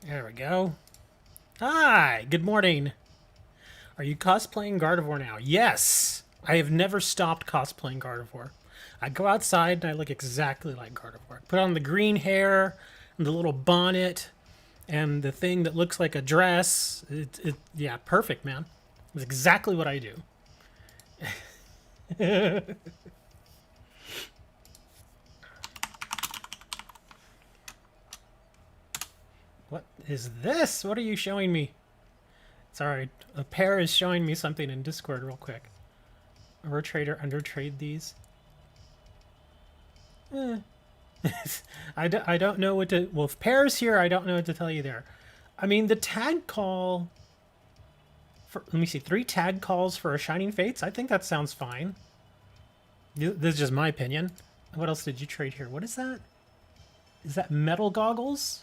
There we go. Hi, good morning. Are you cosplaying Gardevoir now? Yes! I have never stopped cosplaying Gardevoir. I go outside and I look exactly like Gardevoir. Put on the green hair and the little bonnet and the thing that looks like a dress. Yeah, perfect, man. It's exactly what I do. What is this? What are you showing me? Sorry, a pair is showing me something in Discord real quick. Overtrade or undertrade these? Eh. I don't know what to... Well, if pairs here, I don't know what to tell you there. I mean, the tag call... let me see, 3 tag calls for a Shining Fates? I think that sounds fine. This is just my opinion. What else did you trade here? What is that? Is that metal goggles?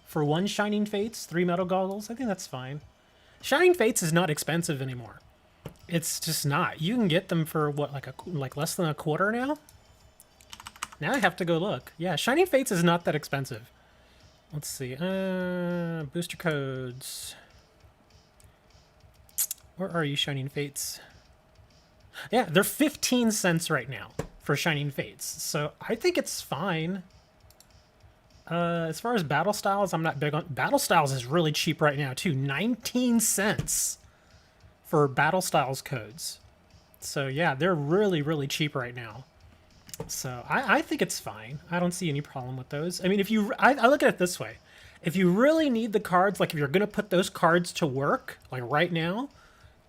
For 1 Shining Fates, 3 metal goggles? I think that's fine. Shining Fates is not expensive anymore. It's just not. You can get them for, what, like less than a quarter now? Now I have to go look. Yeah, Shining Fates is not that expensive. Let's see. Booster codes. Where are you, Shining Fates? Yeah, they're 15 cents right now for Shining Fates. So I think it's fine. As far as Battle Styles, I'm not big on... Battle Styles is really cheap right now, too. 19 cents for Battle Styles codes. So yeah, they're really, really cheap right now. So I think it's fine. I don't see any problem with those. I mean, if you... I look at it this way. If you really need the cards, like if you're going to put those cards to work, like right now,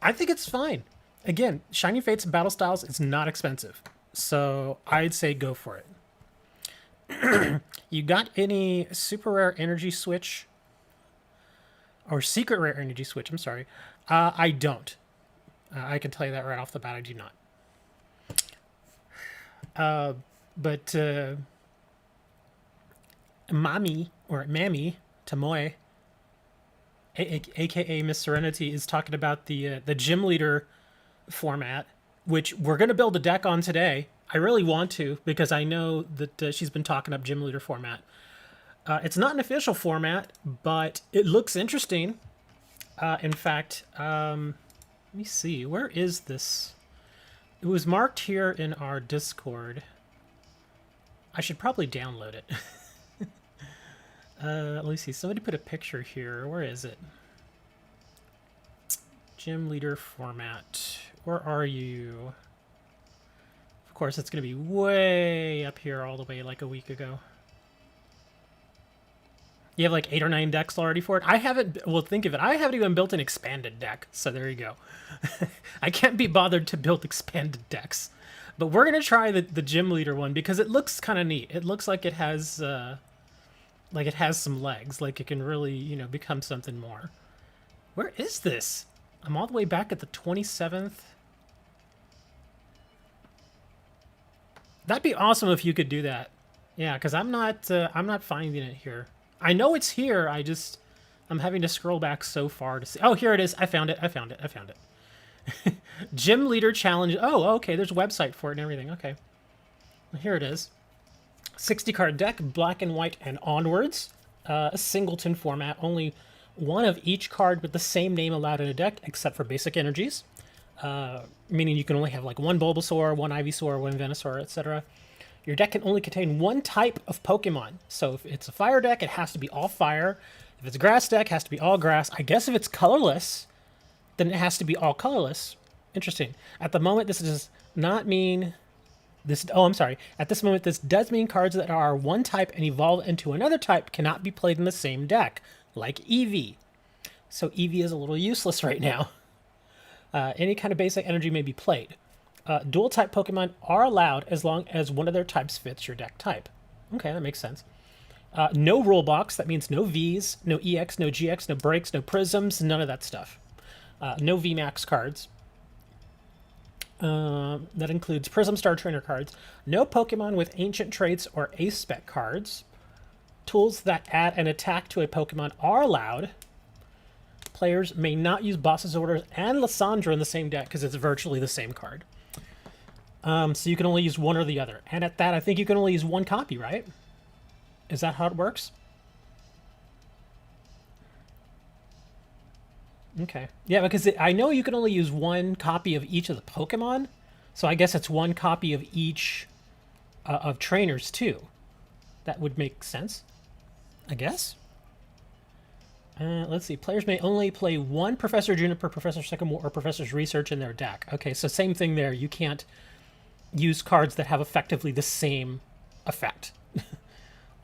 I think it's fine. Again, Shining Fates and Battle Styles is not expensive. So I'd say go for it. You got any super rare energy switch? Or secret rare energy switch, I'm sorry. I don't. I can tell you that right off the bat, I do not. But Mami, or Mammy, Tamoy, aka Miss Serenity, is talking about the gym leader format, which we're going to build a deck on today. I really want to, because I know that she's been talking up gym leader format. It's not an official format, but it looks interesting. In fact, let me see. Where is this? It was marked here in our Discord. I should probably download it. Let me see. Somebody put a picture here. Where is it? Gym leader format. Where are you? Of course, it's going to be way up here all the way like a week ago. You have like 8 or 9 decks already for it? I haven't... Well, think of it. I haven't even built an expanded deck. So there you go. I can't be bothered to build expanded decks. But we're going to try the gym leader one because it looks kind of neat. It looks like it has some legs. Like it can really, you know, become something more. Where is this? I'm all the way back at the 27th. That'd be awesome if you could do that. Yeah, because I'm not finding it here. I know it's here. I'm having to scroll back so far to see. Oh, here it is. I found it. Gym leader challenge. Oh, okay. There's a website for it and everything. Okay. Well, here it is. 60 card deck, black and white and onwards. A singleton format. Only one of each card with the same name allowed in a deck, except for basic energies. Meaning you can only have like one Bulbasaur, one Ivysaur, one Venusaur, etc. Your deck can only contain one type of Pokemon. So if it's a fire deck, it has to be all fire. If it's a grass deck, it has to be all grass. I guess if it's colorless, then it has to be all colorless. Interesting. At the moment, this does not mean... this. Oh, I'm sorry. At this moment, this does mean cards that are one type and evolve into another type cannot be played in the same deck, like Eevee. So Eevee is a little useless right now. Any kind of basic energy may be played. Dual type Pokemon are allowed as long as one of their types fits your deck type. Okay, that makes sense. No rule box. That means no Vs, no EX, no GX, no breaks, no prisms, none of that stuff. No VMAX cards. That includes Prism Star Trainer cards. No Pokemon with ancient traits or ace spec cards. Tools that add an attack to a Pokemon are allowed. Players may not use Boss's Orders and Lysandra in the same deck because it's virtually the same card. So you can only use one or the other. And at that, I think you can only use one copy, right? Is that how it works? Okay. Yeah, because I know you can only use one copy of each of the Pokemon, so I guess it's one copy of each of trainers too. That would make sense, I guess. Let's see. Players may only play one Professor Juniper, Professor Sycamore, or Professor's Research in their deck. Okay, so same thing there. You can't use cards that have effectively the same effect.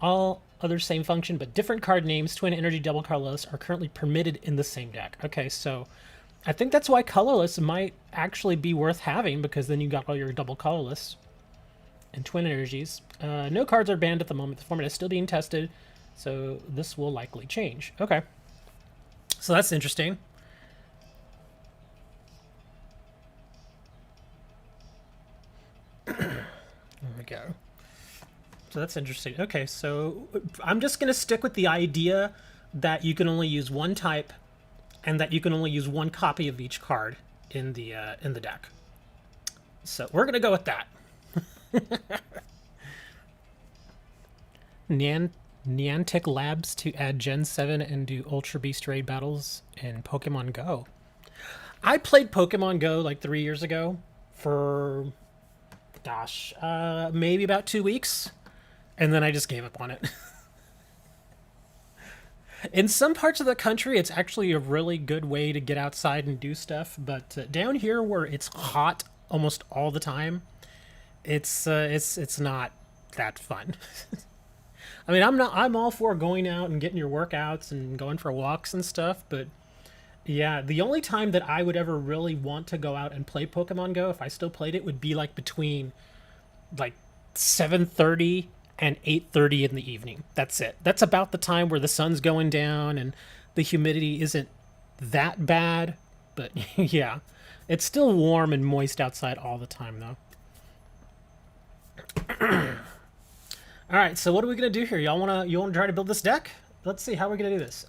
All other same function, but different card names, Twin Energy, Double Colorless, are currently permitted in the same deck. Okay, so I think that's why Colorless might actually be worth having, because then you got all your Double Colorless and Twin Energies. No cards are banned at the moment. The format is still being tested, so this will likely change. Okay. So that's interesting. There we go. So that's interesting. Okay, so I'm just going to stick with the idea that you can only use one type and that you can only use one copy of each card in the deck. So we're going to go with that. Niantic Labs to add Gen 7 and do Ultra Beast Raid battles in Pokemon Go. I played Pokemon Go like 3 years ago for, gosh, maybe about 2 weeks, and then I just gave up on it. In some parts of the country, it's actually a really good way to get outside and do stuff, but down here where it's hot almost all the time, it's not that fun. I mean, I'm all for going out and getting your workouts and going for walks and stuff, but yeah, the only time that I would ever really want to go out and play Pokemon Go, if I still played it, would be like between like 7:30 and 8:30 in the evening. That's it. That's about the time where the sun's going down and the humidity isn't that bad, but yeah, it's still warm and moist outside all the time though. All right, so what are we gonna do here? You wanna try to build this deck? Let's see how we're gonna do this.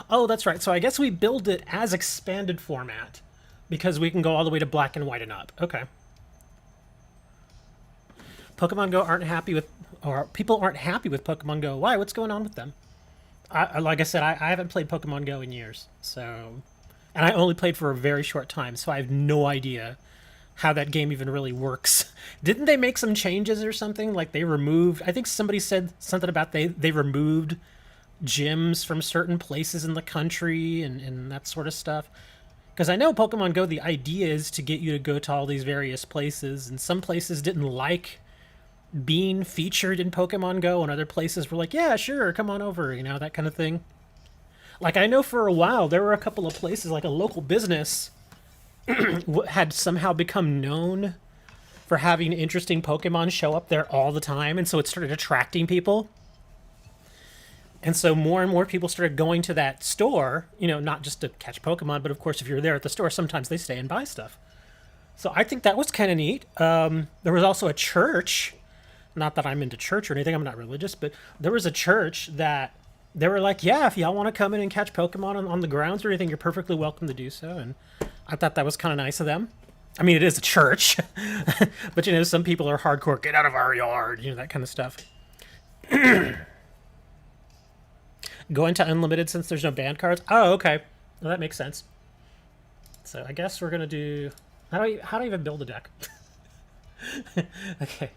Oh, that's right. So I guess we build it as expanded format because we can go all the way to black and white and up. Okay. Pokemon Go aren't happy with, or people aren't happy with Pokemon Go. Why? What's going on with them? Like I said, I haven't played Pokemon Go in years, so, and I only played for a very short time, so I have no idea how that game even really works. Didn't they make some changes or something? Like they removed, I think somebody said something about they removed gyms from certain places in the country and that sort of stuff. Because I know Pokemon Go, the idea is to get you to go to all these various places, and some places didn't like being featured in Pokemon Go, and other places were like, yeah, sure, come on over, you know, that kind of thing. Like I know for a while there were a couple of places, like a local business had somehow become known for having interesting Pokemon show up there all the time, and so it started attracting people. And so more and more people started going to that store, you know, not just to catch Pokemon, but of course if you're there at the store, sometimes they stay and buy stuff. So I think that was kind of neat. There was also a church, not that I'm into church or anything, I'm not religious, but there was a church that they were like, yeah, if y'all want to come in and catch Pokemon on the grounds or anything, you're perfectly welcome to do so. And I thought that was kind of nice of them. I mean, it is a church, but you know, some people are hardcore, get out of our yard, you know, that kind of stuff. Go into unlimited since there's no banned cards. Oh, okay. Well, that makes sense. So I guess we're gonna do. How do I even build a deck? Okay.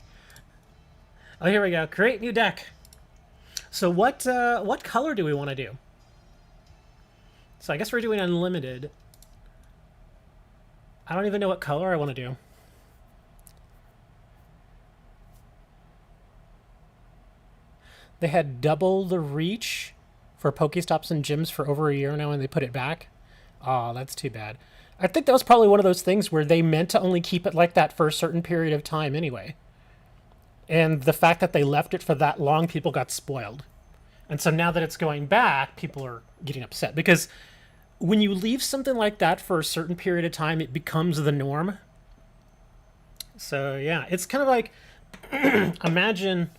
Oh, here we go. Create new deck. So what color do we want to do? So I guess we're doing unlimited. I don't even know what color I want to do. They had double the reach for Pokestops and gyms for over a year now, and they put it back. Oh, that's too bad. I think that was probably one of those things where they meant to only keep it like that for a certain period of time anyway. And the fact that they left it for that long, people got spoiled. And so now that it's going back, people are getting upset. Because when you leave something like that for a certain period of time, it becomes the norm. So yeah, it's kind of like, imagine,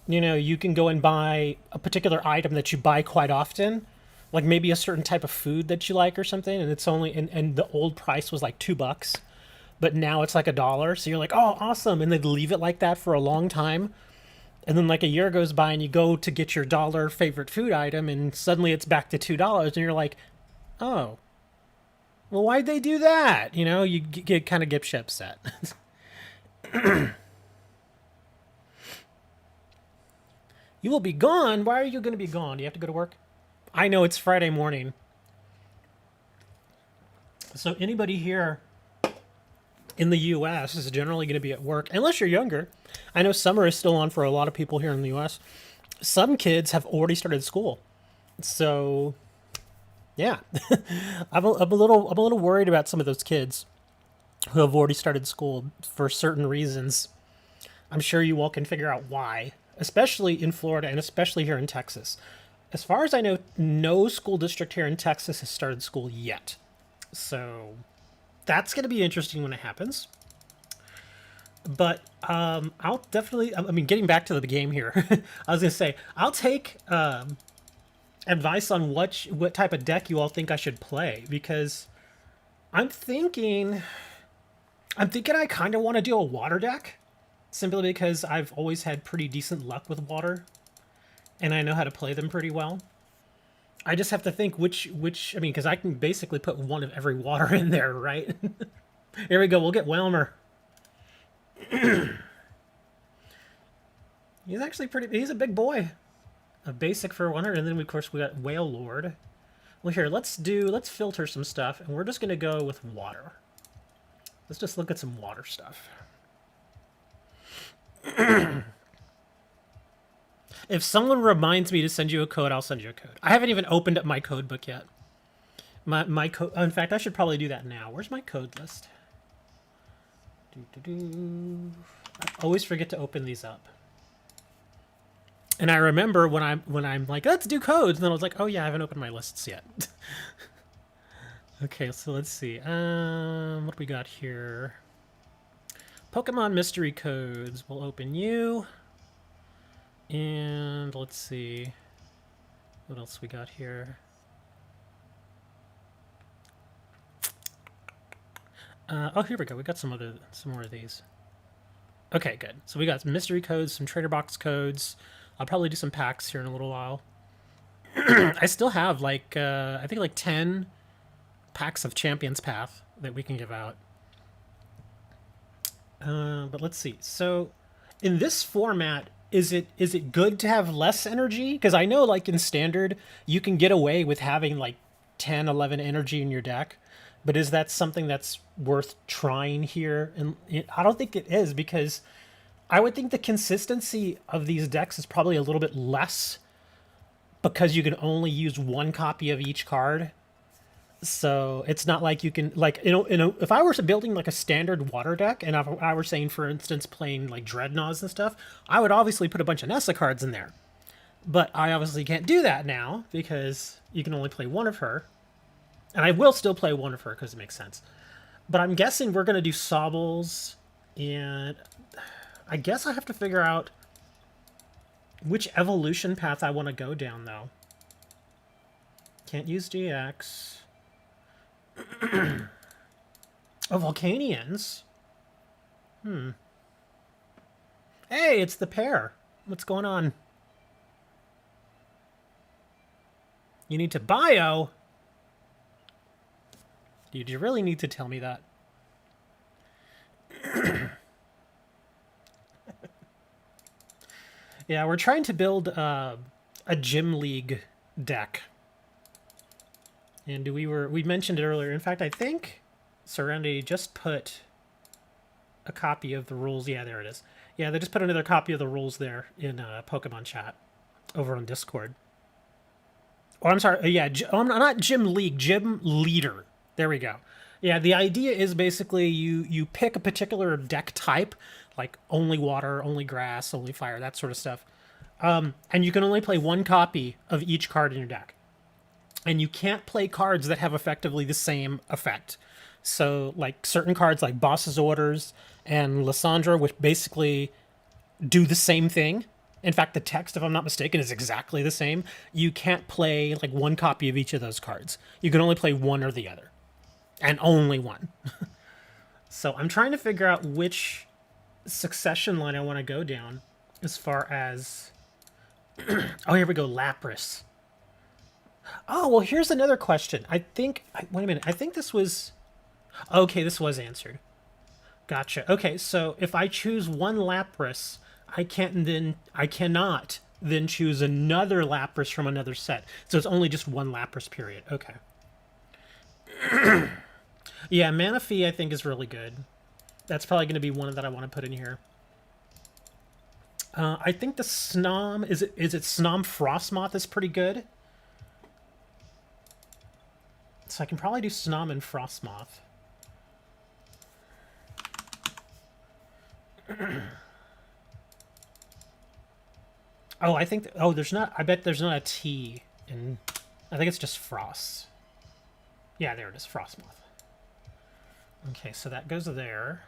you know, you can go and buy a particular item that you buy quite often, like maybe a certain type of food that you like or something, and it's only, and the old price was like $2, but now it's like $1. So you're like, oh, awesome. And they'd leave it like that for a long time. And then like a year goes by and you go to get your dollar favorite food item and suddenly it's back to $2 and you're like, Oh. Well, why'd they do that? You know, you get kind of get upset. You will be gone? Why are you going to be gone? Do you have to go to work? I know it's Friday morning. So anybody here in the U.S. is generally going to be at work, unless you're younger. I know summer is still on for a lot of people here in the U.S. Some kids have already started school. So, yeah. I'm a little worried about some of those kids who have already started school for certain reasons. I'm sure you all can figure out why, especially in Florida and especially here in Texas. As far as I know, no school district here in Texas has started school yet. So that's going to be interesting when it happens. But I'll definitely, I mean, getting back to the game here, I was going to say, I'll take advice on what type of deck you all think I should play, because I'm thinking I kind of want to do a water deck, simply because I've always had pretty decent luck with water, and I know how to play them pretty well. I just have to think which I mean, because I can basically put one of every water in there, right? Here we go. We'll get Whelmer. He's actually he's a big boy. A basic for 100, and then of course we got Whale Lord. Well, here, let's filter some stuff, and we're just going to go with water. Let's just look at some water stuff. If someone reminds me to send you a code, I'll send you a code. I haven't even opened up my code book yet. My code. In fact, I should probably do that now. Where's my code list? I always forget to open these up. And I remember when I'm like, let's do codes, and then I was like, oh yeah, I haven't opened my lists yet. Okay, so let's see. What do we got here? Pokemon mystery codes. We'll open you. And let's see. What else we got here? Oh, here we go. We got some more of these. Okay, good. So we got some mystery codes, some trader box codes. I'll probably do some packs here in a little while. I still have like I think like 10 packs of Champions Path that we can give out. But let's see. So in this format, is it good to have less energy? Because I know like in standard you can get away with having like 10, 11 energy in your deck. But is that something that's worth trying here? And I don't think it is, because I would think the consistency of these decks is probably a little bit less, because you can only use one copy of each card. So it's not like you can, like, if I were building like a standard water deck, and if I were saying, for instance, playing like Dreadnoughts and stuff, I would obviously put a bunch of Nessa cards in there. But I obviously can't do that now, because you can only play one of her. And I will still play one of her because it makes sense. But I'm guessing we're going to do Sobbles, and I guess I have to figure out which evolution path I want to go down, though. Can't use GX. Oh, Volcanians. Hey, it's the pair. What's going on? You need to bio? Did you really need to tell me that? Yeah, we're trying to build a Gym League deck. And we mentioned it earlier. In fact, I think Serenity just put a copy of the rules. Yeah, there it is. Yeah, they just put another copy of the rules there in Pokemon chat over on Discord. Oh, I'm sorry. Yeah, not Gym League, Gym Leader. There we go. Yeah, the idea is basically you pick a particular deck type, like only water, only grass, only fire, that sort of stuff. And you can only play one copy of each card in your deck. And you can't play cards that have effectively the same effect. So, like, certain cards like Boss's Orders and Lysandra, which basically do the same thing. In fact, the text, if I'm not mistaken, is exactly the same. You can't play, like, one copy of each of those cards. You can only play one or the other. And only one. So I'm trying to figure out which succession line I want to go down as far as... Oh, here we go, Lapras. Oh, well, here's another question. Wait a minute. I think this was. Okay, this was answered. Gotcha. Okay, so if I choose one Lapras, I cannot then choose another Lapras from another set. So it's only just one Lapras period. Okay. Yeah, Manaphy I think is really good. That's probably going to be one that I want to put in here. I think the Snom is it Snom Frostmoth is pretty good. So I can probably do Snom and Frostmoth. Oh, I think. There's not. I bet there's not a T in. I think it's just Frost. Yeah, there it is, Frostmoth. Okay, so that goes there.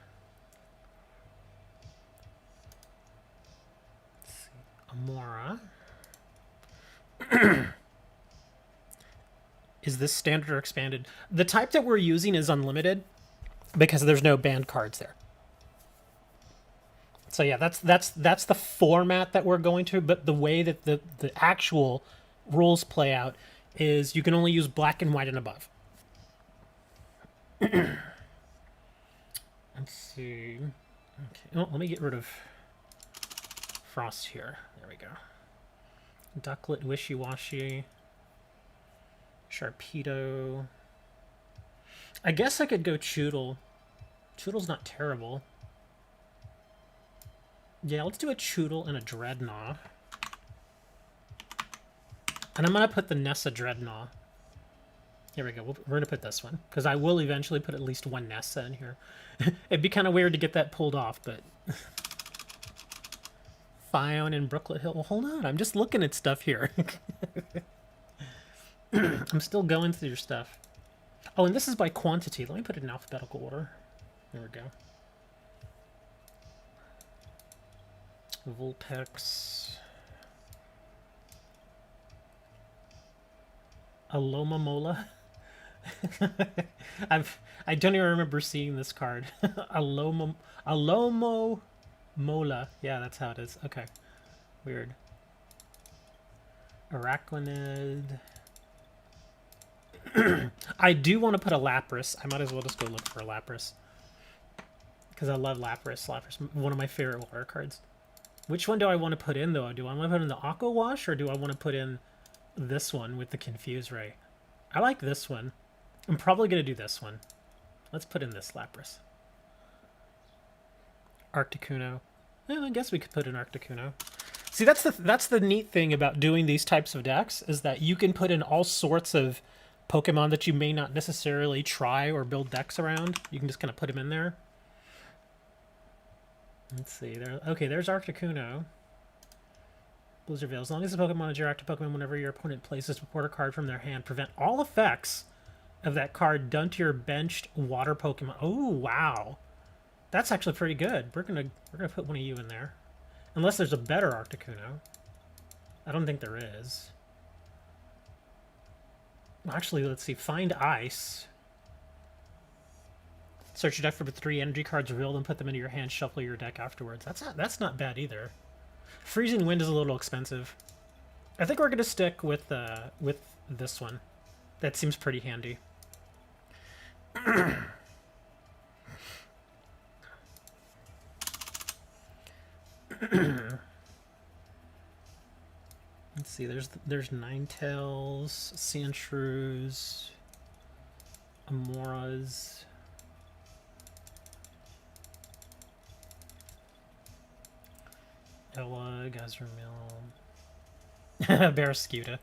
Let's see. Amora. Is this standard or expanded? The type that we're using is unlimited because there's no banned cards there. So yeah, that's the format that we're going to. But the way that the actual rules play out is you can only use black and white and above. Let's see. Okay. Oh, let me get rid of Frost here. There we go. Ducklet, Wishy-Washy, Sharpedo. I guess I could go Choodle. Choodle's not terrible. Yeah, let's do a Choodle and a Dreadnought. And I'm going to put the Nessa Dreadnought. Here we go. We're going to put this one. Because I will eventually put at least one Nessa in here. It'd be kind of weird to get that pulled off, but... Fion and Brooklet Hill. Well, hold on. I'm just looking at stuff here. I'm still going through your stuff. Oh, and this is by quantity. Let me put it in alphabetical order. There we go. Vulpix. Alomomola. I don't even remember seeing this card. Alomomola. Yeah, that's how it is. Okay. Weird. Araquanid. I do want to put a Lapras. I might as well just go look for a Lapras. Because I love Lapras. Lapras, one of my favorite water cards. Which one do I want to put in, though? Do I want to put in the Aqua Wash, or do I want to put in this one with the Confuse Ray? I like this one. I'm probably going to do this one. Let's put in this Lapras. Articuno. I guess we could put in Articuno. See, that's the neat thing about doing these types of decks, is that you can put in all sorts of Pokemon that you may not necessarily try or build decks around. You can just kind of put them in there. Let's see. Okay, there's Articuno. Blizzard Veil. As long as the Pokemon is your active Pokemon, whenever your opponent places a support card from their hand, prevent all effects of that card done to your benched water Pokemon. Oh, wow. That's actually pretty good. We're gonna put one of you in there. Unless there's a better Articuno. I don't think there is. Actually, let's see. Find Ice. Search your deck for 3 energy cards revealed and put them into your hand. Shuffle your deck afterwards. That's not bad either. Freezing Wind is a little expensive. I think we're gonna stick with this one. That seems pretty handy. Let's see. There's Ninetales, Sandshrews, Amoras. Ella, Gazermill, Barrascuda.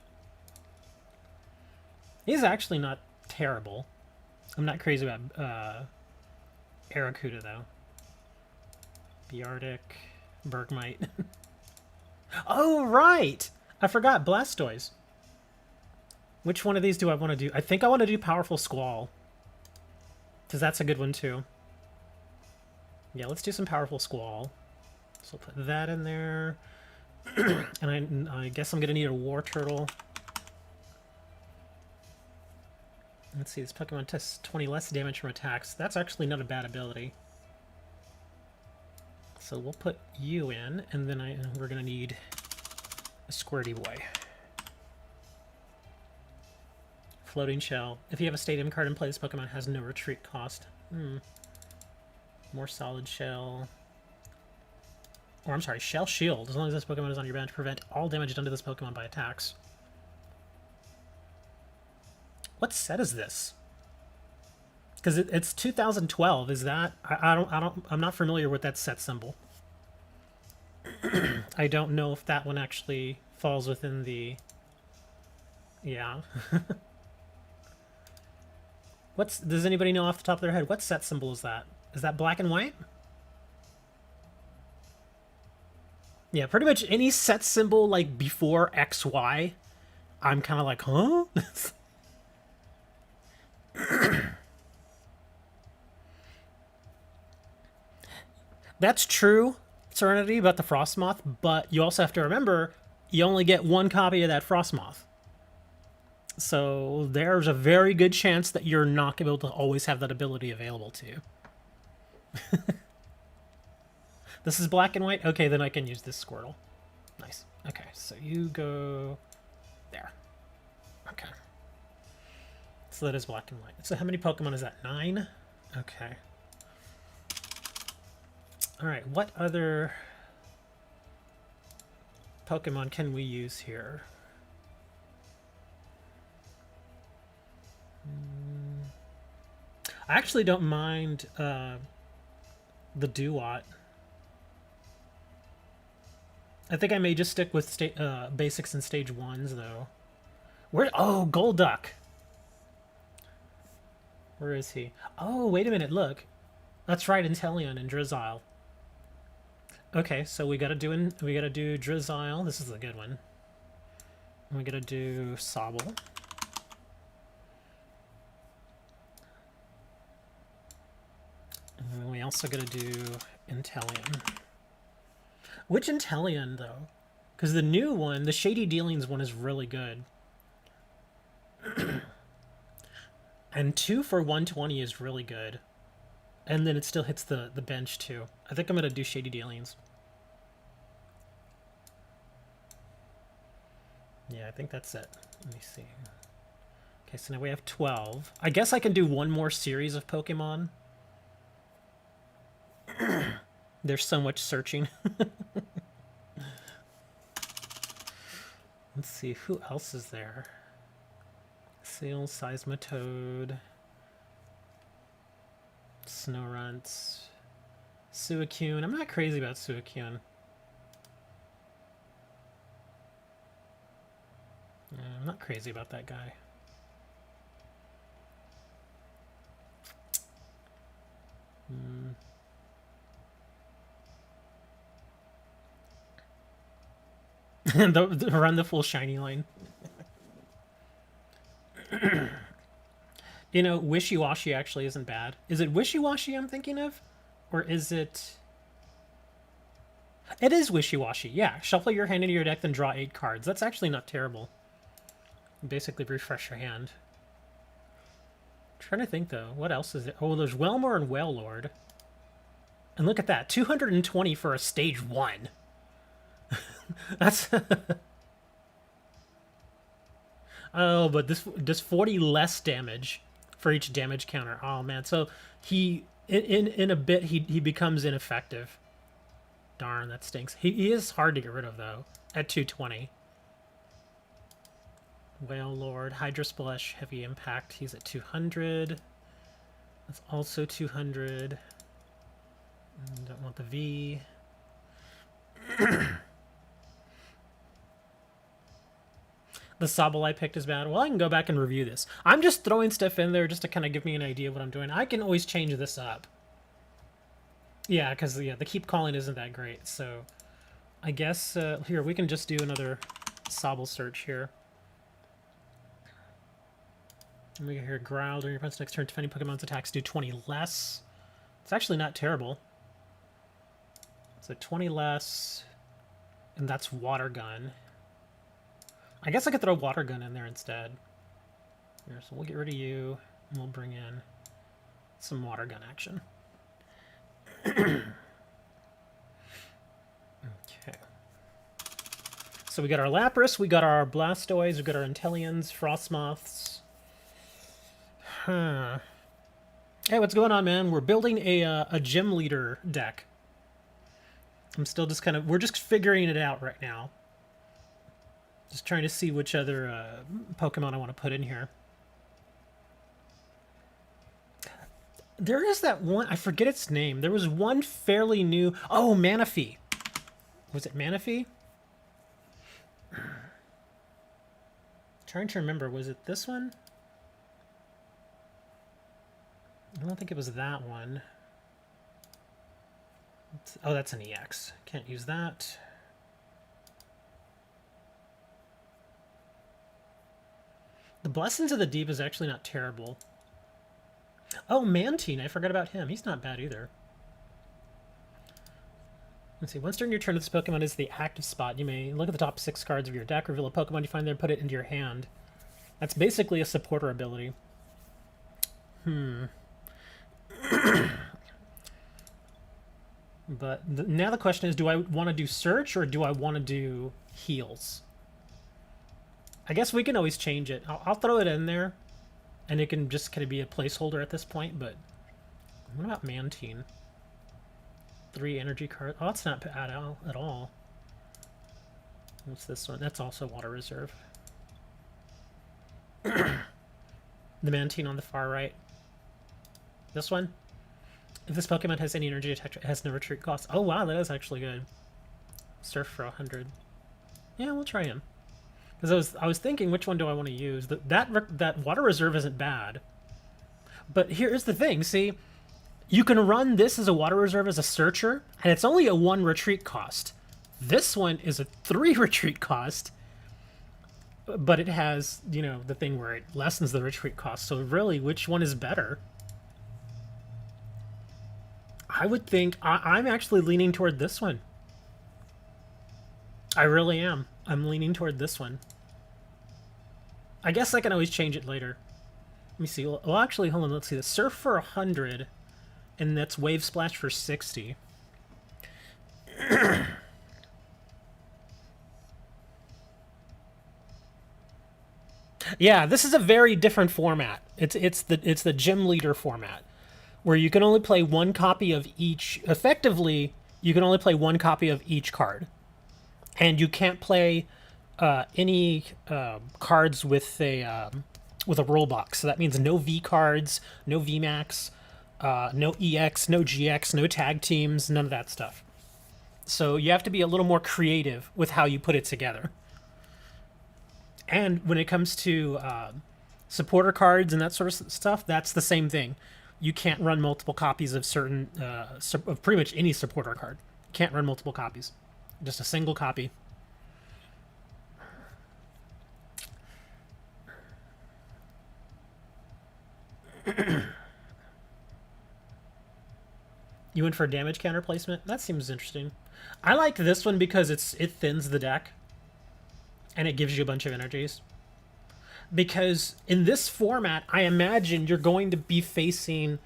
He's actually not terrible. I'm not crazy about Aracuda, though. Beartic, Bergmite. Oh, right! I forgot Blastoise. Which one of these do I want to do? I think I want to do Powerful Squall. Because that's a good one, too. Yeah, let's do some Powerful Squall. So I'll put that in there. And I guess I'm going to need a War Turtle. Let's see, this Pokemon tests 20 less damage from attacks. That's actually not a bad ability. So we'll put you in, and then we're going to need a Squirty Boy. Floating Shell. If you have a stadium card and play, this Pokemon has no retreat cost. More Solid Shell. Or I'm sorry, Shell Shield. As long as this Pokemon is on your bench, prevent all damage done to this Pokemon by attacks. What set is this? Because it's 2012. Is that I'm not familiar with that set symbol. I don't know if that one actually falls within the. Yeah. Does anybody know off the top of their head what set symbol is that? Is that black and white? Yeah, pretty much any set symbol like before XY, I'm kind of like, huh? That's true, Serenity, about the Frostmoth, but you also have to remember you only get one copy of that Frostmoth. So there's a very good chance that you're not going to be able to always have that ability available to you. This is black and white? Okay, then I can use this Squirtle. Nice. Okay, so you go there. Okay. So that is black and white. So how many Pokemon is that? 9? Okay. Alright, what other Pokemon can we use here? I actually don't mind the Duat. I think I may just stick with basics and stage 1s, though. Oh, Golduck! Where is he? Oh, wait a minute, look. That's right, Inteleon and Drizzile. Okay, so we gotta do Drizzile. This is a good one. And we gotta do Sobble. And we also gotta do Inteleon. Which Inteleon, though? Because the new one, the Shady Dealings one, is really good. And 2 for 120 is really good. And then it still hits the bench, too. I think I'm going to do Shady Dealings. Yeah, I think that's it. Let me see. Okay, so now we have 12. I guess I can do one more series of Pokemon. There's so much searching. Let's see, who else is there? Seal, Seismitoad, Snorunt, Suicune. I'm not crazy about Suicune. I'm not crazy about that guy. Run the full shiny line. You know, Wishy-Washy actually isn't bad. Is it Wishy-Washy I'm thinking of? Or is it... It is Wishy-Washy, yeah. Shuffle your hand into your deck, then draw 8 cards. That's actually not terrible. Basically refresh your hand. I'm trying to think, though. What else is it? Oh, there's Whelmore and Wailord. And look at that. 220 for a stage 1. That's... Oh, but this does 40 less damage for each damage counter. Oh, man. So he... In a bit, he becomes ineffective. Darn, that stinks. He is hard to get rid of, though, at 220. Wailord, Hydro Splash, Heavy Impact. He's at 200. That's also 200. Don't want the V. The Sobble I picked is bad. Well, I can go back and review this. I'm just throwing stuff in there just to kind of give me an idea of what I'm doing. I can always change this up. Yeah, because the keep calling isn't that great. So I guess here, we can just do another Sobble search here. And we get here, Growl during your opponent's next turn. Defending Pokemon's attacks do 20 less. It's actually not terrible. So 20 less, and that's Water Gun. I guess I could throw Water Gun in there instead. Here, so we'll get rid of you, and we'll bring in some Water Gun action. Okay. So we got our Lapras, we got our Blastoise, we got our Inteleons, Frostmoths. Huh. Hey, what's going on, man? We're building a gym leader deck. I'm still just kind of... We're just figuring it out right now. Just trying to see which other Pokemon I want to put in here. There is that one... I forget its name. There was one fairly new... Oh, Manaphy. Was it Manaphy? Trying to remember. Was it this one? I don't think it was that one. Oh, that's an EX. Can't use that. The Blessings of the Deep is actually not terrible. Oh, Mantine. I forgot about him. He's not bad either. Let's see. Once during your turn, this Pokemon is the active spot. You may look at the top 6 cards of your deck, reveal a Pokemon you find there, and put it into your hand. That's basically a supporter ability. But now the question is, do I want to do search or do I want to do heals? I guess we can always change it. I'll throw it in there, and it can just kind of be a placeholder at this point, but what about Mantine? 3 energy cards. Oh, that's not bad at all. What's this one? That's also Water Reserve. The Mantine on the far right. This one? If this Pokemon has any energy attack, it has no retreat cost. Oh wow, that is actually good. Surf for 100. Yeah, we'll try him. Because I was thinking, which one do I want to use? That Water Reserve isn't bad. But here's the thing, see? You can run this as a Water Reserve as a searcher, and it's only a 1 retreat cost. This one is a 3 retreat cost, but it has, you know, the thing where it lessens the retreat cost. So really, which one is better? I would think... I'm actually leaning toward this one. I really am. I'm leaning toward this one. I guess I can always change it later. Let me see. Well, actually, hold on. Let's see. The Surf for 100, and that's Wave Splash for 60. Yeah, this is a very different format. It's the gym leader format, where you can only play 1 copy of each. Effectively, you can only play 1 copy of each card, and you can't play any cards with a rule box. So that means no V cards, no VMAX, no EX, no GX, no tag teams, none of that stuff. So you have to be a little more creative with how you put it together. And when it comes to supporter cards and that sort of stuff, that's the same thing. You can't run multiple copies of certain, of pretty much any supporter card. You can't run multiple copies. Just a single copy. You went for a damage counter placement? That seems interesting. I like this one because it thins the deck. And it gives you a bunch of energies. Because in this format, I imagine you're going to be facing...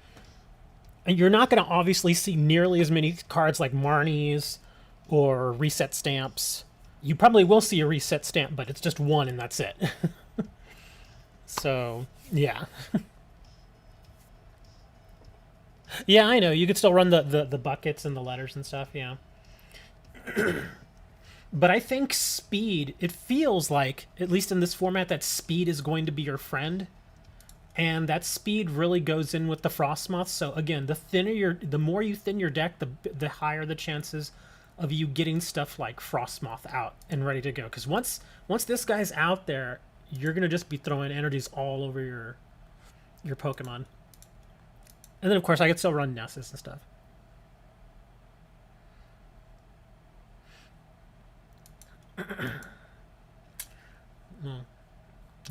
And you're not going to obviously see nearly as many cards like Marnie's or reset stamps. You probably will see a reset stamp, but it's just 1 and that's it. So, yeah. Yeah, I know. You could still run the buckets and the letters and stuff, yeah. But I think speed, it feels like, at least in this format, that speed is going to be your friend. And that speed really goes in with the Frostmoth. So again, the more you thin your deck, the higher the chances of you getting stuff like Frostmoth out and ready to go. Because once this guy's out there, you're gonna just be throwing energies all over your Pokemon. And then of course I could still run Nessus and stuff.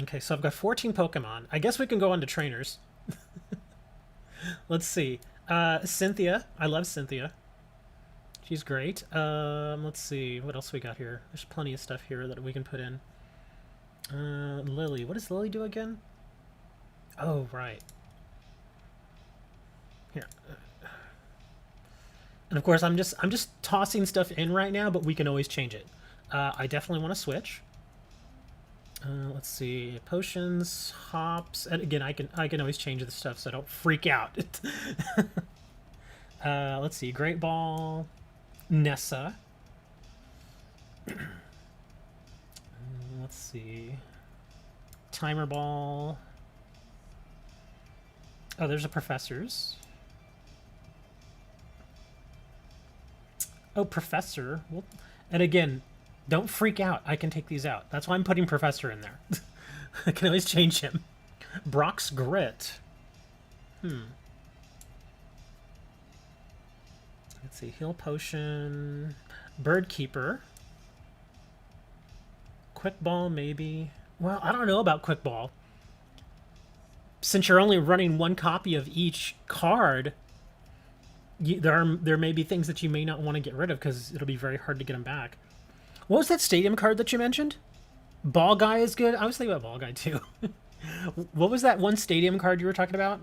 Okay, so I've got 14 Pokemon. I guess we can go on to trainers. Let's see. Cynthia. I love Cynthia. She's great. Let's see. What else we got here? There's plenty of stuff here that we can put in. Lily. What does Lily do again? Oh, right. Here. And of course, I'm just tossing stuff in right now, but we can always change it. I definitely want to switch. Let's see, potions, hops, and again, I can always change the stuff so I don't freak out. Let's see, Great Ball, Nessa. Let's see, Timer Ball. Oh, there's a Professor's. Oh, Professor. Well, and again, don't freak out. I can take these out. That's why I'm putting Professor in there. I can always change him. Brock's Grit. Let's see. Heal Potion. Bird Keeper. Quick Ball, maybe. Well, I don't know about Quick Ball. Since you're only running one copy of each card, there may be things that you may not want to get rid of because it'll be very hard to get them back. What was that stadium card that you mentioned? Ball Guy is good. I was thinking about Ball Guy too. What was that one stadium card you were talking about?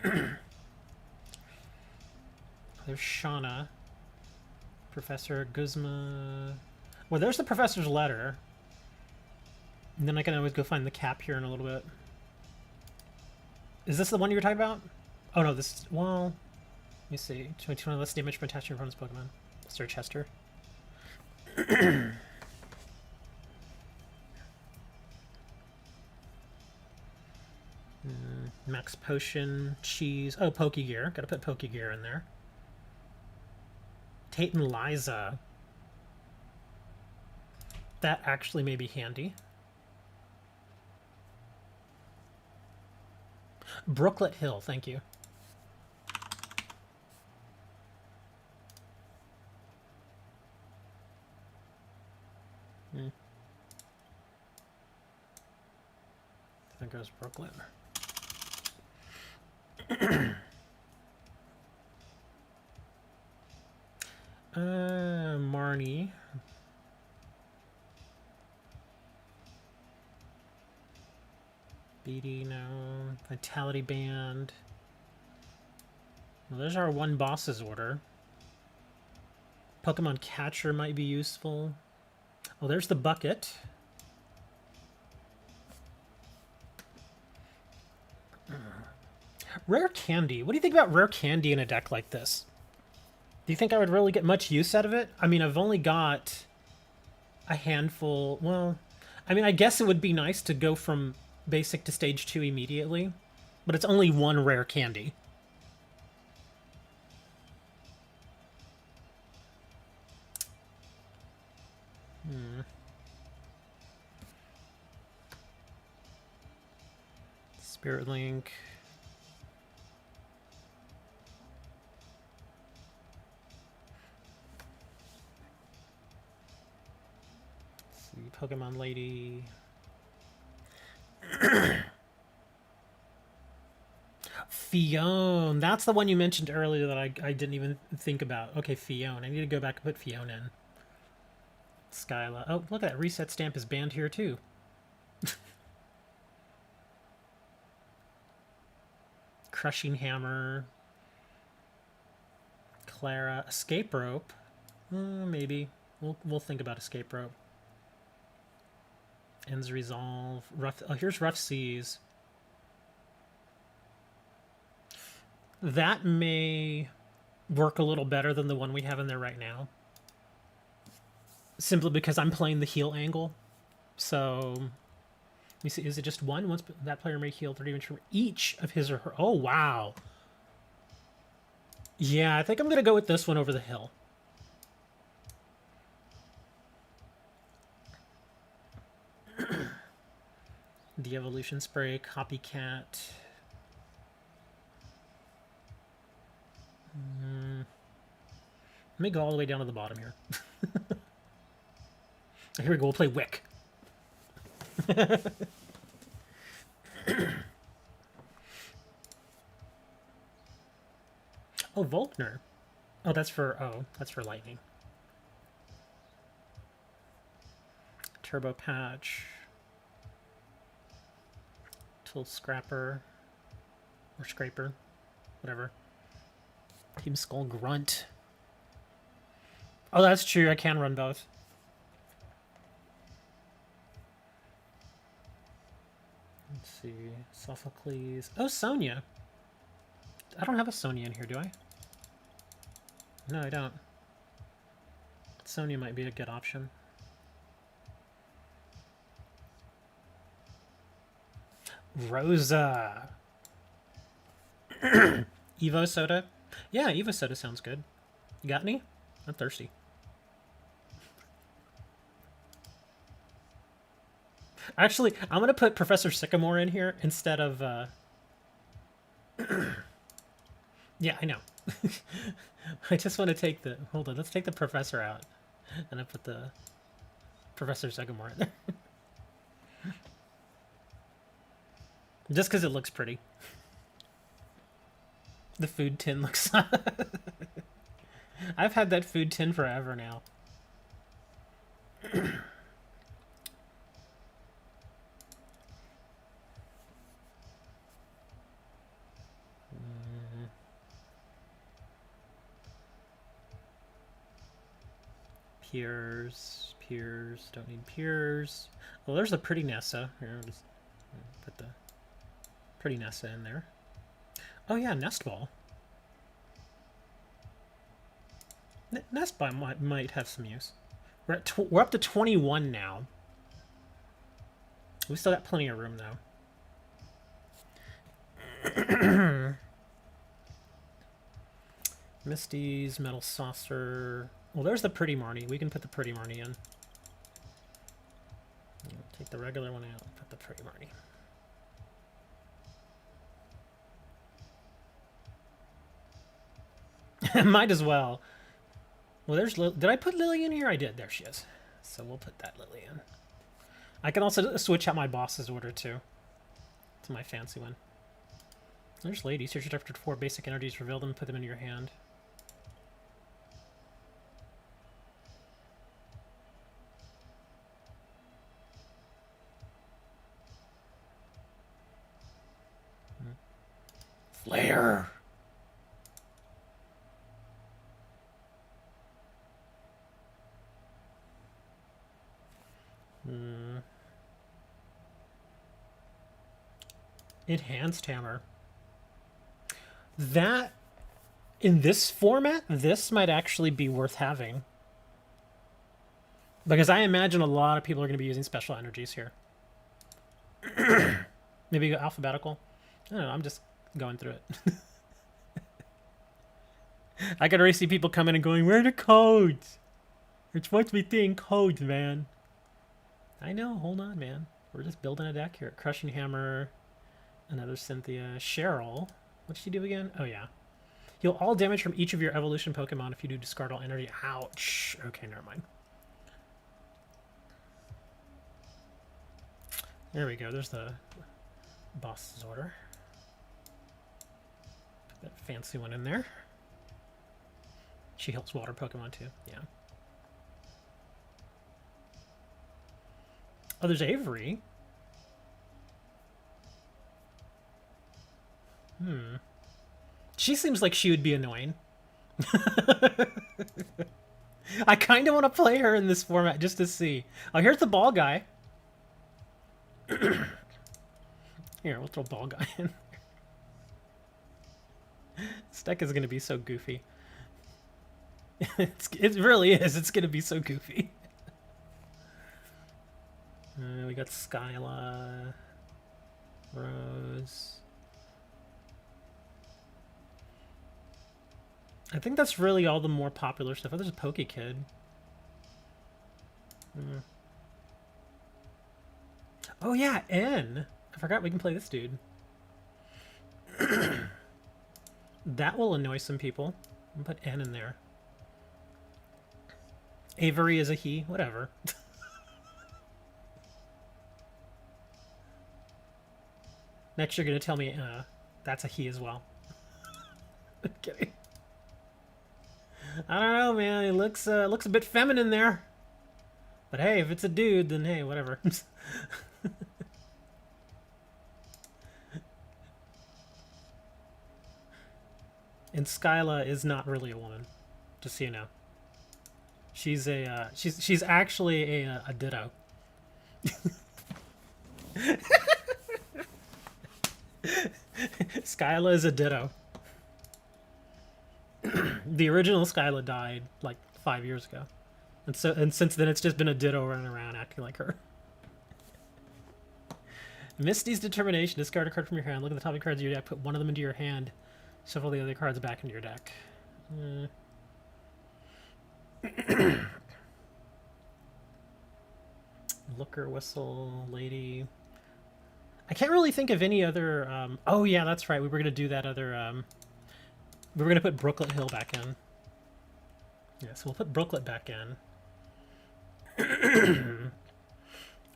There's Shauna. Professor Guzma. Well, there's the Professor's letter. And then I can always go find the cap here in a little bit. Is this the one you were talking about? Oh no, this is, well, let me see. 21 less damage from attaching your opponent's Pokemon. Sir Chester. Max Potion, Cheese. Oh, Pokegear. Gotta put Pokegear in there. Tate and Liza. That actually may be handy. Brooklet Hill, thank you. There goes Brooklet. Marnie. BD, no. Vitality Band. Well, there's our one boss's order. Pokemon Catcher might be useful. Oh, there's the bucket. Rare Candy. What do you think about Rare Candy in a deck like this? Do you think I would really get much use out of it? I mean, I've only got a handful. Well, I mean, I guess it would be nice to go from basic to stage 2 immediately, but it's only one Rare Candy. Spirit Link. Let's see, Pokemon Lady. Fione. That's the one you mentioned earlier that I didn't even think about. Okay, Fione. I need to go back and put Fione in. Skyla. Oh, look at that. Reset Stamp is banned here, too. Crushing Hammer. Clara. Escape Rope. Maybe. We'll think about Escape Rope. Ends Resolve. Rough. Oh, here's Rough Seas. That may work a little better than the one we have in there right now. Simply because I'm playing the heal angle. So, let me see. Is it just one? Once that player may heal 30 damage from each of his or her. Oh, wow. Yeah, I think I'm going to go with this one over the hill. The Evolution Spray, Copycat. Let me go all the way down to the bottom here. Here we go, we'll play Wick. Oh, Volkner. Oh, that's for lightning. Turbo Patch. Tool Scrapper. Or Scraper. Whatever. Team Skull Grunt. Oh, that's true. I can run both. see. Sophocles. Oh, Sonia. I don't have a Sonia in here, do I? No, I don't. Sonia might be a good option. Rosa. Evo soda. Yeah, Evo soda sounds good. You got any? I'm thirsty. Actually, I'm gonna put Professor Sycamore in here instead of. Yeah, I know. I just want to take the. Hold on, let's take the professor out, and I put the Professor Sycamore in there. Just because it looks pretty. The food tin looks. I've had that food tin forever now. Piers, don't need Piers. Well, there's a pretty Nessa. Here, I'll just put the pretty Nessa in there. Oh yeah, Nest Ball. Nest Ball might have some use. We're up to 21 now. We still got plenty of room though. Misty's Metal Saucer. Well, there's the Pretty Marnie. We can put the Pretty Marnie in. Take the regular one out and put the Pretty Marnie. Might as well. Well, there's... Did I put Lily in here? I did. There she is. So we'll put that Lily in. I can also switch out my boss's order, too. To my fancy one. There's Lady. Search after 4 basic energies, reveal them, put them into your hand. Flare! Enhanced Hammer. That, in this format, this might actually be worth having. Because I imagine a lot of people are going to be using special energies here. Maybe go alphabetical? I don't know, I'm just going through it. I could already see people coming and going, where are the codes? You're supposed to be thinking codes, man. I know, hold on, man. We're just building a deck here. Crushing Hammer, another Cynthia. Cheryl. What'd she do again? Oh, yeah. Heal all damage from each of your evolution Pokemon if you do discard all energy. Ouch. Okay, never mind. There we go. There's the boss's order. Put that fancy one in there. She heals water Pokemon too. Yeah. Oh, there's Avery. She seems like she would be annoying. I kind of want to play her in this format just to see. Oh, here's the ball guy. Here, we'll throw ball guy in. This deck is going to be so goofy. It really is. It's going to be so goofy. We got Skyla. Rose. I think that's really all the more popular stuff. Oh, there's a Poke Kid. Oh yeah, N. I forgot we can play this dude. That will annoy some people. I'll put N in there. Avery is a he. Whatever. Next you're going to tell me that's a he as well. I'm kidding. I don't know, man. It looks a bit feminine there. But hey, if it's a dude, then hey, whatever. And Skyla is not really a woman, just so you know. She's a she's actually a ditto. Skyla is a ditto. The original Skyla died like 5 years ago, and since then it's just been a ditto running around acting like her. Misty's Determination. Discard a card from your hand. Look at the top of your cards in your deck. Put one of them into your hand. Shuffle the other cards back into your deck. Looker, Whistle, Lady. I can't really think of any other... oh, yeah, that's right. We were going to do that other... we were going to put Brooklet Hill back in. Yeah, so we'll put Brooklet back in.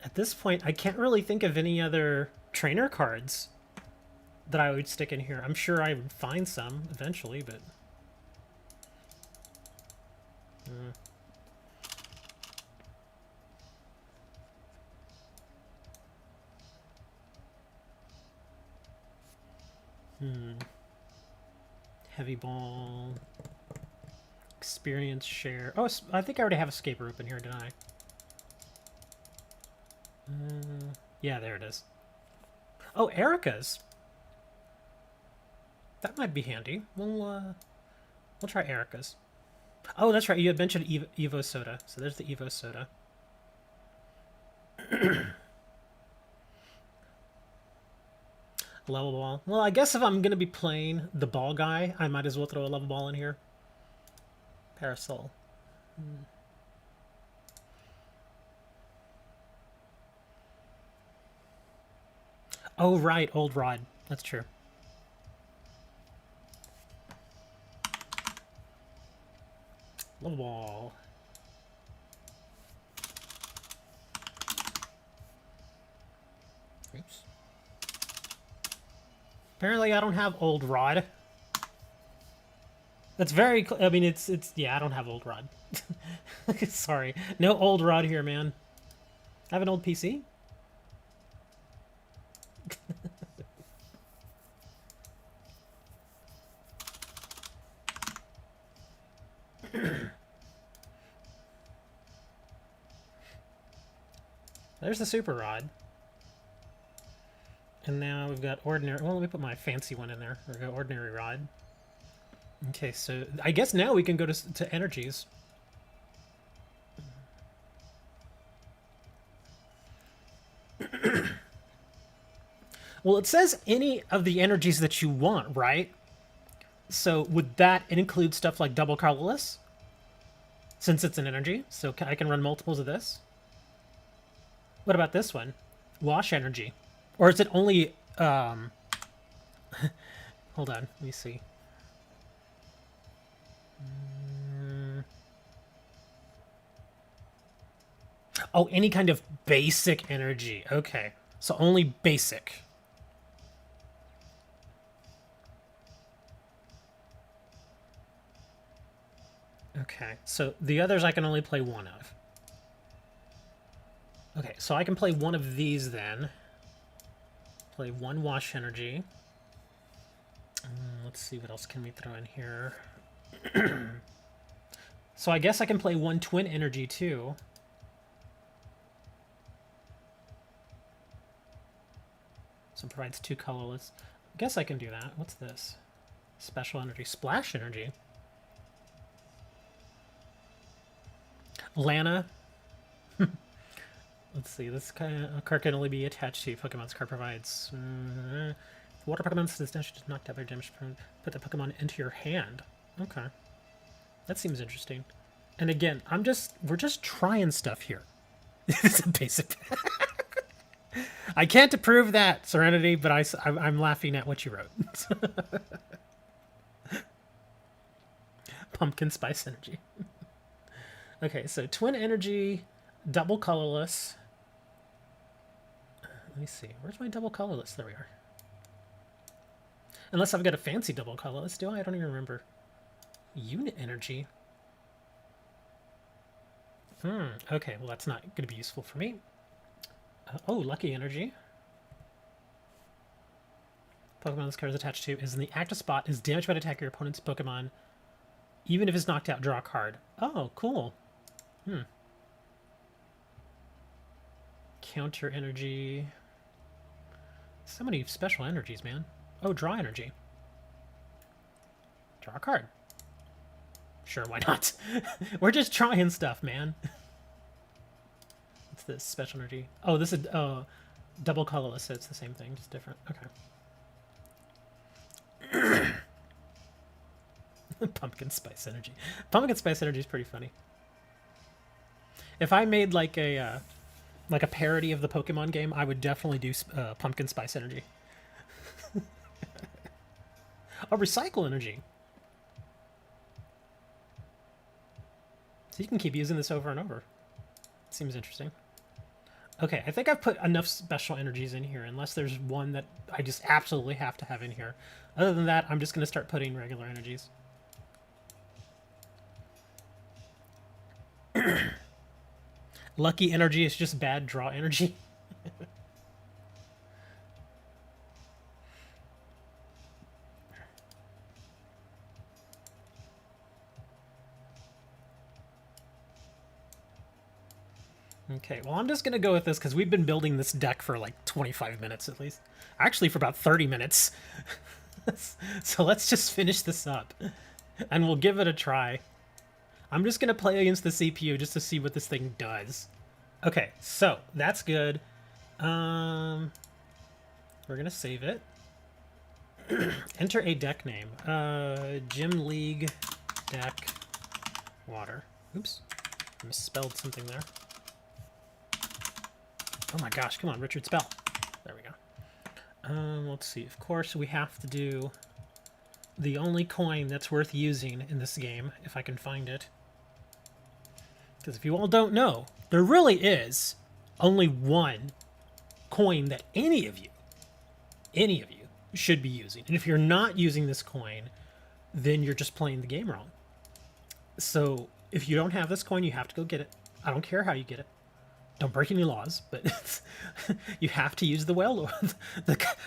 At this point, I can't really think of any other trainer cards that I would stick in here. I'm sure I would find some eventually, but... Heavy Ball. Experience Share. Oh, I think I already have Escaper open here, didn't I? Yeah, there it is. Oh, Erica's. That might be handy. We'll try Erica's. Oh, that's right. You had mentioned Evo Soda. So there's the Evo Soda. Level ball. Well, I guess if I'm going to be playing the ball guy, I might as well throw a level ball in here. Parasol. Oh, right. Old Rod. That's true. Level ball. Oops. Apparently I don't have Old Rod. That's very... I mean, it's... Yeah, I don't have Old Rod. Sorry. No Old Rod here, man. I have an old PC? There's the Super Rod. And now we've got ordinary... Well, let me put my fancy one in there. We've got ordinary Rod. Okay, so I guess now we can go to energies. Well, it says any of the energies that you want, right? So would that include stuff like double colorless? Since it's an energy, so I can run multiples of this. What about this one? Wash energy. Or is it only... hold on, let me see. Oh, any kind of basic energy. Okay, so only basic. Okay, so the others I can only play one of. Okay, so I can play one of these then. Play one wash energy. Let's see, what else can we throw in here? So I guess I can play one twin energy too. So it provides two colorless. I guess I can do that. What's this? Special energy. Splash energy. Lana. Let's see. This card can only be attached to Pokemon's card provides. Water Pokemon's this dash is knocked out by damage. Put the Pokemon into your hand. Okay. That seems interesting. And again, we're just trying stuff here. It's a basic. I can't approve that, Serenity, but I'm laughing at what you wrote. Pumpkin Spice Energy. Okay, so Twin Energy, double colorless. Let me see. Where's my double colorless? There we are. Unless I've got a fancy double colorless, do I? I don't even remember. Unit Energy. Okay, well that's not going to be useful for me. Oh, Lucky Energy. Pokemon this card is attached to is in the active spot, is damaged by an attack your opponent's Pokemon. Even if it's knocked out, draw a card. Oh, cool. Counter Energy. So many special energies, man. Oh, draw energy. Draw a card. Sure, why not? We're just trying stuff, man. What's this? Special energy. Oh, this is double colorless, so it's the same thing, just different. Okay. Pumpkin spice energy. Pumpkin spice energy is pretty funny. If I made like a parody of the Pokemon game, I would definitely do pumpkin spice energy. Oh, recycle energy. So you can keep using this over and over. Seems interesting. Okay, I think I've put enough special energies in here, unless there's one that I just absolutely have to have in here. Other than that, I'm just going to start putting regular energies. Lucky energy is just bad draw energy. Okay, well, I'm just going to go with this because we've been building this deck for like 25 minutes at least. Actually, for about 30 minutes. So let's just finish this up. And we'll give it a try. I'm just going to play against the CPU just to see what this thing does. Okay, so that's good. We're going to save it. Enter a deck name. Gym League deck water. Oops. I misspelled something there. Oh my gosh, come on, Richard, spell. There we go. Let's see. Of course, we have to do the only coin that's worth using in this game, if I can find it. Because if you all don't know, there really is only one coin that any of you should be using. And if you're not using this coin, then you're just playing the game wrong. So if you don't have this coin, you have to go get it. I don't care how you get it. Don't break any laws, but you have to use the whale lord.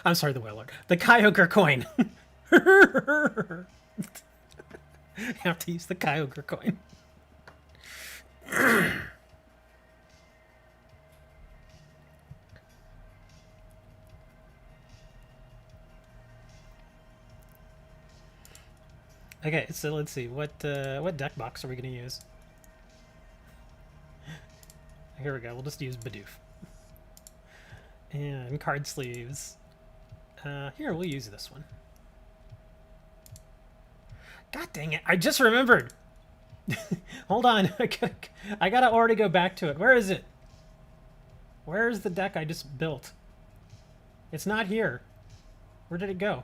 I'm sorry, the whale lord. The Kyogre coin. You have to use the Kyogre coin. Okay, so let's see. What deck box are we going to use? Here we go. We'll just use Bidoof. And card sleeves. Here, we'll use this one. God dang it. I just remembered. Hold on. I gotta already go back to it. Where is it? Where is the deck I just built? It's not here. Where did it go?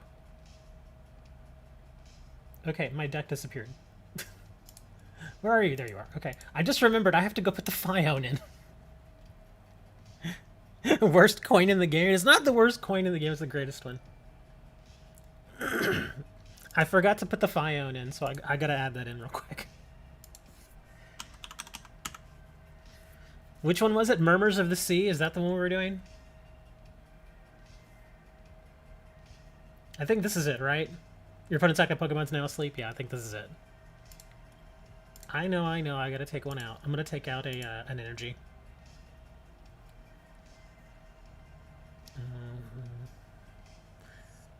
Okay, my deck disappeared. Where are you? There you are. Okay. I just remembered I have to go put the Phione in. Worst coin in the game. It's not the worst coin in the game. It's the greatest one. I forgot to put the Phione in, so I gotta add that in real quick. Which one was it? Murmurs of the Sea? Is that the one we were doing? I think this is it, right? Your opponent's active Pokemon's now asleep? Yeah, I think this is it. I know. I gotta take one out. I'm gonna take out an energy.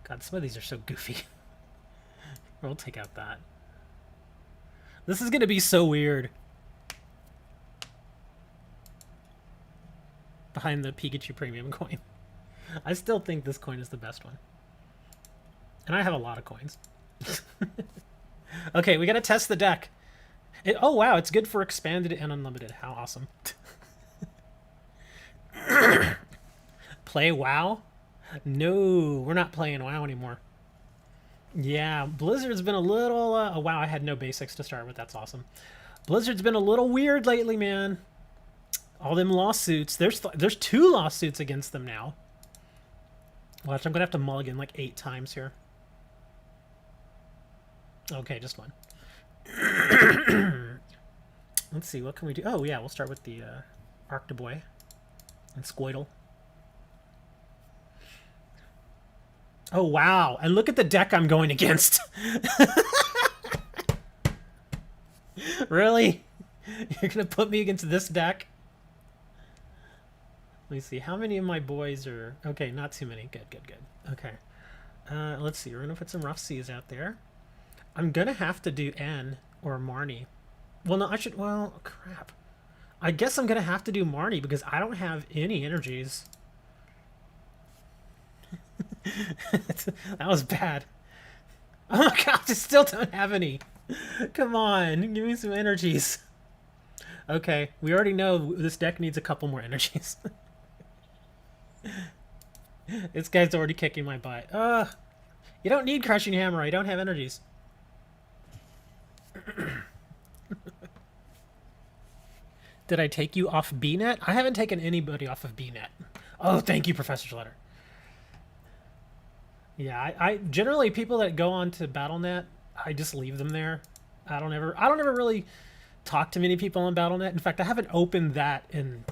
God, some of these are so goofy. We'll take out that. This is gonna be so weird. Behind the Pikachu premium coin. I still think this coin is the best one. And I have a lot of coins. Okay, we gotta test the deck. Oh wow, it's good for expanded and unlimited. How awesome. Play WoW? No, we're not playing WoW anymore. Yeah, Blizzard's been a little... oh wow, I had no basics to start with. That's awesome. Blizzard's been a little weird lately, man. All them lawsuits. There's 2 lawsuits against them now. Watch, I'm gonna have to mulligan like 8 times here. Okay, just one. Let's see, what can we do? Oh yeah, we'll start with the Arctoboy and Squirtle. Oh wow, and look at the deck I'm going against. Really? You're gonna put me against this deck? Let me see, how many of my boys are... Okay, not too many. Good. Okay. Let's see. We're gonna put some rough seas out there. I'm gonna have to do N or Marnie. Well, no, I should. Well, crap. I guess I'm gonna have to do Marnie because I don't have any energies. That was bad. Oh my god, I still don't have any. Come on, give me some energies. Okay, we already know this deck needs a couple more energies. This guy's already kicking my butt. You don't need Crushing Hammer, I don't have energies. Did I take you off BNet? I haven't taken anybody off of BNet. Oh, thank you, Professor Schletter. Yeah, I generally people that go on to BattleNet, I just leave them there. I don't ever really talk to many people on BattleNet. In fact, I haven't opened that in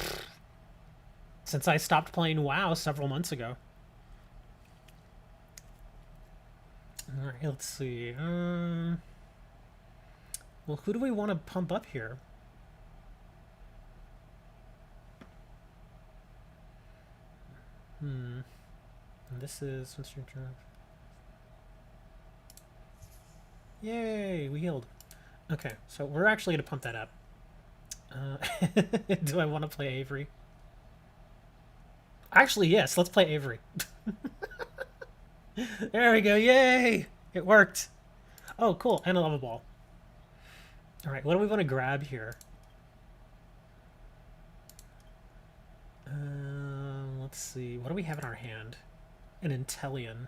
since I stopped playing WoW several months ago. All right, let's see. Well, who do we want to pump up here? And this is what's your turn? Yay, we healed. Okay, so we're actually gonna pump that up. Do I want to play Avery? Actually, yes. Let's play Avery. There we go. Yay! It worked. Oh, cool. And a lava ball. All right. What do we want to grab here? Let's see. What do we have in our hand? An Intellion.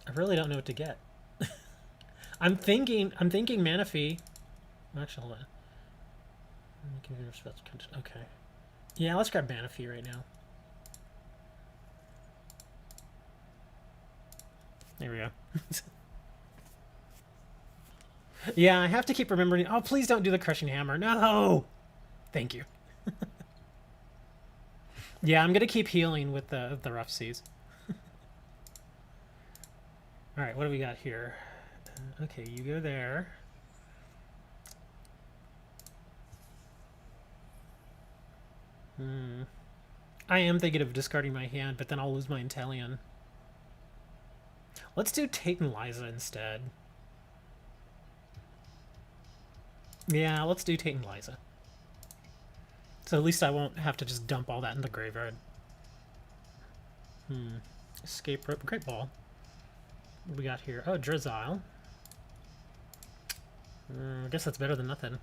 I really don't know what to get. I'm thinking Manaphy. Actually, hold on. Okay. Yeah, let's grab Manaphy right now. There we go. Yeah, I have to keep remembering. Oh, please don't do the Crushing Hammer. No! Thank you. Yeah, I'm gonna keep healing with the rough seas. All right, what do we got here? Okay, you go there. I am thinking of discarding my hand, but then I'll lose my Intellion. Let's do Tate and Liza instead. Yeah, let's do Tate and Liza. So at least I won't have to just dump all that in the graveyard. Escape rope. Great ball. What do we got here? Oh, Drizzile. I guess that's better than nothing.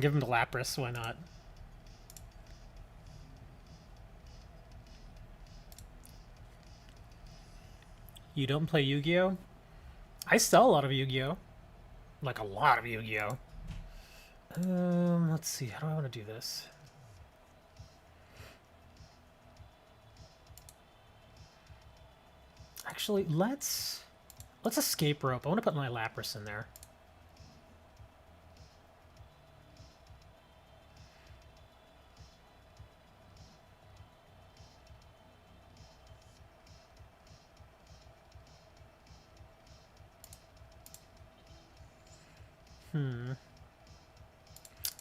Give him the Lapras, why not? You don't play Yu-Gi-Oh? I sell a lot of Yu-Gi-Oh! Like a lot of Yu-Gi-Oh! Let's see, how do I want to do this? Actually, let's escape rope. I want to put my Lapras in there.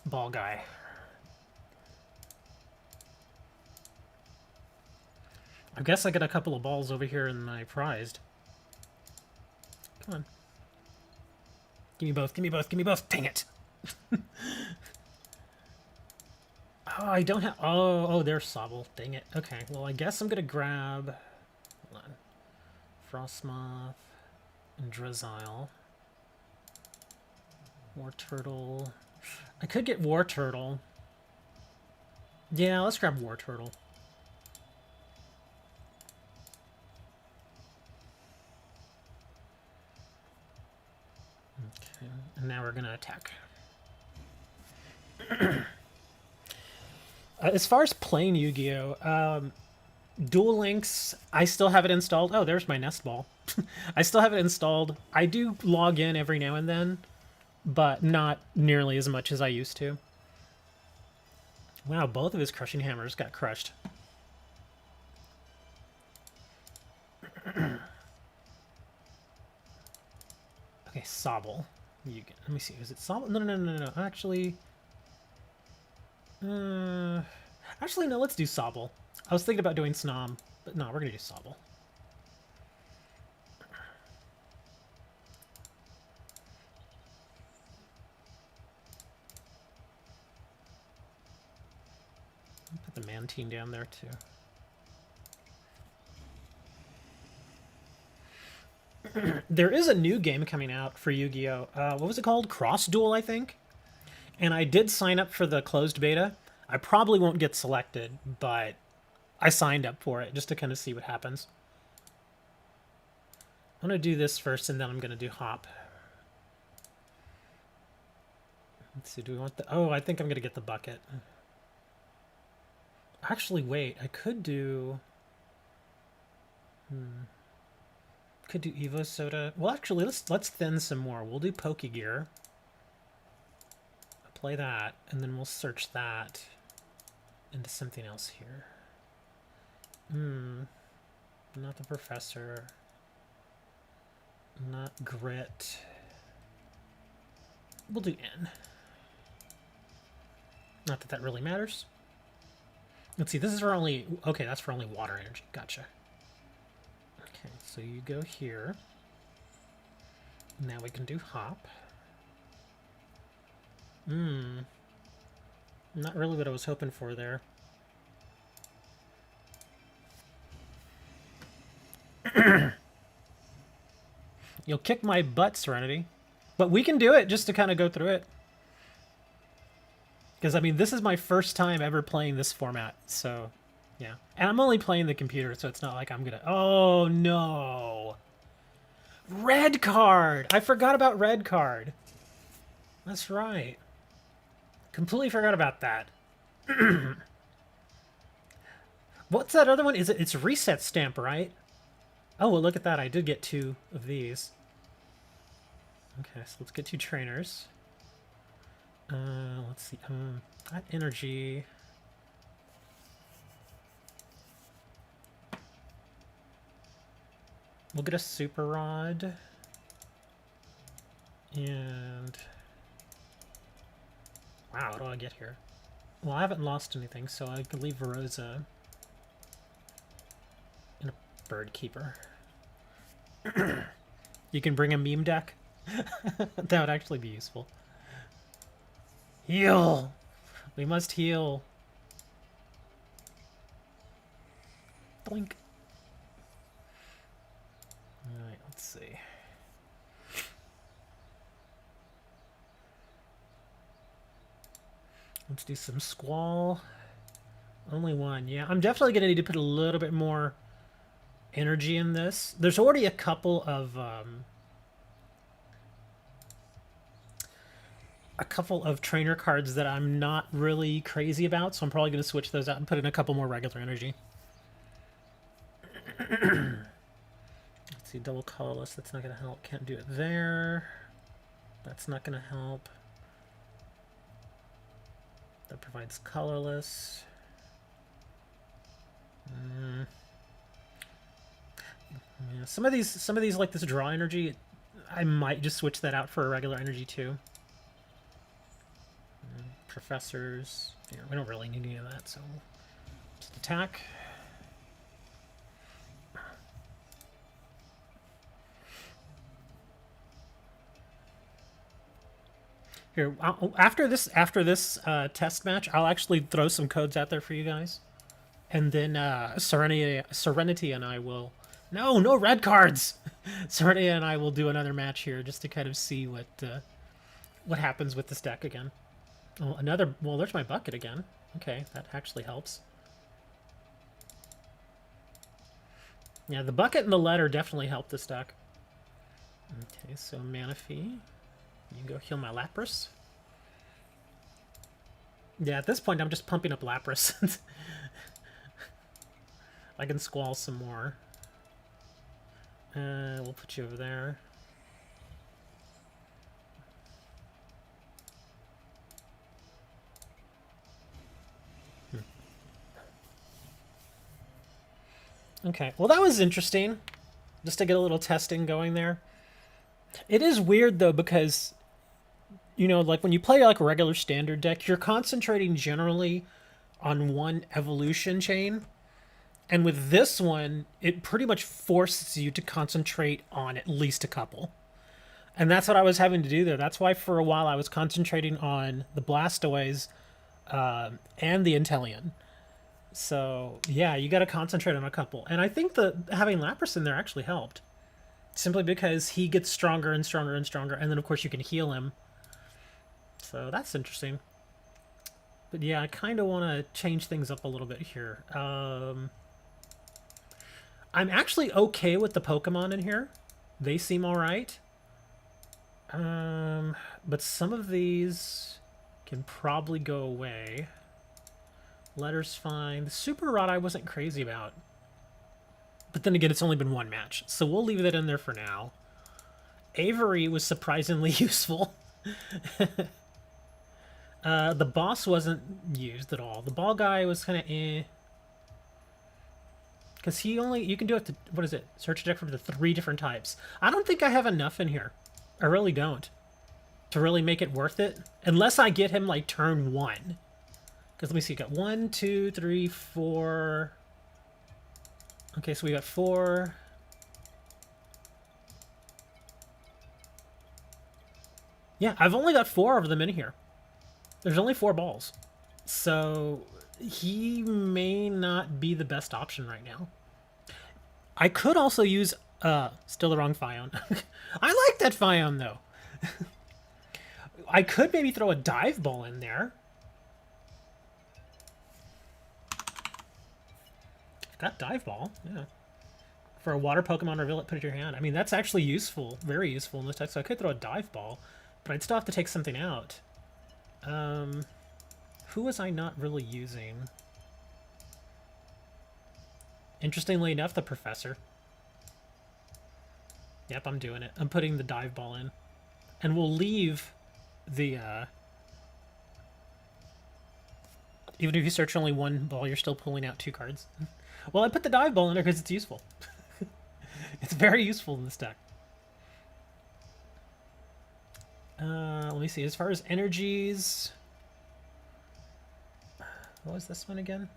Ball guy. I guess I got a couple of balls over here in my prized. Come on. Give me both, give me both, give me both. Dang it. Oh, I don't have... Oh, there's Sobble. Dang it. Okay, well, I guess I'm going to grab... Hold on. Frostmoth and Drizzile. War Turtle. I could get War Turtle. Yeah, let's grab War Turtle. Okay, and now we're gonna attack. As far as playing Yu-Gi-Oh, Duel Links, I still have it installed. Oh, there's my nest ball. I still have it installed. I do log in every now and then. but not nearly as much as I used to. Wow, both of his crushing hammers got crushed. Okay, Sobble. Let me see. Is it Sobble? No, no, no, no, no. Actually, no. Let's do Sobble. I was thinking about doing Snom, but no, we're gonna do Sobble. Put the Mantine down there too. There is a new game coming out for Yu-Gi-Oh! What was it called? Cross Duel, I think. And I did sign up for the closed beta. I probably won't get selected, but I signed up for it just to kind of see what happens. I'm going to do this first, and then I'm going to do Hop. Let's see, do we want the... Oh, I think I'm going to get the bucket. Actually, wait, I could do... Could do Evo Soda. Well, actually, let's thin some more. We'll do Pokegear. Play that, and then we'll search that into something else here. Not the Professor. Not Grit. We'll do N. Not that that really matters. Let's see, this is for only... Okay, that's for only water energy. Gotcha. Okay, so you go here. Now we can do Hop. Not really what I was hoping for there. You'll kick my butt, Serenity. But we can do it just to kind of go through it. Because, I mean, this is my first time ever playing this format, so, yeah. And I'm only playing the computer, so it's not like I'm gonna... Oh, no! Red card! I forgot about red card. That's right. Completely forgot about that. What's that other one? It's reset stamp, right? Oh, well, look at that. I did get 2 of these. Okay, so let's get 2 trainers. Let's see. That energy. We'll get a super rod. And wow, what do I get here? Well, I haven't lost anything, so I can leave Verosa and a bird keeper. You can bring a meme deck. That would actually be useful. Heal! We must heal. Blink. Alright, let's see. Let's do some Squall. Only 1, yeah. I'm definitely going to need to put a little bit more energy in this. There's already a couple of trainer cards that I'm not really crazy about, so I'm probably going to switch those out and put in a couple more regular energy. Let's see, double colorless, that's not going to help. Can't do it there. That's not going to help. That provides colorless. Yeah, some of these like this draw energy, I might just switch that out for a regular energy too. Professors. Yeah, we don't really need any of that, so just attack. Here, after this test match, I'll actually throw some codes out there for you guys, and then Serenity and I will. No red cards. Serenity and I will do another match here just to kind of see what happens with this deck again. Oh, another. Well, there's my bucket again. Okay, that actually helps. Yeah, the bucket and the letter definitely help this deck. Okay, so Manaphy. You go heal my Lapras. Yeah, at this point, I'm just pumping up Lapras. I can Squall some more. We'll put you over there. Okay, well that was interesting. Just to get a little testing going there. It is weird though because, you know, like when you play like a regular standard deck, you're concentrating generally on one evolution chain. And with this one, it pretty much forces you to concentrate on at least a couple. And that's what I was having to do there. That's why for a while I was concentrating on the Blastoise and the Inteleon. So yeah, you got to concentrate on a couple. And I think that having Lapras in there actually helped. Simply because he gets stronger and stronger and stronger. And then of course you can heal him. So that's interesting. But yeah, I kind of want to change things up a little bit here. I'm actually okay with the Pokemon in here. They seem alright. But some of these can probably go away. Letter's fine. The Super Rod I wasn't crazy about. But then again, it's only been one match. So we'll leave that in there for now. Avery was surprisingly useful. The boss wasn't used at all. The ball guy was kind of eh. Because you can do it to, what is it? Search a deck for the 3 different types. I don't think I have enough in here. I really don't. To really make it worth it. Unless I get him like turn 1. Because let me see, got 1, 2, 3, 4. Okay, so we got 4. Yeah, I've only got 4 of them in here. There's only 4 balls. So he may not be the best option right now. I could also use still the wrong Phione. I like that Phione though. I could maybe throw a dive ball in there. I've got dive ball, yeah. For a water Pokemon reveal it, put it in your hand. I mean, that's actually useful, very useful in this deck. So I could throw a dive ball, but I'd still have to take something out. Who was I not really using? Interestingly enough, the Professor. Yep, I'm doing it. I'm putting the dive ball in. And we'll leave the, even if you search only one ball, you're still pulling out 2 cards. Well, I put the dive ball in there because it's useful. It's very useful in this deck. Let me see. As far as energies... What was this one again?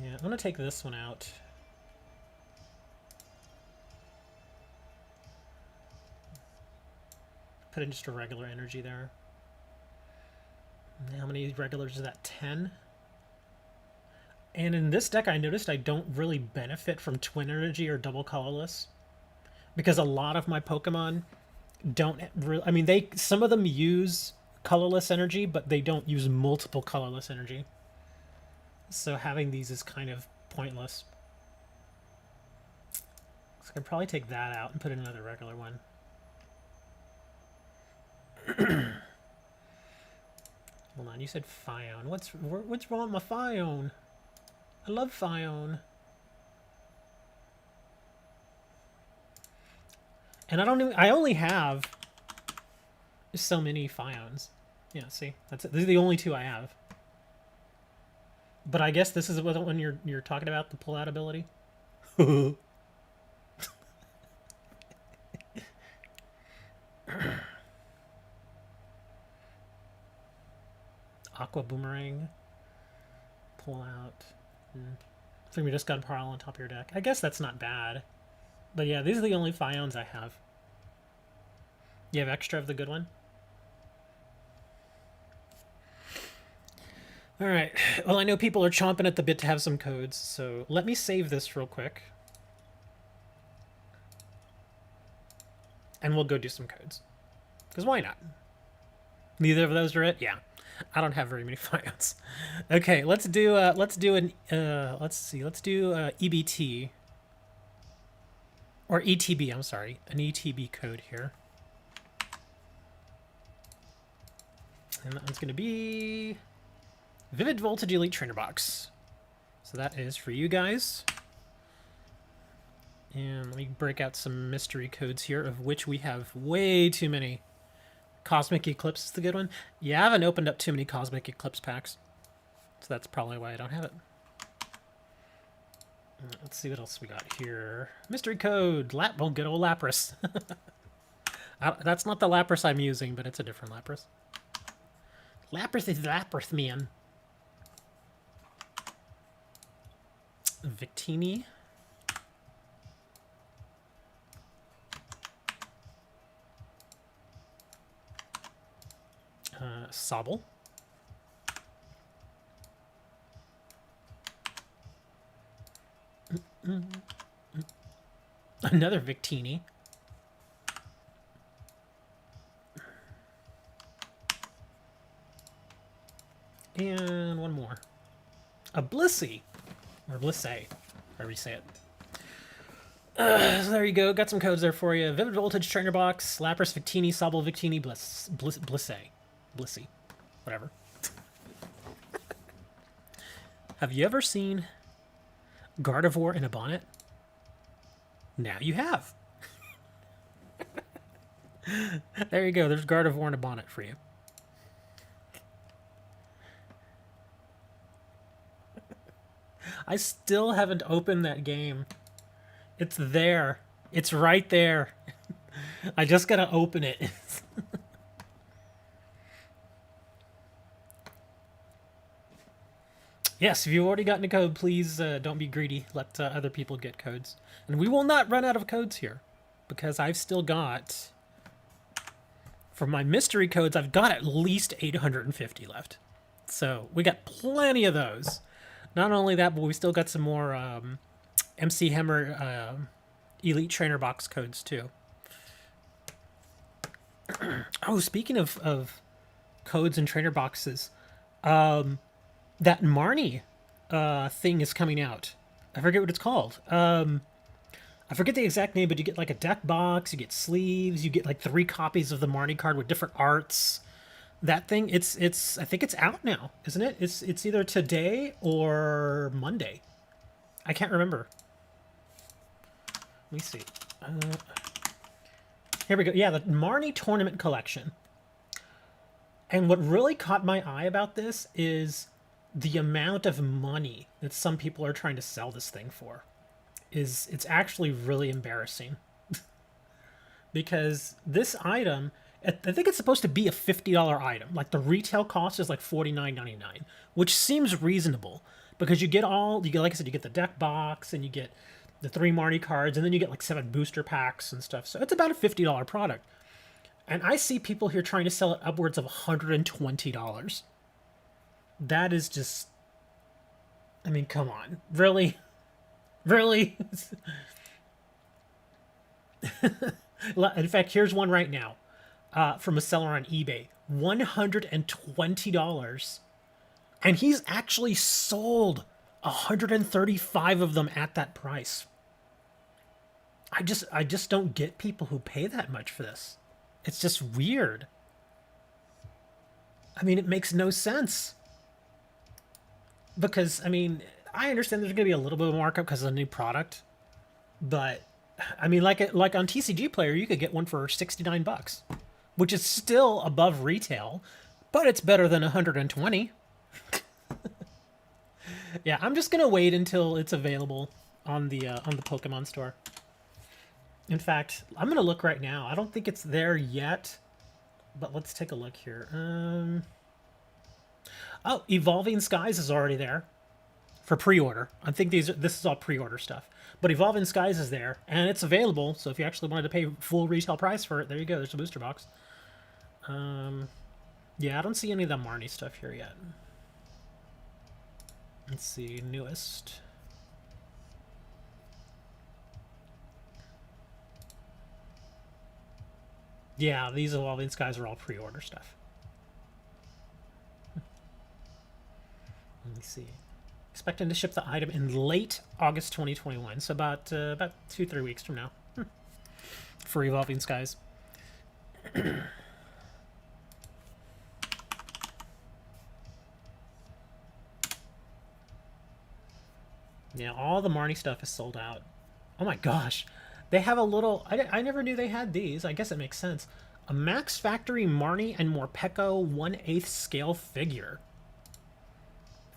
Yeah, I'm going to take this one out. Put in just a regular energy there. How many regulars is that? 10? And in this deck, I noticed I don't really benefit from Twin Energy or Double Colorless. Because a lot of my Pokemon don't really... I mean, some of them use colorless energy, but they don't use multiple colorless energy. So having these is kind of pointless. So I can probably take that out and put in another regular one. Hold on, you said Phione. What's wrong with my Phione? I love Phione. And I only have so many Phiones. Yeah, see? That's it. These are the only 2 I have. But I guess this is when you're talking about the pull-out ability. Aqua Boomerang. Pull out. So you just got a pile on top of your deck. I guess that's not bad. But yeah, these are the only Phiones I have. You have extra of the good one? Alright, well I know people are chomping at the bit to have some codes, so let me save this real quick. And we'll go do some codes. Because why not? Neither of those are it? Yeah. I don't have very many Phiones. Okay, let's do EBT. Or ETB, I'm sorry. An ETB code here. And that one's going to be Vivid Voltage Elite Trainer Box. So that is for you guys. And let me break out some mystery codes here, of which we have way too many. Cosmic Eclipse is the good one. Yeah, I haven't opened up too many Cosmic Eclipse packs. So that's probably why I don't have it. Let's see what else we got here. Mystery code. Oh, good old Lapras. That's not the Lapras I'm using, but it's a different Lapras. Lapras is Lapras, man. Victini. Sobble. Another Victini. And one more. A Blissey. Or Blissey, however you say it. So there you go. Got some codes there for you. Vivid Voltage, Trainer Box, Lapras, Victini, Sobble, Victini, Blissey. Blissey. Whatever. Have you ever seen Gardevoir in a bonnet? Now you have. There you go. There's Gardevoir in a bonnet for you. I still haven't opened that game. It's there. It's right there. I just gotta open it. Yes, if you've already gotten a code, please don't be greedy. Let other people get codes. And we will not run out of codes here. Because I've still got... For my mystery codes, I've got at least 850 left. So, we got plenty of those. Not only that, but we still got some more MC Hammer Elite Trainer Box codes, too. Oh, speaking of codes and trainer boxes, that Marnie thing is coming out. I forget what it's called. I forget the exact name, but you get like a deck box, you get sleeves, you get like 3 copies of the Marnie card with different arts. That thing, it's I think it's out now, isn't it? It's either today or Monday. I can't remember. Let me see. Here we go. Yeah, the Marnie Tournament Collection. And what really caught my eye about this is the amount of money that some people are trying to sell this thing for. It's actually really embarrassing. Because this item, I think it's supposed to be a $50 item. Like the retail cost is like $49.99, which seems reasonable because you get, like I said, you get the deck box and you get the 3 Marnie cards and then you get like 7 booster packs and stuff. So it's about a $50 product. And I see people here trying to sell it upwards of $120. That is just, I mean, come on. Really? Really? In fact, here's one right now from a seller on eBay. $120. And he's actually sold 135 of them at that price. I just don't get people who pay that much for this. It's just weird. I mean, it makes no sense. Because, I mean, I understand there's going to be a little bit of markup because of a new product. But, I mean, like on TCG Player, you could get one for $69, which is still above retail, but it's better than 120. Yeah, I'm just going to wait until it's available on the Pokemon store. In fact, I'm going to look right now. I don't think it's there yet, but let's take a look here. Oh, Evolving Skies is already there for pre-order. I think this is all pre-order stuff. But Evolving Skies is there, and it's available, so if you actually wanted to pay full retail price for it, there you go. There's a booster box. Yeah, I don't see any of the Marnie stuff here yet. Let's see, newest. Yeah, these Evolving Skies are all pre-order stuff. Let me see. Expecting to ship the item in late August 2021, so about 2-3 weeks from now for Evolving Skies. Yeah, all the Marnie stuff is sold out. Oh my gosh. They have a little... I never knew they had these. I guess it makes sense. A Max Factory Marnie and Morpeko 1/8 scale figure.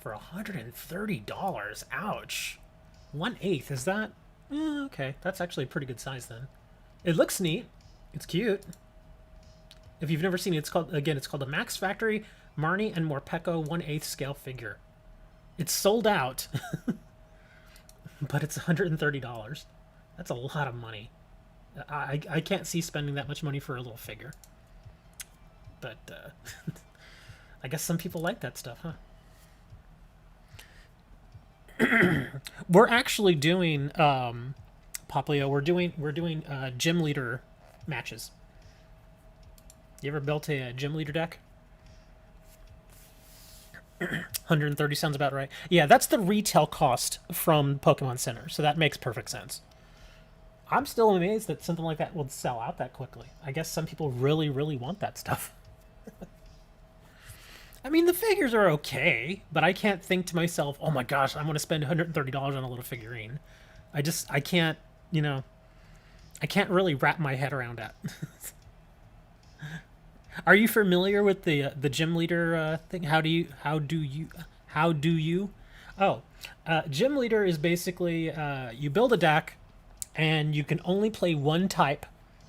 For $130. Ouch. 1/8, is that? Okay, that's actually a pretty good size then. It looks neat. It's cute. If you've never seen it, it's called the Max Factory Marnie and Morpeko 1/8 scale figure. It's sold out, but it's $130. That's a lot of money. I can't see spending that much money for a little figure. But I guess some people like that stuff, huh? We're actually doing Poplio. We're doing gym leader matches. You ever built a gym leader deck? 130 sounds about right. Yeah, that's the retail cost from Pokemon Center, so that makes perfect sense. I'm still amazed that something like that will sell out that quickly. I guess some people really, really want that stuff. I mean, the figures are okay, but I can't think to myself, oh my gosh, I'm going to spend $130 on a little figurine. I can't, I can't really wrap my head around that. Are you familiar with the gym leader thing? How do you? Oh, gym leader is basically you build a deck, and you can only play one type.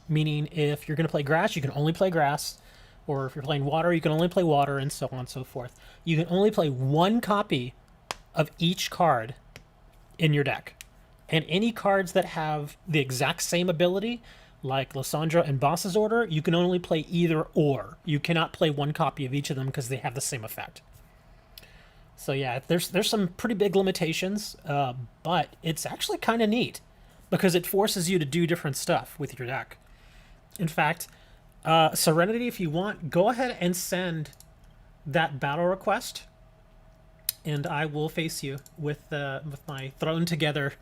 Meaning, if you're going to play grass, you can only play grass, or if you're playing water, you can only play water, and so on and so forth. You can only play one copy of each card in your deck, and any cards that have the exact same ability, like Lysandra and Boss's Order, you can only play either or. You cannot play one copy of each of them because they have the same effect. So yeah, there's some pretty big limitations, but it's actually kind of neat because it forces you to do different stuff with your deck. In fact, Serenity, if you want, go ahead and send that battle request, and I will face you with my thrown together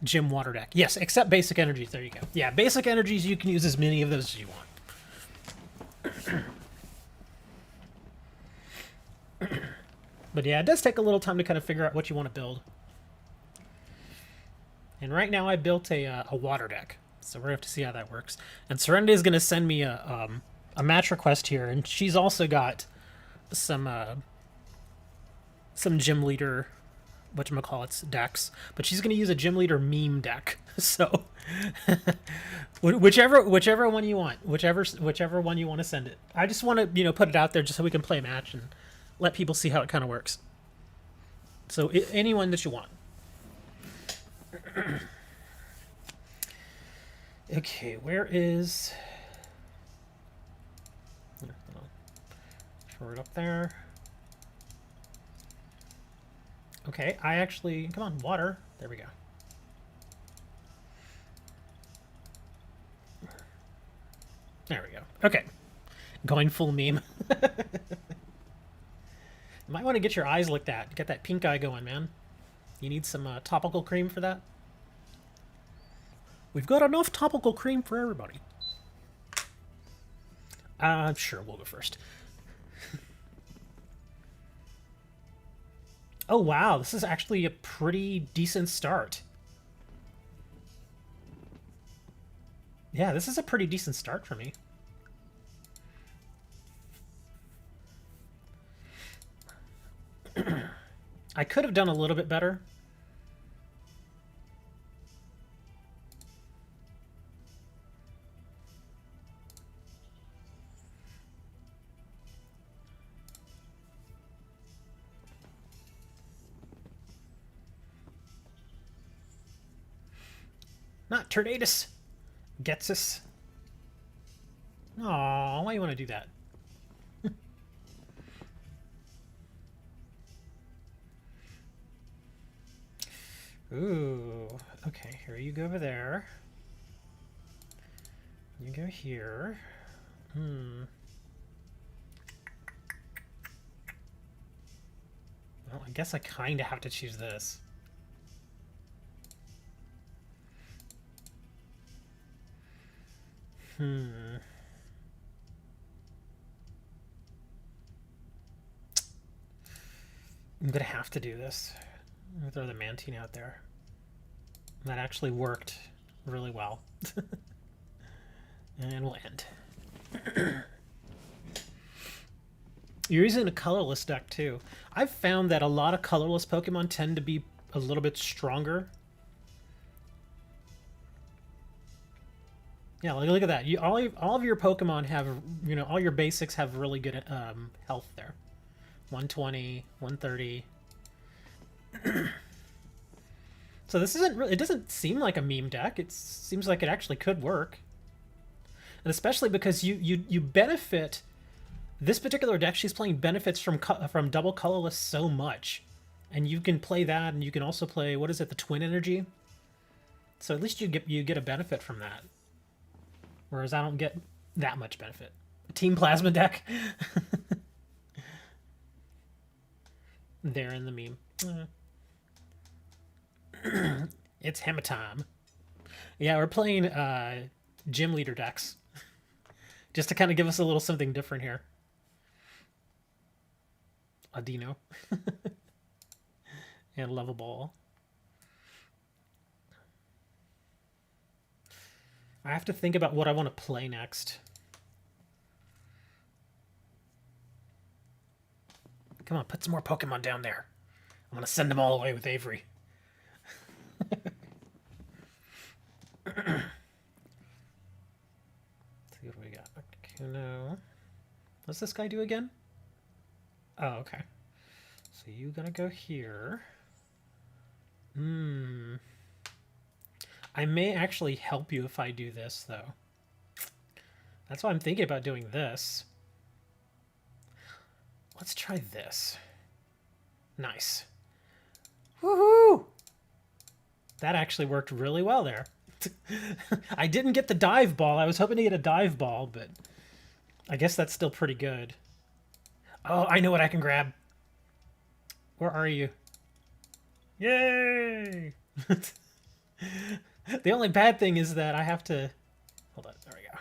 gym water deck. Yes, except basic energies. There you go. Yeah, basic energies, you can use as many of those as you want. But yeah, it does take a little time to kind of figure out what you want to build. And right now I built a water deck, so we're going to have to see how that works. And Serenity is going to send me a match request here, and she's also got some gym leader, whatchamacallits, decks, but she's going to use a gym leader meme deck. So whichever one you want, whichever one you want to send it. I just want to put it out there just so we can play a match and let people see how it kind of works. So anyone that you want. Okay, where is... Throw it up there. Okay, I actually... Come on, water. There we go. There we go. Okay. Going full meme. You might want to get your eyes looked at. Get that pink eye going, man. You need some topical cream for that? We've got enough topical cream for everybody. Sure, we'll go first. Oh, wow. This is actually a pretty decent start. Yeah, this is a pretty decent start for me. I could have done a little bit better. Not Turdatus. Gets us. Aw, why do you want to do that? Ooh, okay, here you go over there. You go here. Well, I guess I kind of have to choose this. I'm gonna have to do this. I'm gonna throw the Mantine out there. That actually worked really well. And we'll end. You're using a colorless deck too. I've found that a lot of colorless Pokemon tend to be a little bit stronger Yeah, look at that. All of your Pokemon have, all your basics have really good health there. 120, 130. So this isn't really, it doesn't seem like a meme deck. It seems like it actually could work. And especially because you benefit, this particular deck she's playing benefits from double colorless so much. And you can play that, and you can also play, what is it, the Twin Energy? So at least you get a benefit from that. Whereas I don't get that much benefit. Team Plasma deck. There in the meme. It's hammer time. Yeah, we're playing gym leader decks. Just to kind of give us a little something different here. Adino. And Level Ball. I have to think about what I want to play next. Come on, put some more Pokemon down there. I'm going to send them all away with Avery. Let's see what we got. Kuno. What's this guy do again? Oh, okay. So you gonna go here. I may actually help you if I do this, though. That's why I'm thinking about doing this. Let's try this. Nice. Woohoo! That actually worked really well there. I didn't get the dive ball. I was hoping to get a dive ball, but I guess that's still pretty good. Oh, I know what I can grab. Where are you? Yay! The only bad thing is that I have to... Hold on, there we go.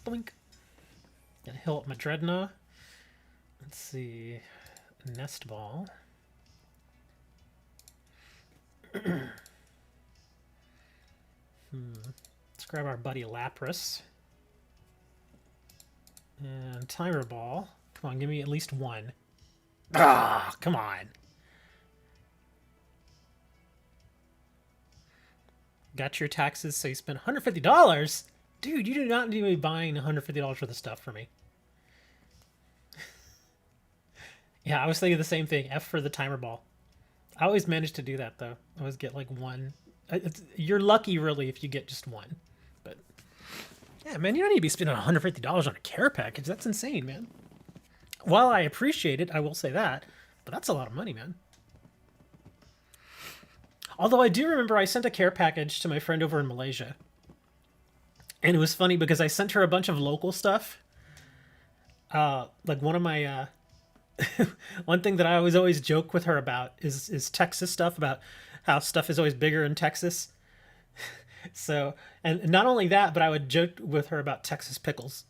Blink. Gonna heal up my Dreadnought. Let's see... Nest Ball. Let's grab our buddy Lapras. And Timer Ball. Come on, give me at least one. Ah, come on. Got your taxes, so you spent $150? Dude, you do not need to be buying $150 worth of stuff for me. Yeah, I was thinking the same thing. F for the Timer Ball. I always manage to do that, though. I always get, like, one. You're lucky, really, if you get just one. But, yeah, man, you don't need to be spending $150 on a care package. That's insane, man. While I appreciate it, I will say that. But that's a lot of money, man. Although I do remember I sent a care package to my friend over in Malaysia. And it was funny because I sent her a bunch of local stuff. Like, one of my... one thing that I always joke with her about is Texas stuff, about how stuff is always bigger in Texas. So, and not only that, but I would joke with her about Texas pickles.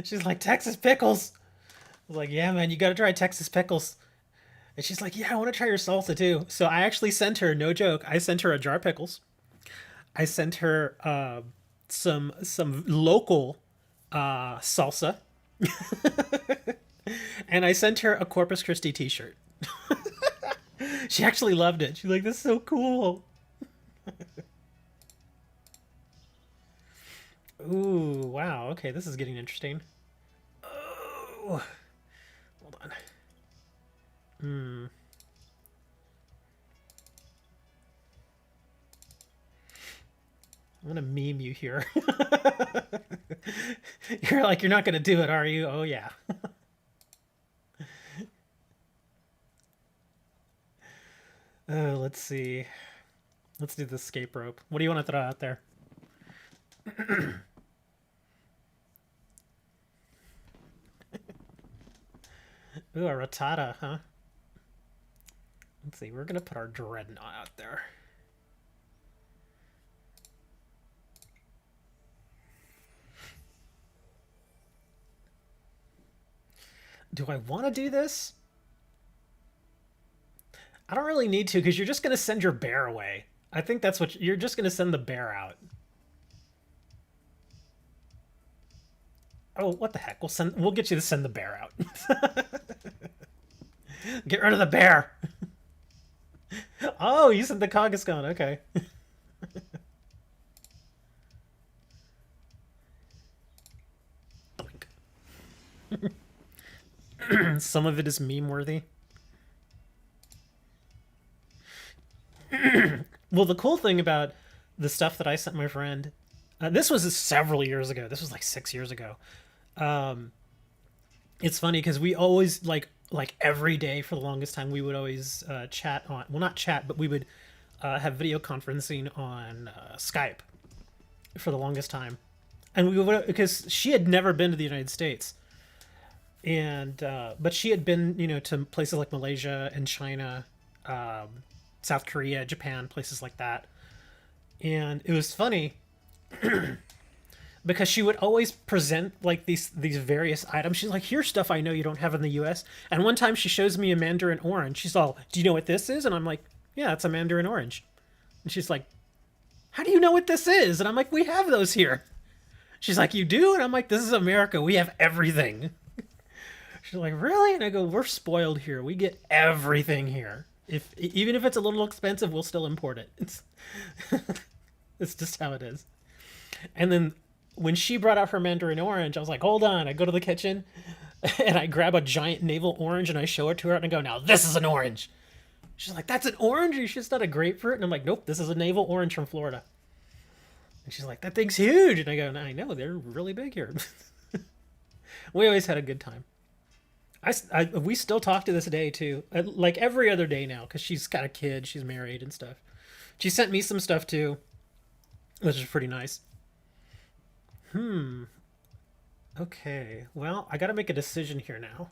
She's like, Texas pickles? I was like, yeah, man, you gotta try Texas pickles. And she's like, yeah, I want to try your salsa too. So I actually sent her, no joke, I sent her a jar of pickles. I sent her some local salsa. And I sent her a Corpus Christi t-shirt. She actually loved it. She's like, this is so cool. Ooh, wow. Okay, this is getting interesting. Oh, hold on. I'm gonna meme you here. You're like, you're not gonna do it, are you? Oh, yeah. Let's see. Let's do the escape rope. What do you want to throw out there? Ooh, a Rattata, huh? Let's see. We're gonna put our Dreadnought out there. Do I want to do this? I don't really need to, because you're just going to send your bear away. I think that's what... You're just going to send the bear out. Oh, what the heck? We'll get you to send the bear out. Get rid of the bear. Oh, you said the Kangaskhan. Okay. Some of it is meme worthy. Well, the cool thing about the stuff that I sent my friend, this was several years ago. This was like 6 years ago. It's funny because we always like every day for the longest time we would always chat on, well, not chat, but we would have video conferencing on Skype for the longest time, and we would, because she had never been to the United States, and but she had been, to places like Malaysia and China, South Korea, Japan, places like that. And it was funny because she would always present like these various items. She's like, "Here's stuff I know you don't have in the U.S." And one time she shows me a mandarin orange. She's all, "Do you know what this is?" And I'm like, "Yeah, it's a mandarin orange." And she's like, "How do you know what this is?" And I'm like, "We have those here." She's like, "You do?" And I'm like, "This is America. We have everything." She's like, "Really?" And I go, "We're spoiled here. We get everything here. If even if it's a little expensive, we'll still import it." It's just how it is. And then when she brought out her mandarin orange, I was like, "Hold on." I go to the kitchen and I grab a giant navel orange and I show it to her and I go, "Now this is an orange." She's like, "That's an orange? Are just not a grapefruit?" And I'm like, "Nope, this is a navel orange from Florida." And she's like, "That thing's huge." And I go, "I know, they're really big here." We always had a good time. We still talk to this day too, like every other day now, because she's got a kid, she's married and stuff. She sent me some stuff too, which is pretty nice. Okay, well, I gotta make a decision here now.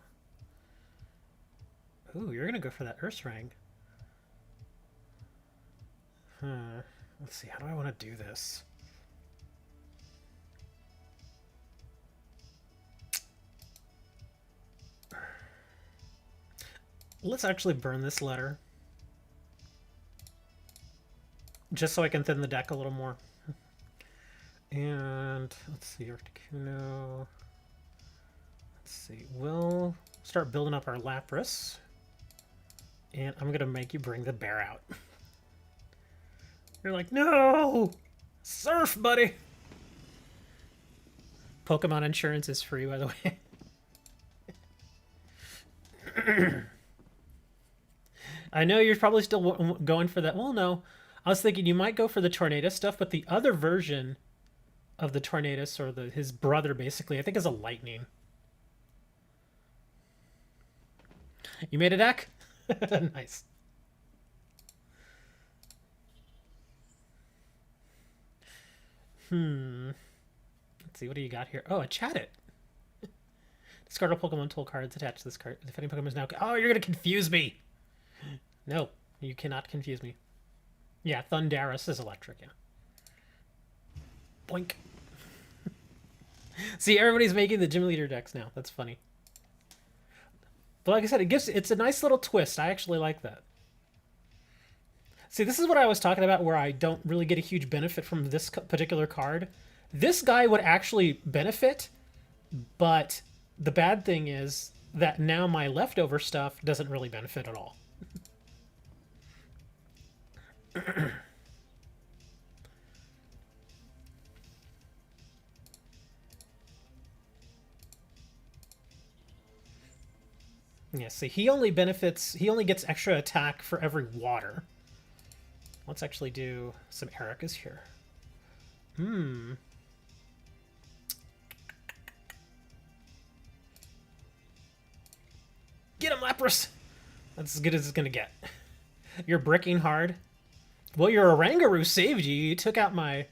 Ooh, you're gonna go for that Ursaring. Let's see, how do I want to do this? Let's actually burn this letter, just so I can thin the deck a little more. And let's see, Articuno. Let's see, we'll start building up our Lapras. And I'm gonna make you bring the bear out. You're like, "No! Surf, buddy!" Pokemon insurance is free, by the way. I know you're probably still going for that. Well, no. I was thinking you might go for the Tornado stuff, but the other version of the Tornadus, or his brother, basically, I think is a Lightning. You made a deck? Nice. Let's see, what do you got here? Oh, a Chatot. Discard all Pokemon tool cards attached to this card. The defending Pokemon is now... Oh, you're going to confuse me! No, you cannot confuse me. Yeah, Thundarus is electric, yeah. Boink. See, everybody's making the gym leader decks now. That's funny. But like I said, it's a nice little twist. I actually like that. See, this is what I was talking about, where I don't really get a huge benefit from this particular card. This guy would actually benefit, but the bad thing is that now my leftover stuff doesn't really benefit at all. Yeah, see, he only gets extra attack for every water. Let's actually do some Ericas here. Get him, Lapras! That's as good as it's gonna get. You're bricking hard. Well, your Oranguru saved you. You took out my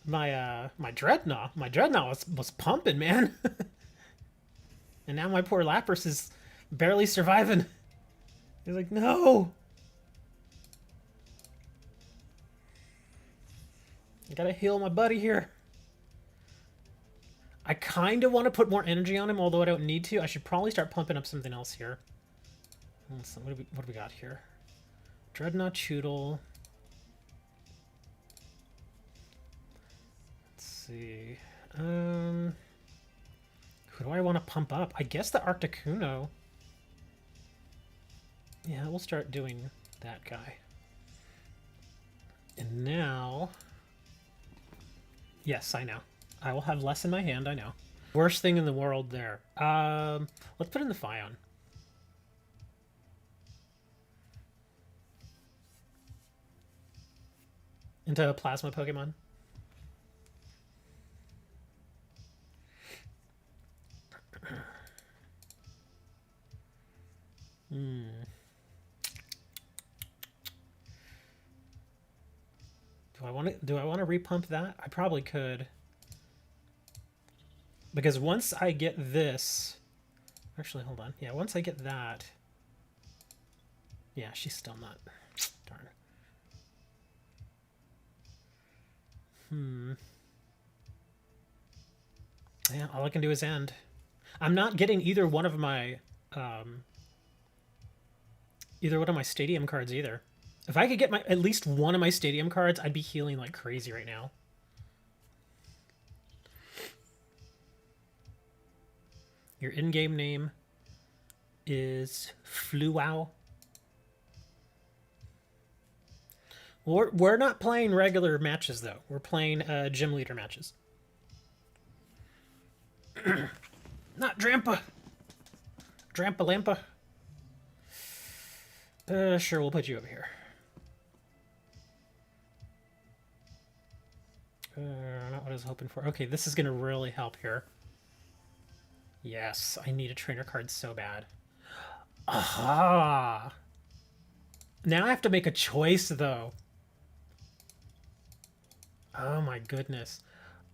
Dreadnought. My Dreadnought was pumping, man. And now my poor Lapras is barely surviving. He's like, "No! I gotta heal my buddy here." I kind of want to put more energy on him, although I don't need to. I should probably start pumping up something else here. What do we got here? Dreadnought Choodle. Let's see. Who do I want to pump up? I guess the Articuno. Yeah, we'll start doing that guy. And now... Yes, I know. I will have less in my hand, I know. Worst thing in the world there. Let's put in the Fion. Into a Plasma Pokemon. Do I want to repump that? I probably could. Because once I get this... Actually, hold on. Yeah, once I get that... Yeah, she's still not... Darn. Yeah, all I can do is end. I'm not getting either one of my... either one of my stadium cards either. If I could get at least one of my stadium cards, I'd be healing like crazy right now. Your in-game name is Fluow. We're not playing regular matches, though. We're playing gym leader matches. Not Drampa. Drampa Lampa. Sure, we'll put you over here. Not what I was hoping for. Okay, this is going to really help here. Yes, I need a trainer card so bad. Aha! Now I have to make a choice, though. Oh my goodness.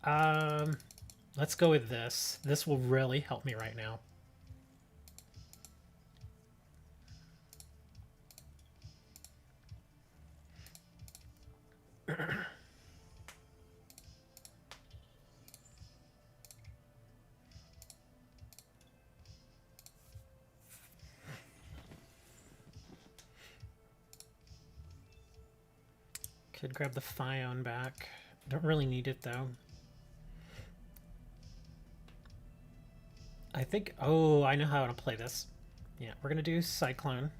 Let's go with this. This will really help me right now. Could grab the Fion back. Don't really need it, though. I think... Oh, I know how to play this. Yeah, we're going to do Cyclone.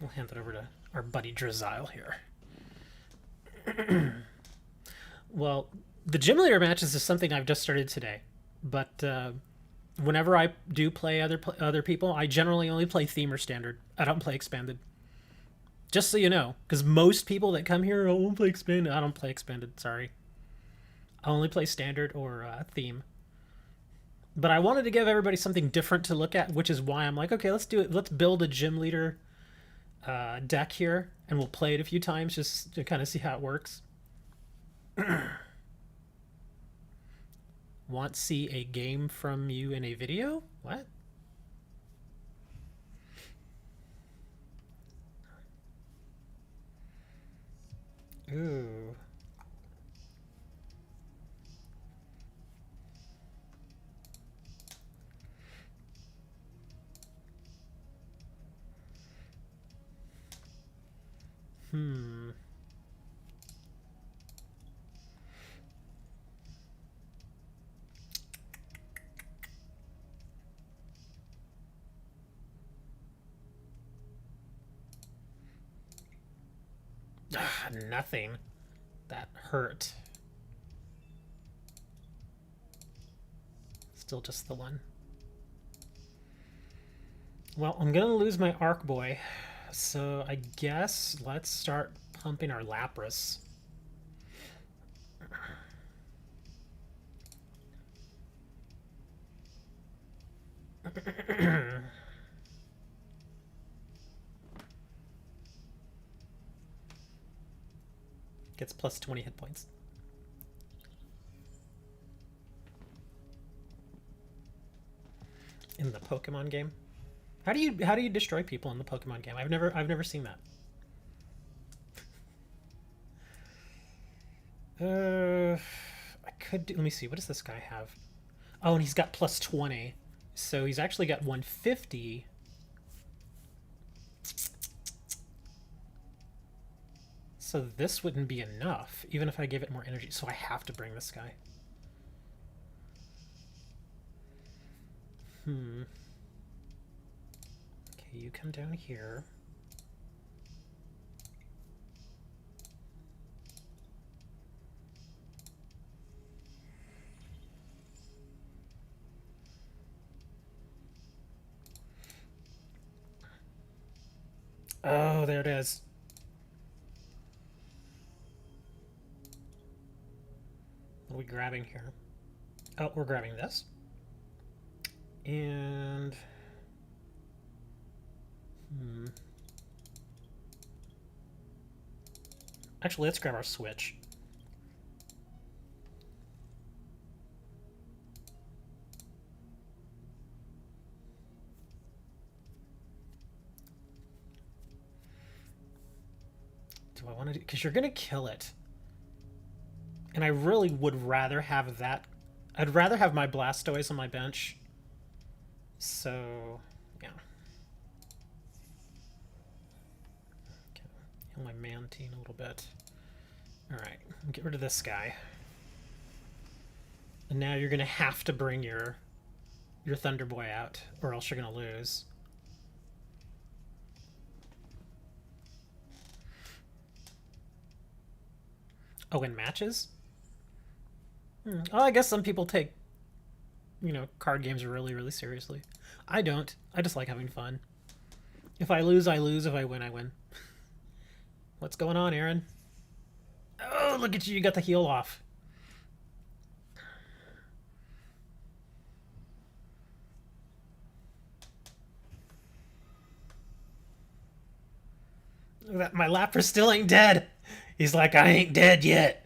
We'll hand it over to our buddy Drizzile here. Well, the gym leader matches is something I've just started today. But whenever I do play other people, I generally only play theme or standard. I don't play expanded. Just so you know, because most people that come here, oh, I won't play expanded. I don't play expanded, sorry. I only play standard or theme. But I wanted to give everybody something different to look at, which is why I'm like, okay, let's do it. Let's build a gym leader deck here, and we'll play it a few times just to kind of see how it works. Want to see a game from you in a video? What? Ooh. Nothing. That hurt. Still just the one. Well, I'm gonna lose my Arc Boy, so I guess let's start pumping our Lapras. Gets plus 20 hit points. In the Pokemon game? How do you destroy people in the Pokemon game? I've never seen that. I could do, let me see, what does this guy have? Oh, and he's got plus 20. So he's actually got 150. So this wouldn't be enough, even if I gave it more energy. So I have to bring this guy. Okay, you come down here. Oh, there it is. What are we grabbing here? Oh, we're grabbing this. And... Actually, let's grab our switch. Do I want to do... Because you're going to kill it. And I really would rather have that. I'd rather have my Blastoise on my bench. So, yeah. Okay. Heal my Mantine a little bit. Alright, get rid of this guy. And now you're going to have to bring your Thunder Boy out, or else you're going to lose. Oh, in matches? Well, I guess some people take, you know, card games really, really seriously. I don't. I just like having fun. If I lose, I lose. If I win, I win. What's going on, Aaron? Oh, look at you. You got the heal off. Look at that. My Lapras still ain't dead. He's like, I ain't dead yet.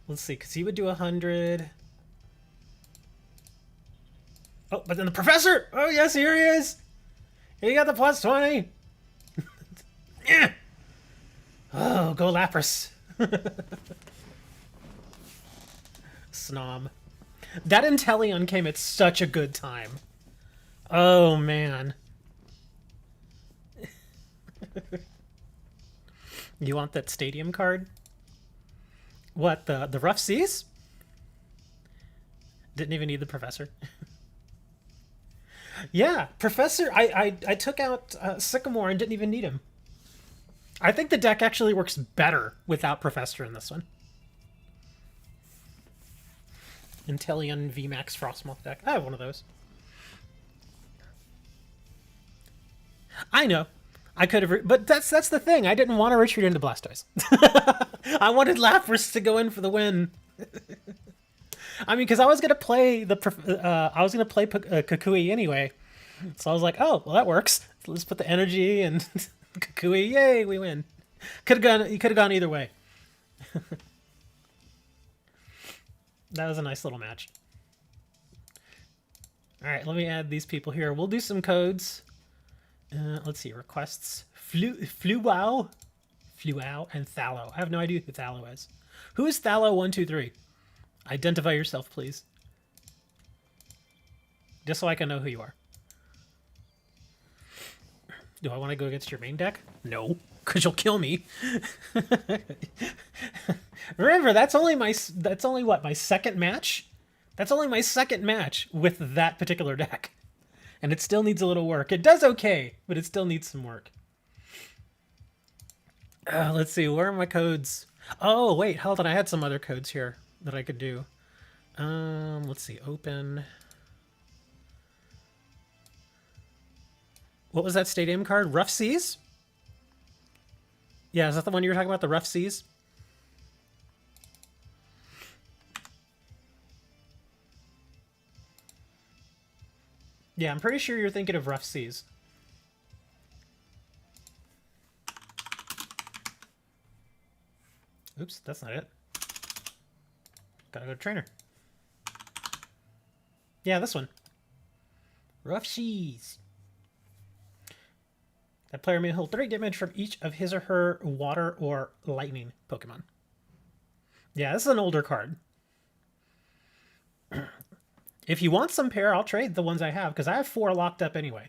Let's see, because he would do 100. Oh, but then the professor! Oh, yes, here he is! He got the plus 20! Yeah! Oh, go Lapras! Snom. That Inteleon came at such a good time. Oh, man. You want that stadium card? What, the Rough Seas? Didn't even need the professor. Yeah, Professor, I took out Sycamore and didn't even need him. I think the deck actually works better without Professor in this one. Inteleon VMAX Frostmoth deck. I have one of those. I know. I could have, but that's the thing. I didn't want to retreat into Blastoise. I wanted Lapras to go in for the win. I mean, because I was gonna play Kukui anyway, so I was like, oh, well, that works. So let's put the energy and Kukui. Yay, we win. Could have gone. You could have gone either way. That was a nice little match. All right, let me add these people here. We'll do some codes. Let's see, requests. Fluow, and Thallow. I have no idea who Thallow is. Who is Thallow123? Identify yourself, please. Just so I can know who you are. Do I want to go against your main deck? No, because you'll kill me. Remember, that's only what, my second match? That's only my second match with that particular deck. And it still needs a little work. It does okay, but it still needs some work. Let's see, where are my codes? Oh, wait, hold on. I had some other codes here that I could do. Let's see, open. What was that stadium card? Rough Seas? Yeah, is that the one you were talking about, the Rough Seas? Yeah, I'm pretty sure you're thinking of Rough Seas. Oops, that's not it. Gotta go to trainer. Yeah, this one. Rough Seas. That player may hold 3 damage from each of his or her water or lightning Pokemon. Yeah, this is an older card. If you want some pair, I'll trade the ones I have, because I have 4 locked up anyway.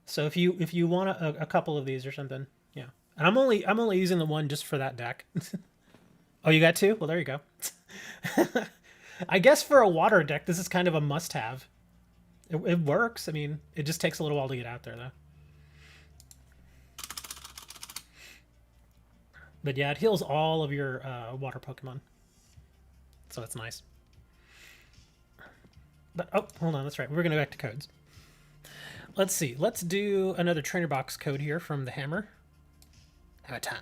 So if you want a couple of these or something, yeah. And I'm only using the one just for that deck. Oh, you got two? Well, there you go. I guess for a water deck, this is kind of a must-have. It works. I mean, it just takes a little while to get out there, though. But yeah, it heals all of your water Pokemon. So it's nice. But, oh, hold on, that's right. We're going to go back to codes. Let's see. Let's do another trainer box code here from the Hammer. Have a time.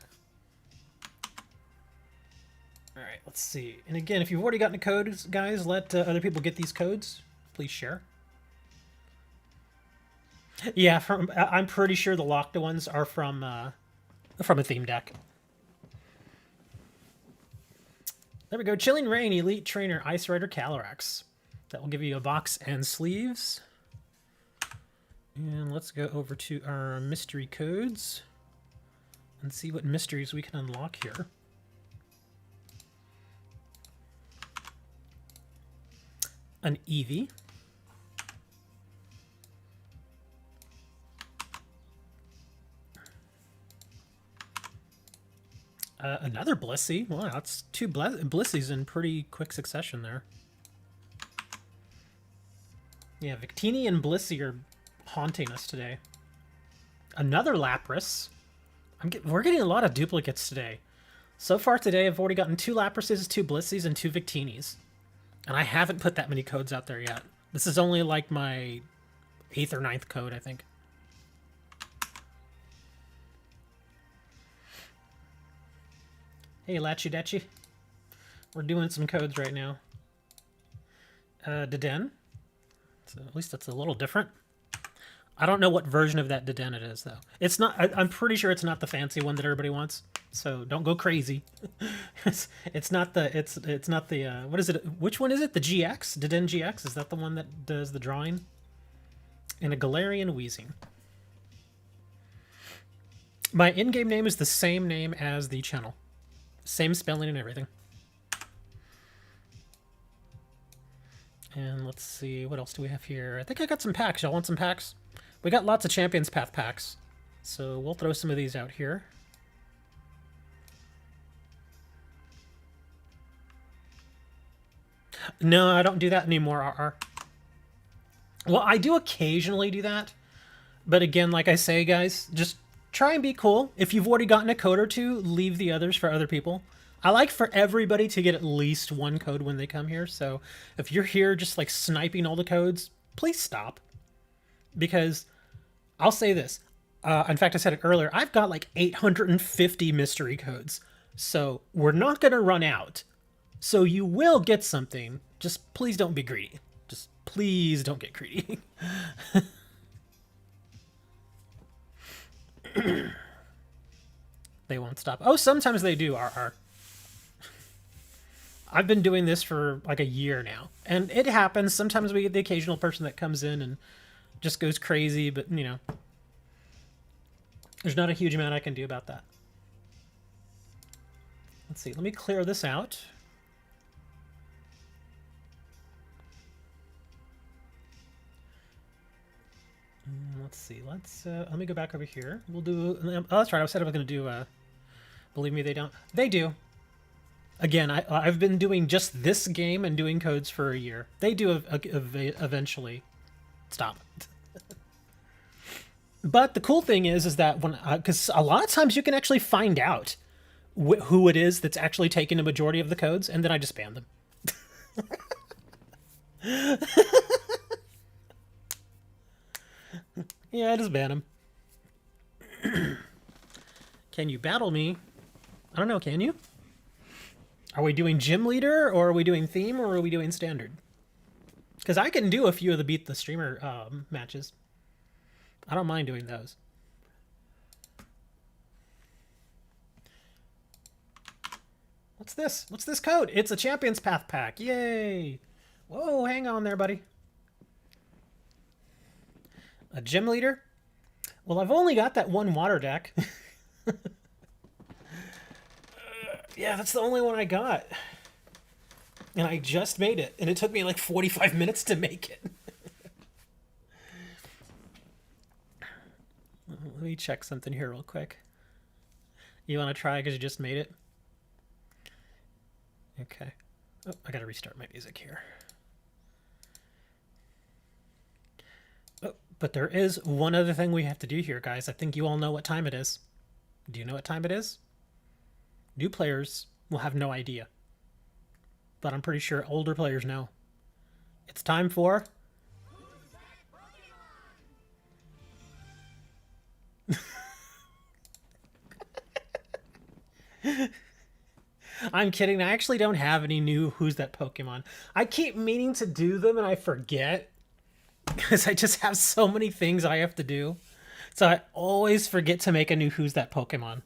All right, let's see. And again, if you've already gotten the codes, guys, let other people get these codes. Please share. Yeah, I'm pretty sure the locked ones are from a theme deck. There we go. Chilling Rain, Elite Trainer, Ice Rider, Calyrex. That will give you a box and sleeves. And let's go over to our mystery codes and see what mysteries we can unlock here. An Eevee. Another Blissey. Wow, that's two Blissies in pretty quick succession there. Yeah, Victini and Blissey are haunting us today. Another Lapras. We're getting a lot of duplicates today. So far today, I've already gotten 2 Laprases, 2 Blissies, and 2 Victinis. And I haven't put that many codes out there yet. This is only like my 8th or 9th code, I think. Hey, Latchy Datchy. We're doing some codes right now. Deden. So at least that's a little different. I don't know what version of that Deden it is, though. It's not. I'm pretty sure it's not the fancy one that everybody wants. So don't go crazy. it's not the. It's not the. What is it? Which one is it? The GX? Deden GX? Is that the one that does the drawing? And a Galarian Weezing. My in-game name is the same name as the channel. Same spelling and everything. And let's see, what else do we have here? I think I got some packs. Y'all want some packs? We got lots of Champions Path packs. So we'll throw some of these out here. No, I don't do that anymore, RR. Well, I do occasionally do that. But again, like I say, guys, just try and be cool. If you've already gotten a code or two, leave the others for other people. I like for everybody to get at least one code when they come here. So if you're here just like sniping all the codes, please stop. Because I'll say this. In fact, I said it earlier. I've got like 850 mystery codes. So we're not going to run out. So you will get something. Just please don't be greedy. Just please don't get greedy. They won't stop. Oh, sometimes they do, RR. I've been doing this for like a year now. And it happens. Sometimes we get the occasional person that comes in and just goes crazy. But, you know, there's not a huge amount I can do about that. Let's see. Let me clear this out. Let's see. Let me go back over here. We'll do. Oh, that's right. I said I was going to do. Believe me, they don't. They do. Again, I've been doing just this game and doing codes for a year. They do eventually stop. But the cool thing is that when, because a lot of times you can actually find out who it is that's actually taking a majority of the codes, and then I just ban them. Yeah, I just ban them. Can you battle me? I don't know, can you? Are we doing gym leader, or are we doing theme, or are we doing standard? Because I can do a few of the beat the streamer matches. I don't mind doing those. What's this? What's this code? It's a Champions Path pack. Yay! Whoa, hang on there, buddy. A gym leader? Well, I've only got that one water deck. Yeah, that's the only one I got. And I just made it. And it took me like 45 minutes to make it. Let me check something here real quick. You want to try because you just made it? Okay. Oh, I gotta restart my music here. Oh, but there is one other thing we have to do here, guys. I think you all know what time it is. Do you know what time it is? New players will have no idea. But I'm pretty sure older players know. It's time for... I'm kidding. I actually don't have any new Who's That Pokemon. I keep meaning to do them and I forget. Because I just have so many things I have to do. So I always forget to make a new Who's That Pokemon.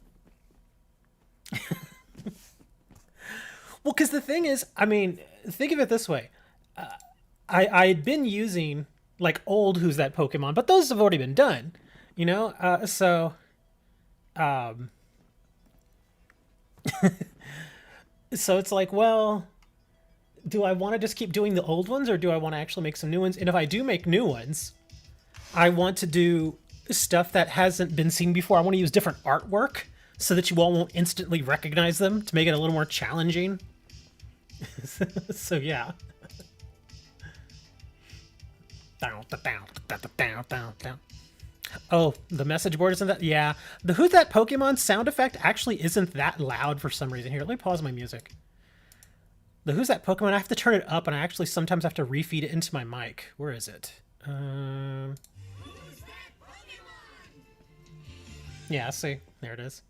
Well, because the thing is, I mean, think of it this way. I had been using, like, old Who's That Pokemon, but those have already been done. You know? So it's like, well, do I want to just keep doing the old ones, or do I want to actually make some new ones? And if I do make new ones, I want to do stuff that hasn't been seen before. I want to use different artwork so that you all won't instantly recognize them, to make it a little more challenging. So yeah. Oh, the message board isn't that? Yeah. The Who's That Pokemon sound effect actually isn't that loud for some reason. Here, let me pause my music. The Who's That Pokemon, I have to turn it up, and I actually sometimes have to refeed it into my mic. Where is it? Yeah, see? There it is.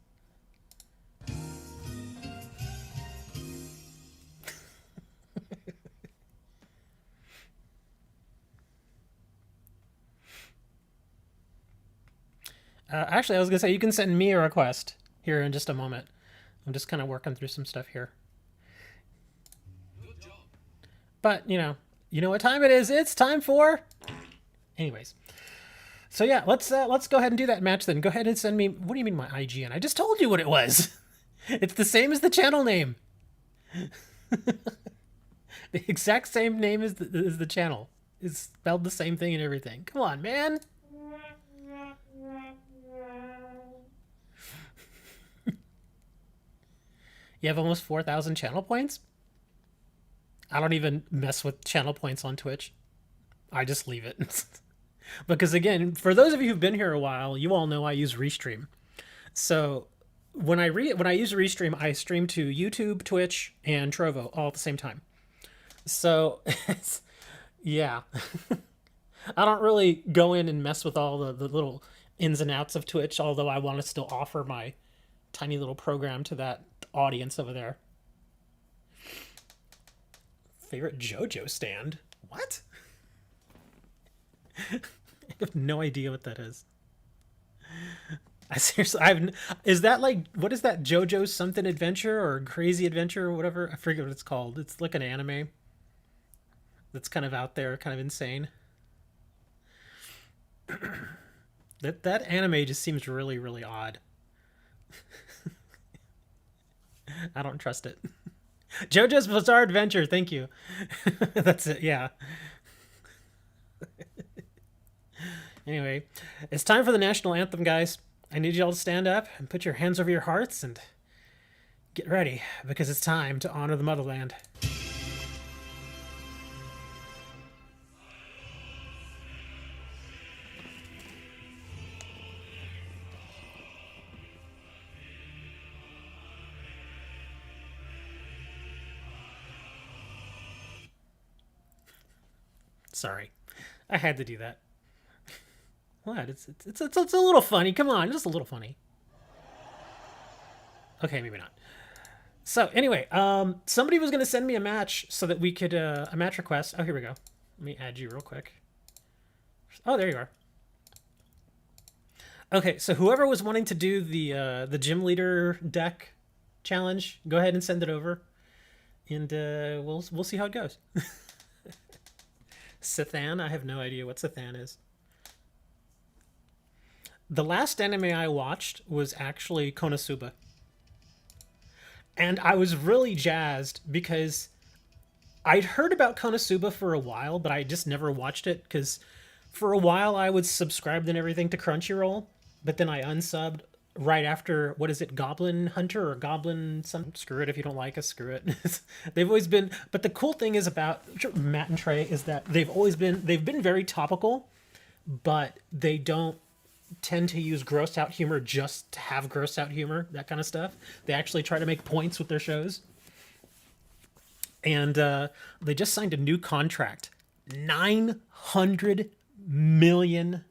Actually, I was going to say, you can send me a request here in just a moment. I'm just kind of working through some stuff here. But, you know what time it is. It's time for... Anyways. So yeah, let's go ahead and do that match then. Go ahead and send me... What do you mean my IGN? I just told you what it was. It's the same as the channel name. The exact same name as the channel. It's spelled the same thing and everything. Come on, man. You have almost 4,000 channel points? I don't even mess with channel points on Twitch. I just leave it. Because again, for those of you who've been here a while, you all know I use Restream. So when I use Restream, I stream to YouTube, Twitch, and Trovo all at the same time. So yeah. I don't really go in and mess with all the little ins and outs of Twitch, although I want to still offer my tiny little program to that audience over there. Favorite JoJo stand? What? I have no idea what that is. I seriously, is that like, what is that, JoJo something adventure or crazy adventure or whatever? I forget what it's called. It's like an anime that's kind of out there, kind of insane. That anime just seems really, really odd. I don't trust it. JoJo's Bizarre Adventure, thank you. That's it, yeah. Anyway, it's time for the national anthem, guys. I need you all to stand up and put your hands over your hearts and get ready, because it's time to honor the motherland. Sorry, I had to do that. What? It's a little funny. Come on, just a little funny. Okay, maybe not. So anyway, somebody was gonna send me a match so that we could a match request. Oh, here we go. Let me add you real quick. Oh, there you are. Okay, so whoever was wanting to do the gym leader deck challenge, go ahead and send it over, and we'll see how it goes. Sithan? I have no idea what Sithan is. The last anime I watched was actually Konosuba. And I was really jazzed because I'd heard about Konosuba for a while, but I just never watched it because for a while I was subscribed and everything to Crunchyroll, but then I unsubbed right after, what is it, Goblin Hunter or Goblin some, screw it, if you don't like us, screw it. They've always been, but the cool thing is about Matt and Trey is that they've been very topical, but they don't tend to use gross out humor just to have gross out humor, that kind of stuff. They actually try to make points with their shows. And they just signed a new contract, $900 million.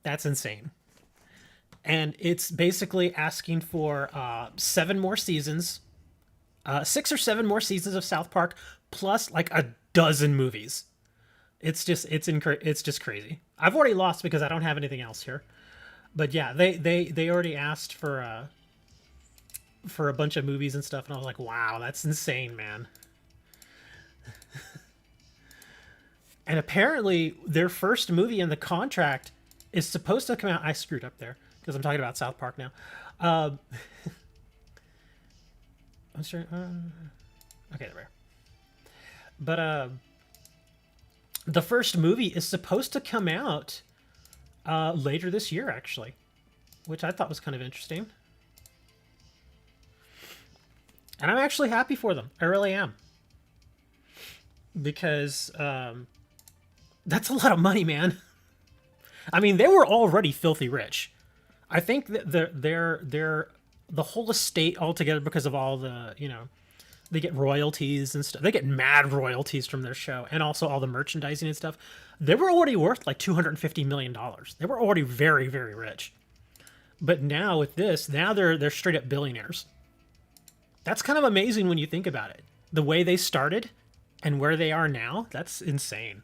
That's insane. And it's basically asking for 7 more seasons, 6 or 7 more seasons of South Park, plus like a dozen movies. It's just crazy. I've already lost because I don't have anything else here. But yeah, they already asked for a bunch of movies and stuff, and I was like, wow, that's insane, man. And apparently their first movie in the contract is supposed to come out. I screwed up there because I'm talking about South Park now. I'm sure. Okay, there we are. But the first movie is supposed to come out later this year, actually, which I thought was kind of interesting. And I'm actually happy for them. I really am. Because that's a lot of money, man. I mean, they were already filthy rich. I think that they're the whole estate altogether, because of all the, they get royalties and stuff. They get mad royalties from their show, and also all the merchandising and stuff. They were already worth like $250 million. They were already very, very rich. But now with this, now they're straight up billionaires. That's kind of amazing when you think about it. The way they started and where they are now, that's insane.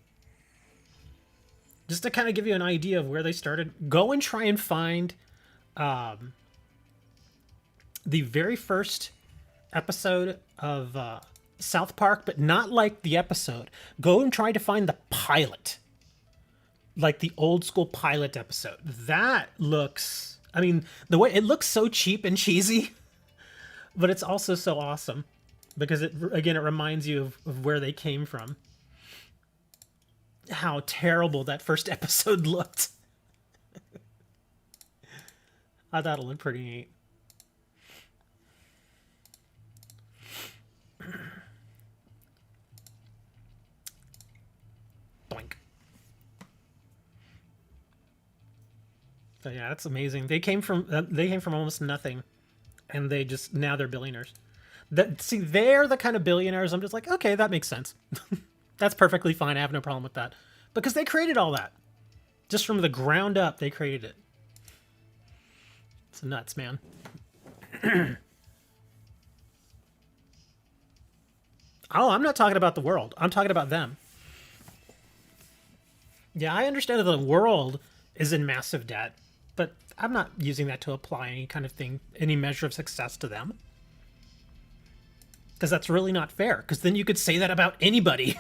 Just to kind of give you an idea of where they started, go and try and find the very first episode of South Park, but not like the episode. Go and try to find the pilot. Like the old school pilot episode. That looks, I mean, the way it looks so cheap and cheesy, but it's also so awesome because it reminds you of where they came from. How terrible that first episode looked. I thought it looked pretty neat. Doink. So yeah, that's amazing. They came from almost nothing, and now they're billionaires. They're the kind of billionaires I'm just like, okay, that makes sense. That's perfectly fine. I have no problem with that. Because they created all that. Just from the ground up, they created it. It's nuts, man. Oh, I'm not talking about the world. I'm talking about them. Yeah, I understand that the world is in massive debt, but I'm not using that to apply any kind of thing, any measure of success to them. Because that's really not fair. Because then you could say that about anybody.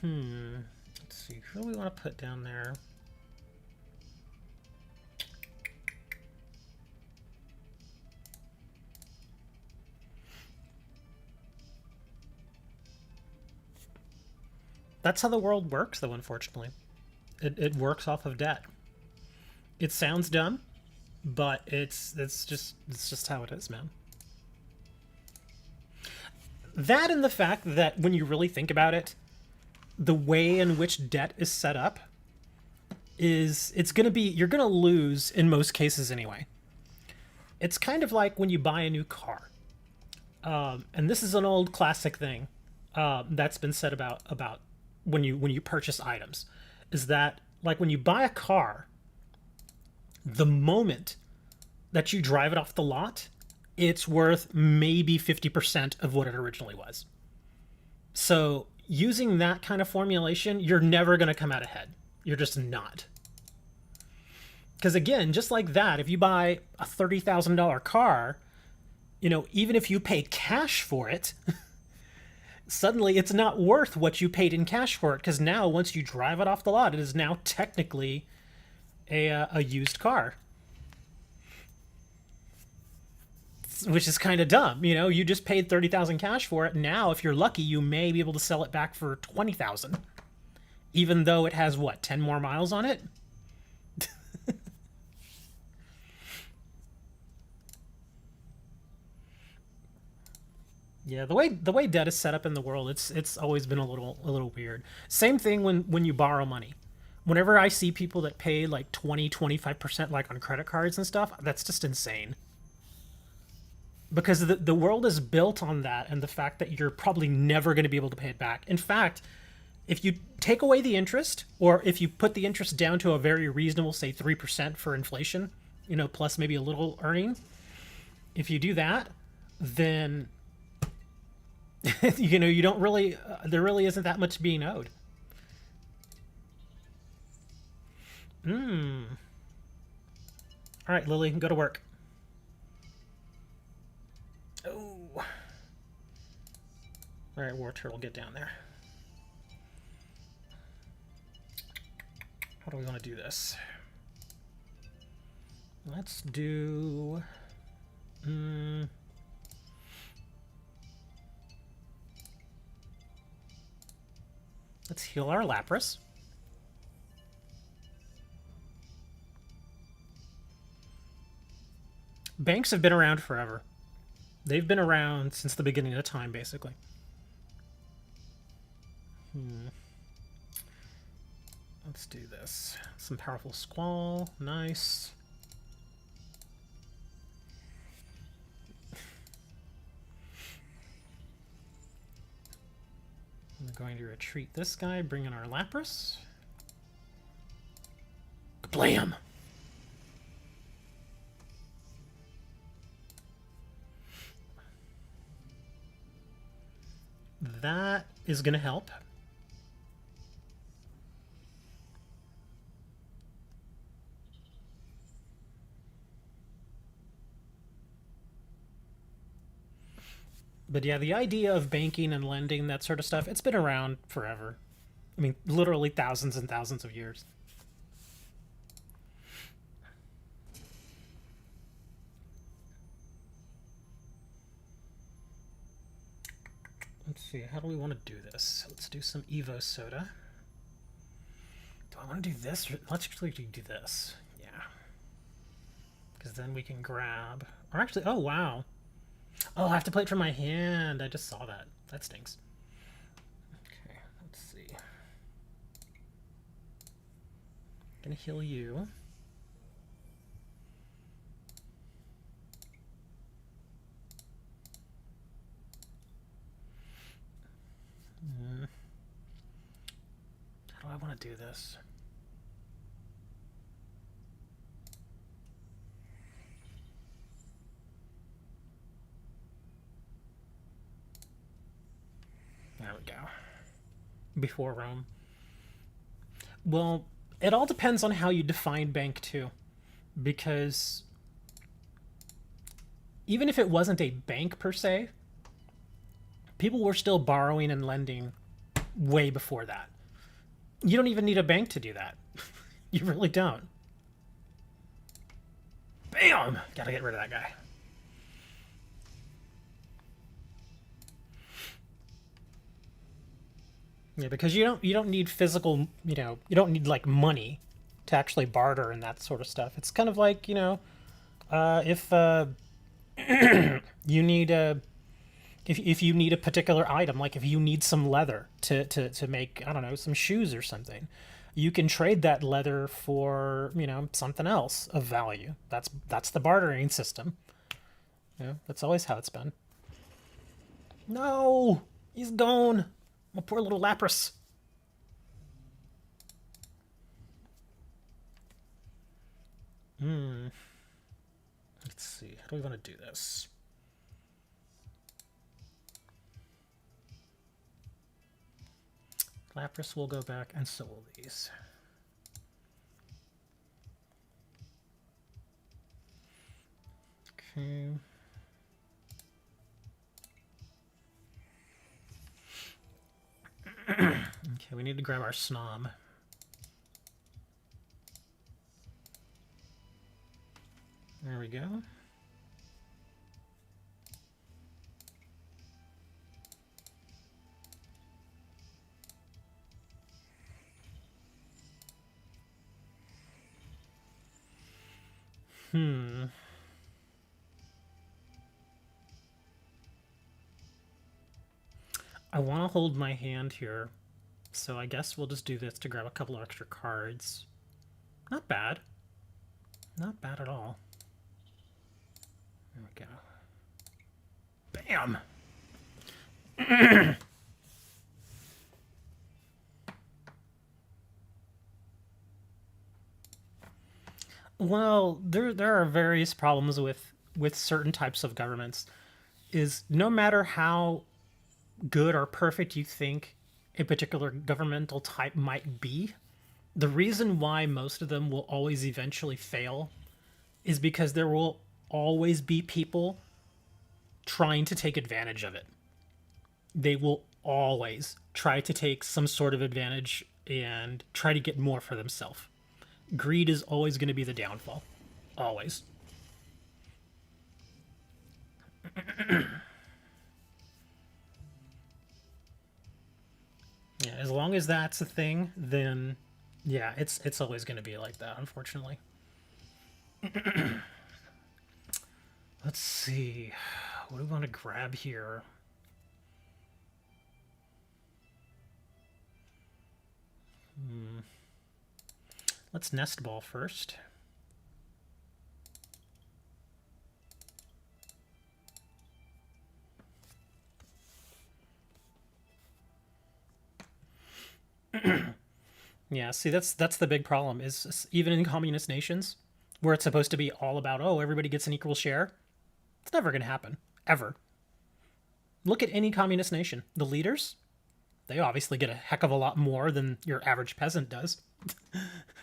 Let's see. Who do we want to put down there? That's how the world works, though, unfortunately. It works off of debt. It sounds dumb, but it's just how it is, man. That and the fact that when you really think about it, the way in which debt is set up is you're gonna lose in most cases anyway. It's kind of like when you buy a new car, and this is an old classic thing that's been said about when you purchase items, is that like when you buy a car, the moment that you drive it off the lot, it's worth maybe 50% of what it originally was. So using that kind of formulation, you're never going to come out ahead. You're just not. Because again, just like that, if you buy a $30,000 car, even if you pay cash for it, Suddenly it's not worth what you paid in cash for it, because now once you drive it off the lot, it is now technically a used car, which is kind of dumb. You know, you just paid 30,000 cash for it. Now, if you're lucky, you may be able to sell it back for 20,000, even though it has what, 10 more miles on it. Yeah, the way debt is set up in the world, it's always been a little weird. Same thing when you borrow money. Whenever I see people that pay like 20-25% like on credit cards and stuff, that's just insane. Because the world is built on that and the fact that you're probably never going to be able to pay it back. In fact, if you take away the interest, or if you put the interest down to a very reasonable, say 3% for inflation, plus maybe a little earning, if you do that, then you don't really, there really isn't that much being owed. All right, Lily, go to work. Oh. All right, War Turtle, get down there. How do we want to do this? Let's do... Let's heal our Lapras. Banks have been around forever. They've been around since the beginning of time, basically. Let's do this. Some powerful Squall. Nice. We're going to retreat this guy, bring in our Lapras. Blam! That is going to help. But yeah, the idea of banking and lending, that sort of stuff, it's been around forever. I mean, literally thousands and thousands of years. Let's see, how do we want to do this? Let's do some Evo Soda. Do I want to do this? Let's actually do this. Yeah. Because then we can grab... Or actually, oh, wow. Oh, I have to play it from my hand. I just saw that. That stinks. Okay, let's see. Gonna heal you. How do I want to do this? There we go. Before Rome. Well, it all depends on how you define bank, too. Because even if it wasn't a bank per se, people were still borrowing and lending way before that. You don't even need a bank to do that. You really don't. Bam! Gotta get rid of that guy. Yeah, because you don't need physical, you don't need like money to actually barter and that sort of stuff. It's kind of like, if you need a if you need a particular item, like if you need some leather to make, I don't know, some shoes or something, you can trade that leather for, something else of value. That's the bartering system. That's always how it's been. No, he's gone. My poor little Lapras. Let's see. How do we want to do this? Lapras will go back, and so will these. Okay. Okay, we need to grab our snob. There we go. I want to hold my hand here, so I guess we'll just do this to grab a couple of extra cards. Not bad. Not bad at all. There we go. Bam! Well, there are various problems with certain types of governments. Is no matter how good or perfect you think a particular governmental type might be, the reason why most of them will always eventually fail is because there will always be people trying to take advantage of it. They will always try to take some sort of advantage and try to get more for themselves. Greed is always going to be the downfall. Always. Yeah, as long as that's a thing, then yeah, it's always going to be like that, unfortunately. Let's see. What do we want to grab here? Let's nest ball first. Yeah, see, that's the big problem. Is even in communist nations, where it's supposed to be all about, oh, everybody gets an equal share, it's never going to happen ever. Look at any communist nation. The leaders, they obviously get a heck of a lot more than your average peasant does.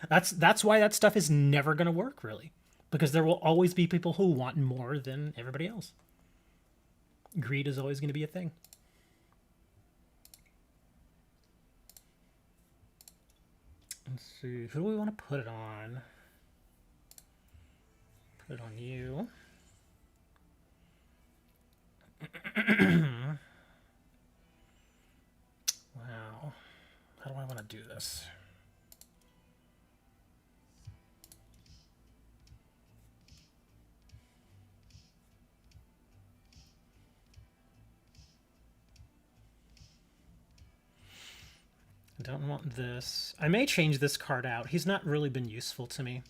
That's why that stuff is never going to work, really, because there will always be people who want more than everybody else. Greed is always going to be a thing. Let's see, who do we want to put it on? Put it on you. Wow. How do I want to do this? I don't want this. I may change this card out. He's not really been useful to me.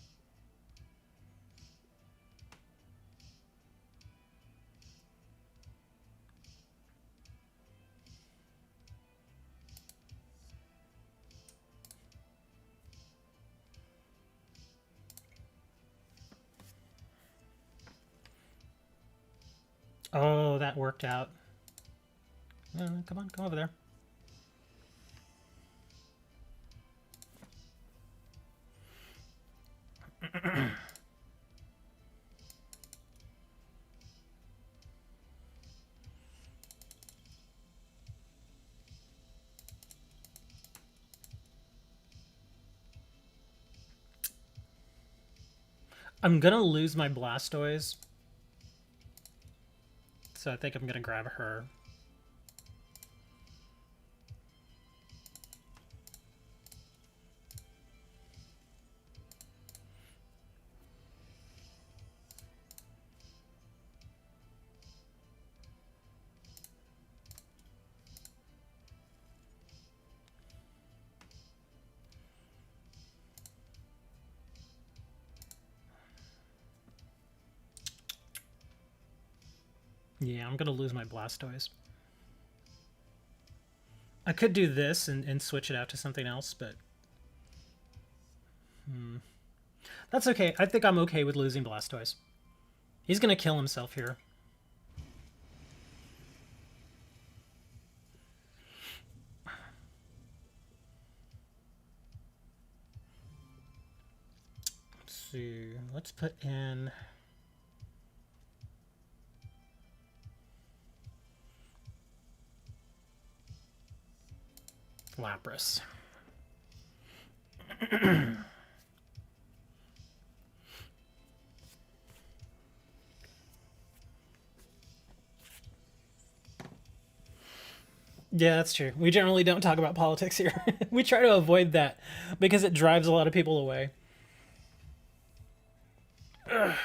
Oh, that worked out. Come on, come over there. I'm gonna lose my Blastoise, so I think I'm gonna grab her. Yeah, I'm gonna lose my Blastoise. I could do this and switch it out to something else, but that's okay. I think I'm okay with losing Blastoise. He's gonna kill himself here. Let's see. Let's put in. Lapras. Yeah, that's true. We generally don't talk about politics here. We try to avoid that because it drives a lot of people away. Ugh.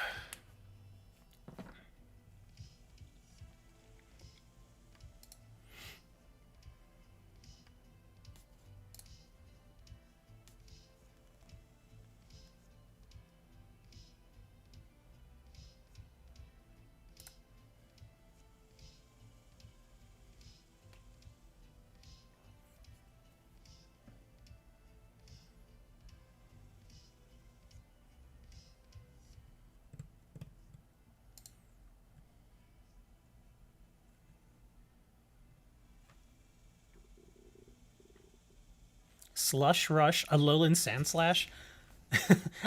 Slush Rush, a Alolan Sandslash.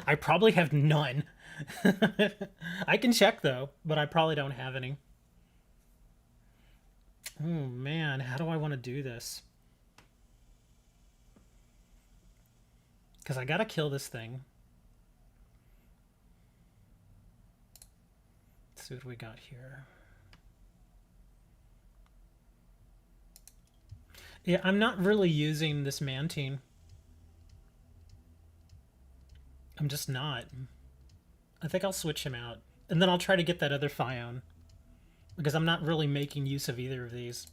I probably have none. I can check though, but I probably don't have any. Oh man, how do I want to do this? Because I gotta kill this thing. Let's see what we got here. Yeah, I'm not really using this Mantine. I'm just not. I think I'll switch him out. And then I'll try to get that other Phione. Because I'm not really making use of either of these.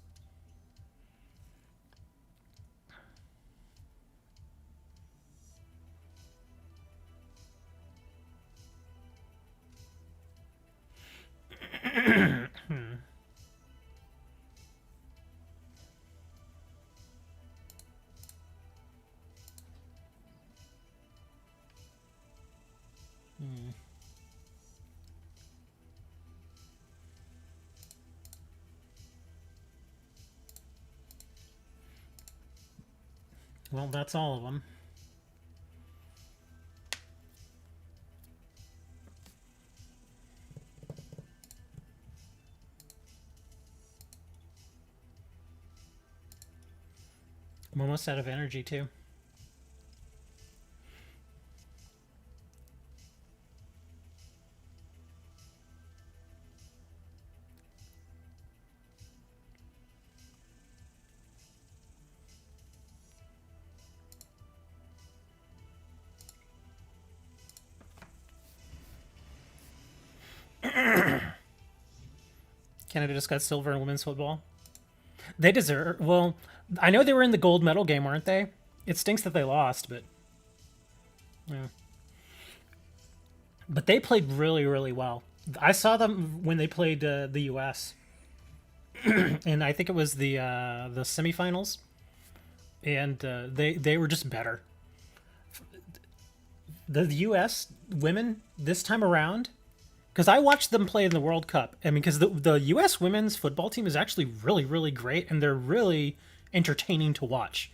Well, that's all of them. I'm almost out of energy, too. Canada just got silver in women's football. They deserve... Well, I know they were in the gold medal game, weren't they? It stinks that they lost, but... Yeah. But they played really, really well. I saw them when they played the U.S. and I think it was the semifinals, and they were just better. The U.S. women this time around, because I watched them play in the World Cup. I mean, because the U.S. women's football team is actually really, really great, and they're really entertaining to watch.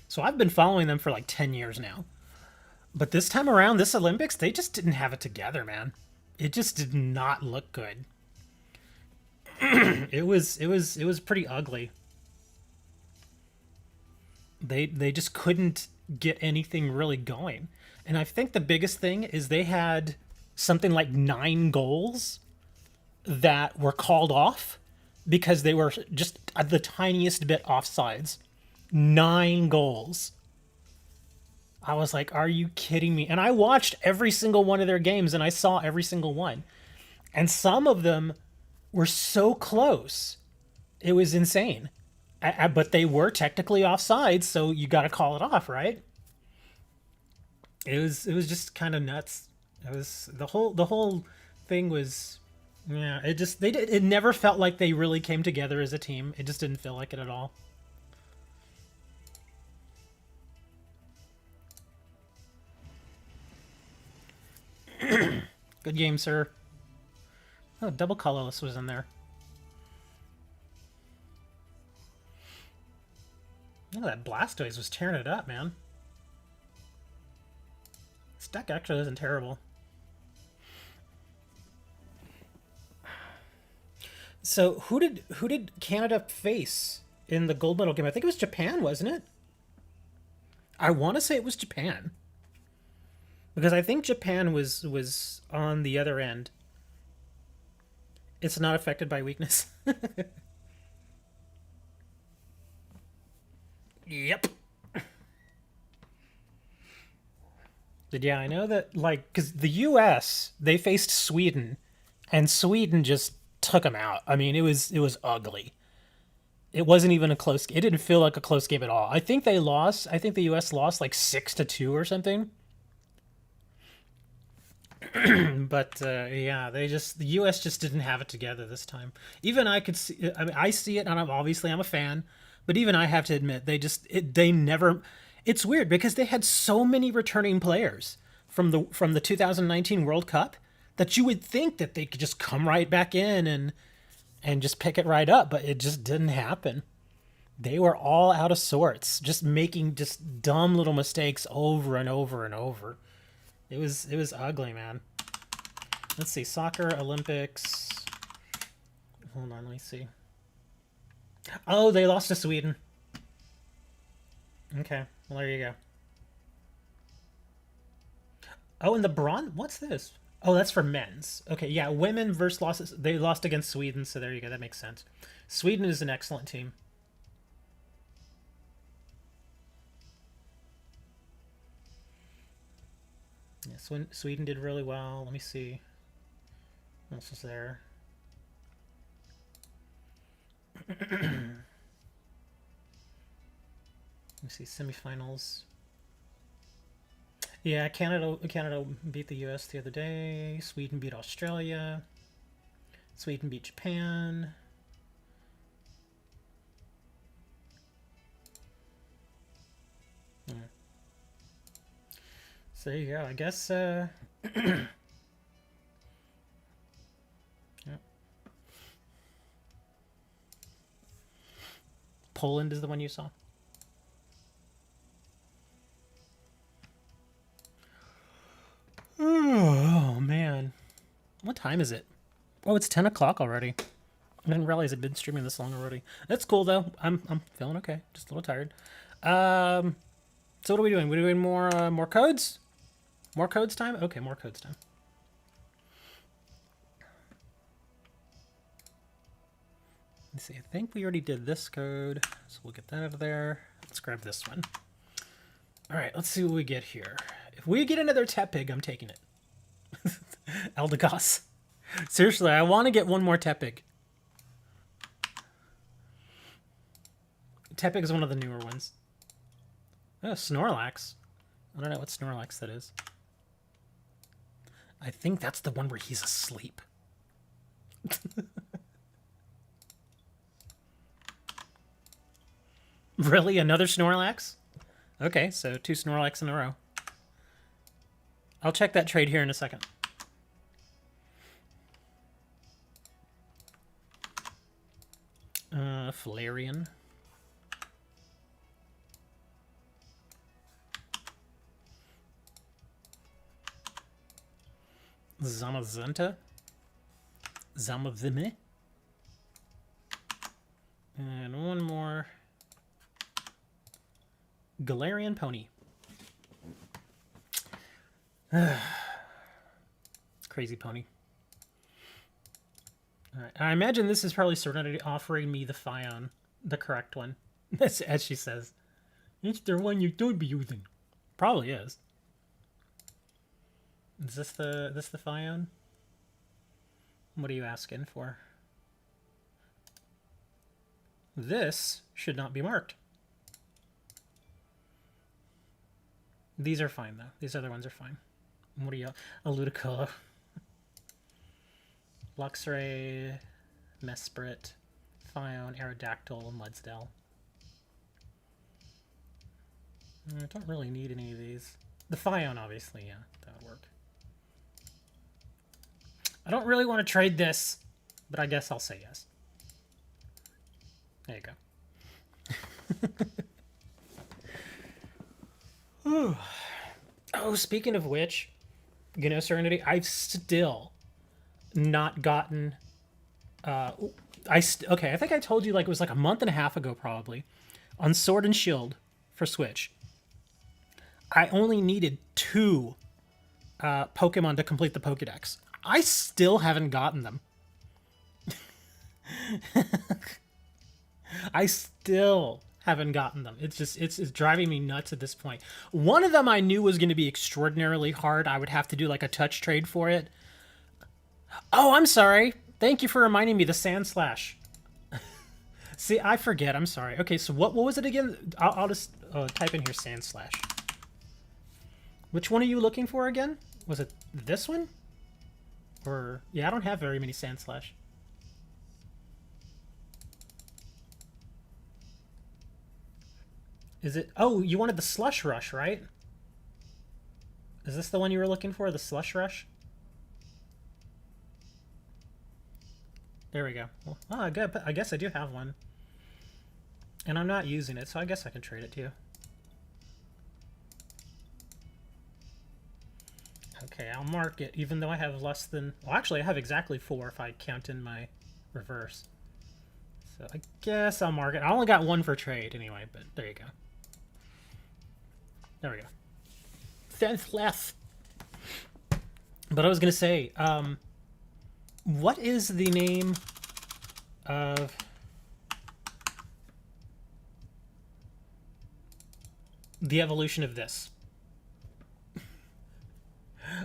So I've been following them for like 10 years now. But this time around, this Olympics, they just didn't have it together, man. It just did not look good. It was pretty ugly. They just couldn't get anything really going. And I think the biggest thing is they had something like 9 goals that were called off because they were just the tiniest bit offsides. 9 goals. I was like, are you kidding me? And I watched every single one of their games and I saw every single one. And some of them were so close. It was insane. But they were technically offsides, so you got to call it off, right? It was just kind of nuts. It was the whole thing was, yeah. It never felt like they really came together as a team. It just didn't feel like it at all. Good game, sir. Oh, double colorless was in there. Oh, that Blastoise was tearing it up, man. This deck actually isn't terrible. So who did Canada face in the gold medal game? I think it was Japan, wasn't it? I want to say it was Japan because I think Japan was on the other end. It's not affected by weakness. Yep. But yeah, I know that, like, because the U.S. they faced Sweden, and Sweden just took them out. I mean, it was ugly. It wasn't even a close. It didn't feel like a close game at all. I think they lost. I think the U.S. lost like 6-2 or something. But yeah, the U.S. just didn't have it together this time. Even I could see. I mean, I see it, and I'm a fan. But even I have to admit, they never. It's weird because they had so many returning players from the 2019 World Cup that you would think that they could just come right back in and just pick it right up, but it just didn't happen. They were all out of sorts, just making just dumb little mistakes over and over and over. It was ugly, man. Let's see, soccer Olympics. Hold on, let me see. Oh, they lost to Sweden. Okay, well there you go. Oh, and the bronze. What's this? Oh, that's for men's. Okay, yeah, women versus losses. They lost against Sweden, so there you go. That makes sense. Sweden is an excellent team. Yeah, Sweden did really well. Let me see. What else is there? Let me see semifinals. Yeah, Canada beat the U.S. the other day. Sweden beat Australia. Sweden beat Japan. Hmm. So there you go. I guess. Yep. Poland is the one you saw. Oh man, what time is it? Oh, it's 10 o'clock already. I didn't realize I'd been streaming this long already. That's cool though. I'm feeling okay. Just a little tired. Um, so what are we doing? We're doing more codes. More codes time. Okay, more codes time. Let's see. I think we already did this code, so we'll get that out of there. Let's grab this one. All right, let's see what we get here. If we get another Tepig, I'm taking it. Eldegoss. Seriously, I want to get one more Tepig. Tepig is one of the newer ones. Oh, Snorlax. I don't know what Snorlax that is. I think that's the one where he's asleep. Really? Another Snorlax? Okay, so 2 Snorlax in a row. I'll check that trade here in a second. Flareon. Zamazenta. Zamazime. And one more. Galarian Pony. Crazy pony. Alright, I imagine this is probably Serenity offering me the Fion, the correct one, as she says. It's the one you should be using. Probably is. Is this the Fion? What are you asking for? This should not be marked. These are fine though. These other ones are fine. What are you? A Ludicolo. Luxray, Mesprit, Fion, Aerodactyl, Mudsdale. I don't really need any of these. The Fion, obviously, yeah, that would work. I don't really want to trade this, but I guess I'll say yes. There you go. Oh, speaking of which, you know, Serenity, I've still not gotten. Okay, I think I told you like it was like a month and a half ago probably, on Sword and Shield for Switch. I only needed 2 Pokemon to complete the Pokedex. I still haven't gotten them. I still haven't gotten them. It's driving me nuts at this point. One of them I knew was going to be extraordinarily hard. I would have to do like a touch trade for it. Oh, I'm sorry. Thank you for reminding me, the Sand Slash. See, I forget. I'm sorry. Okay, so what was it again? I'll just type in here Sand Slash. Which one are you looking for again? Was it this one? Or, yeah, I don't have very many Sand Slash. Is it? Oh, you wanted the Slush Rush, right? Is this the one you were looking for, the Slush Rush? There we go. Well, oh, good. I guess I do have one. And I'm not using it, so I guess I can trade it to you. Okay, I'll mark it, even though I have less than... Well, actually, I have exactly 4 if I count in my reverse. So I guess I'll mark it. I only got 1 for trade anyway, but there you go. There we go. 10th left. But I was going to say, what is the name of... the evolution of this?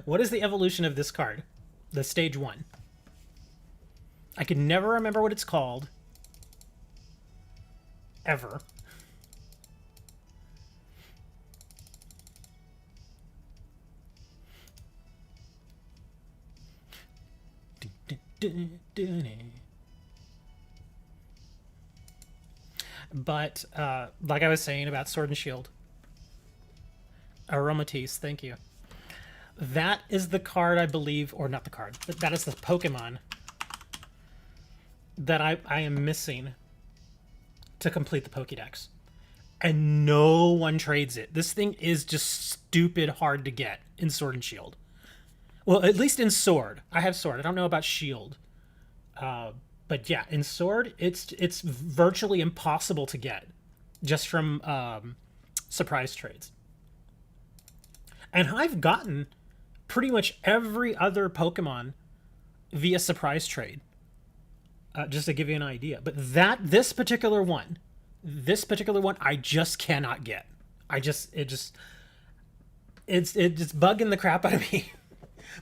What is the evolution of this card? The stage 1. I can never remember what it's called. Ever. But, like I was saying about Sword and Shield. Aromatisse, thank you. That is the card, I believe, or not the card, but that is the Pokemon that I am missing to complete the Pokédex. And no one trades it. This thing is just stupid hard to get in Sword and Shield. Well, at least in Sword. I have Sword. I don't know about Shield. But yeah, in Sword, it's virtually impossible to get just from surprise trades. And I've gotten pretty much every other Pokemon via surprise trade, just to give you an idea. But this particular one, I just cannot get. It's bugging the crap out of me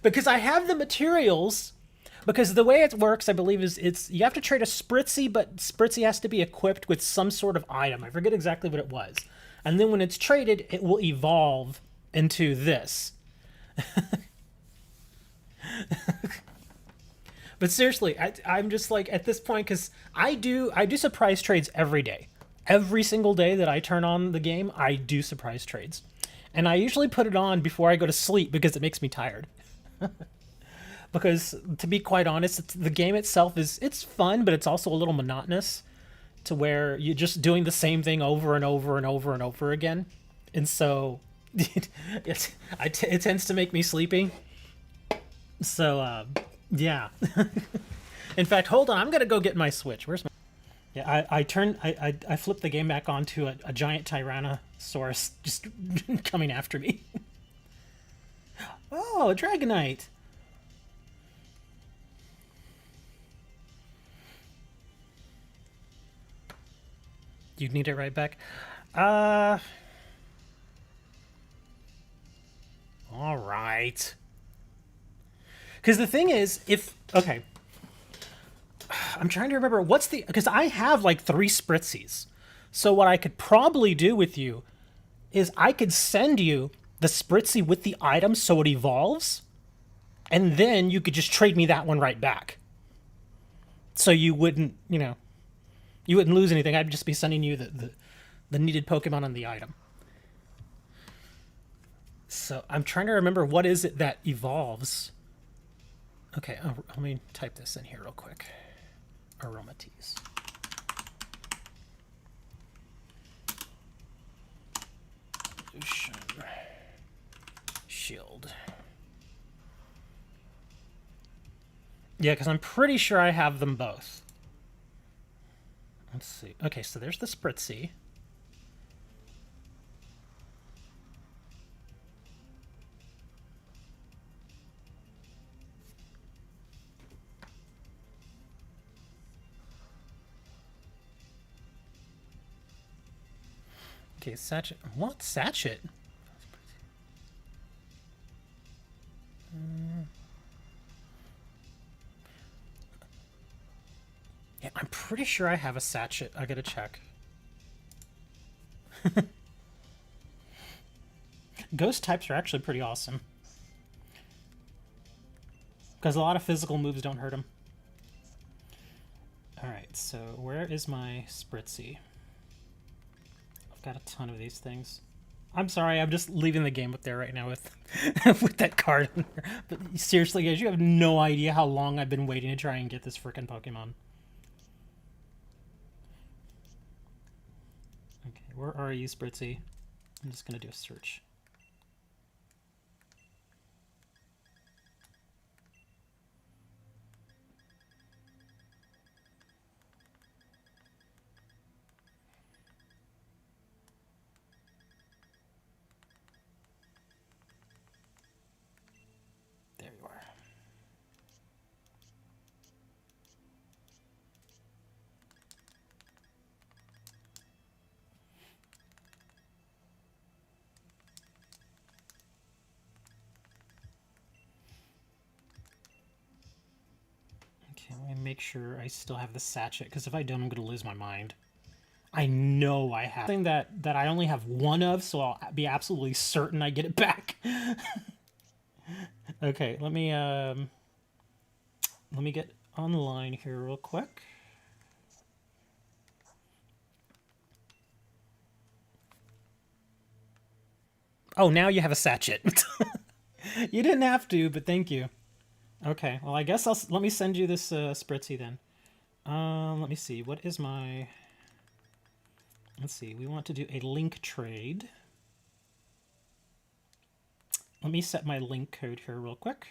because I have the materials. Because the way it works, I believe, is you have to trade a Spritzy, but Spritzy has to be equipped with some sort of item. I forget exactly what it was. And then when it's traded, it will evolve into this. But seriously, I'm just like, at this point, because I do surprise trades every day. Every single day that I turn on the game, I do surprise trades. And I usually put it on before I go to sleep because it makes me tired. Because, to be quite honest, the game itself it's fun, but it's also a little monotonous to where you're just doing the same thing over and over and over and over again. And so it tends to make me sleepy. So, yeah. In fact, hold on, I'm going to go get my Switch. Where's my... Yeah, I flipped the game back onto a giant Tyrannosaurus just coming after me. Oh, a Dragonite. You need it right back. All right. Because the thing is, okay. I'm trying to remember because I have like 3 Spritzys. So what I could probably do with you is I could send you the Spritzy with the item so it evolves, and then you could just trade me that one right back. So you wouldn't, you wouldn't lose anything. I'd just be sending you the needed Pokemon on the item. So I'm trying to remember what is it that evolves. Okay, let me type this in here real quick. Aromatisse. Shield. Yeah, because I'm pretty sure I have them both. Let's see. Okay, so there's the Spritzy. Okay, Satchet. What? Satchet? Yeah, I'm pretty sure I have a Satchet. I gotta check. Ghost types are actually pretty awesome. Because a lot of physical moves don't hurt him. Alright, so where is my Spritzy? I've got a ton of these things. I'm sorry, I'm just leaving the game up there right now with with that card in there. But seriously, guys, you have no idea how long I've been waiting to try and get this frickin' Pokemon. Okay, where are you, Spritzy? I'm just gonna do a search. There you are. Okay, let me make sure I still have the Satchet, because if I don't, I'm going to lose my mind. I know I have something that I only have one of, so I'll be absolutely certain I get it back. Okay, let me get online here real quick. Oh, now you have a Satchet. You didn't have to, but thank you. Okay, well, I guess let me send you this Spritzy then. Let me see. What is my... Let's see. We want to do a link trade. Let me set my link code here real quick.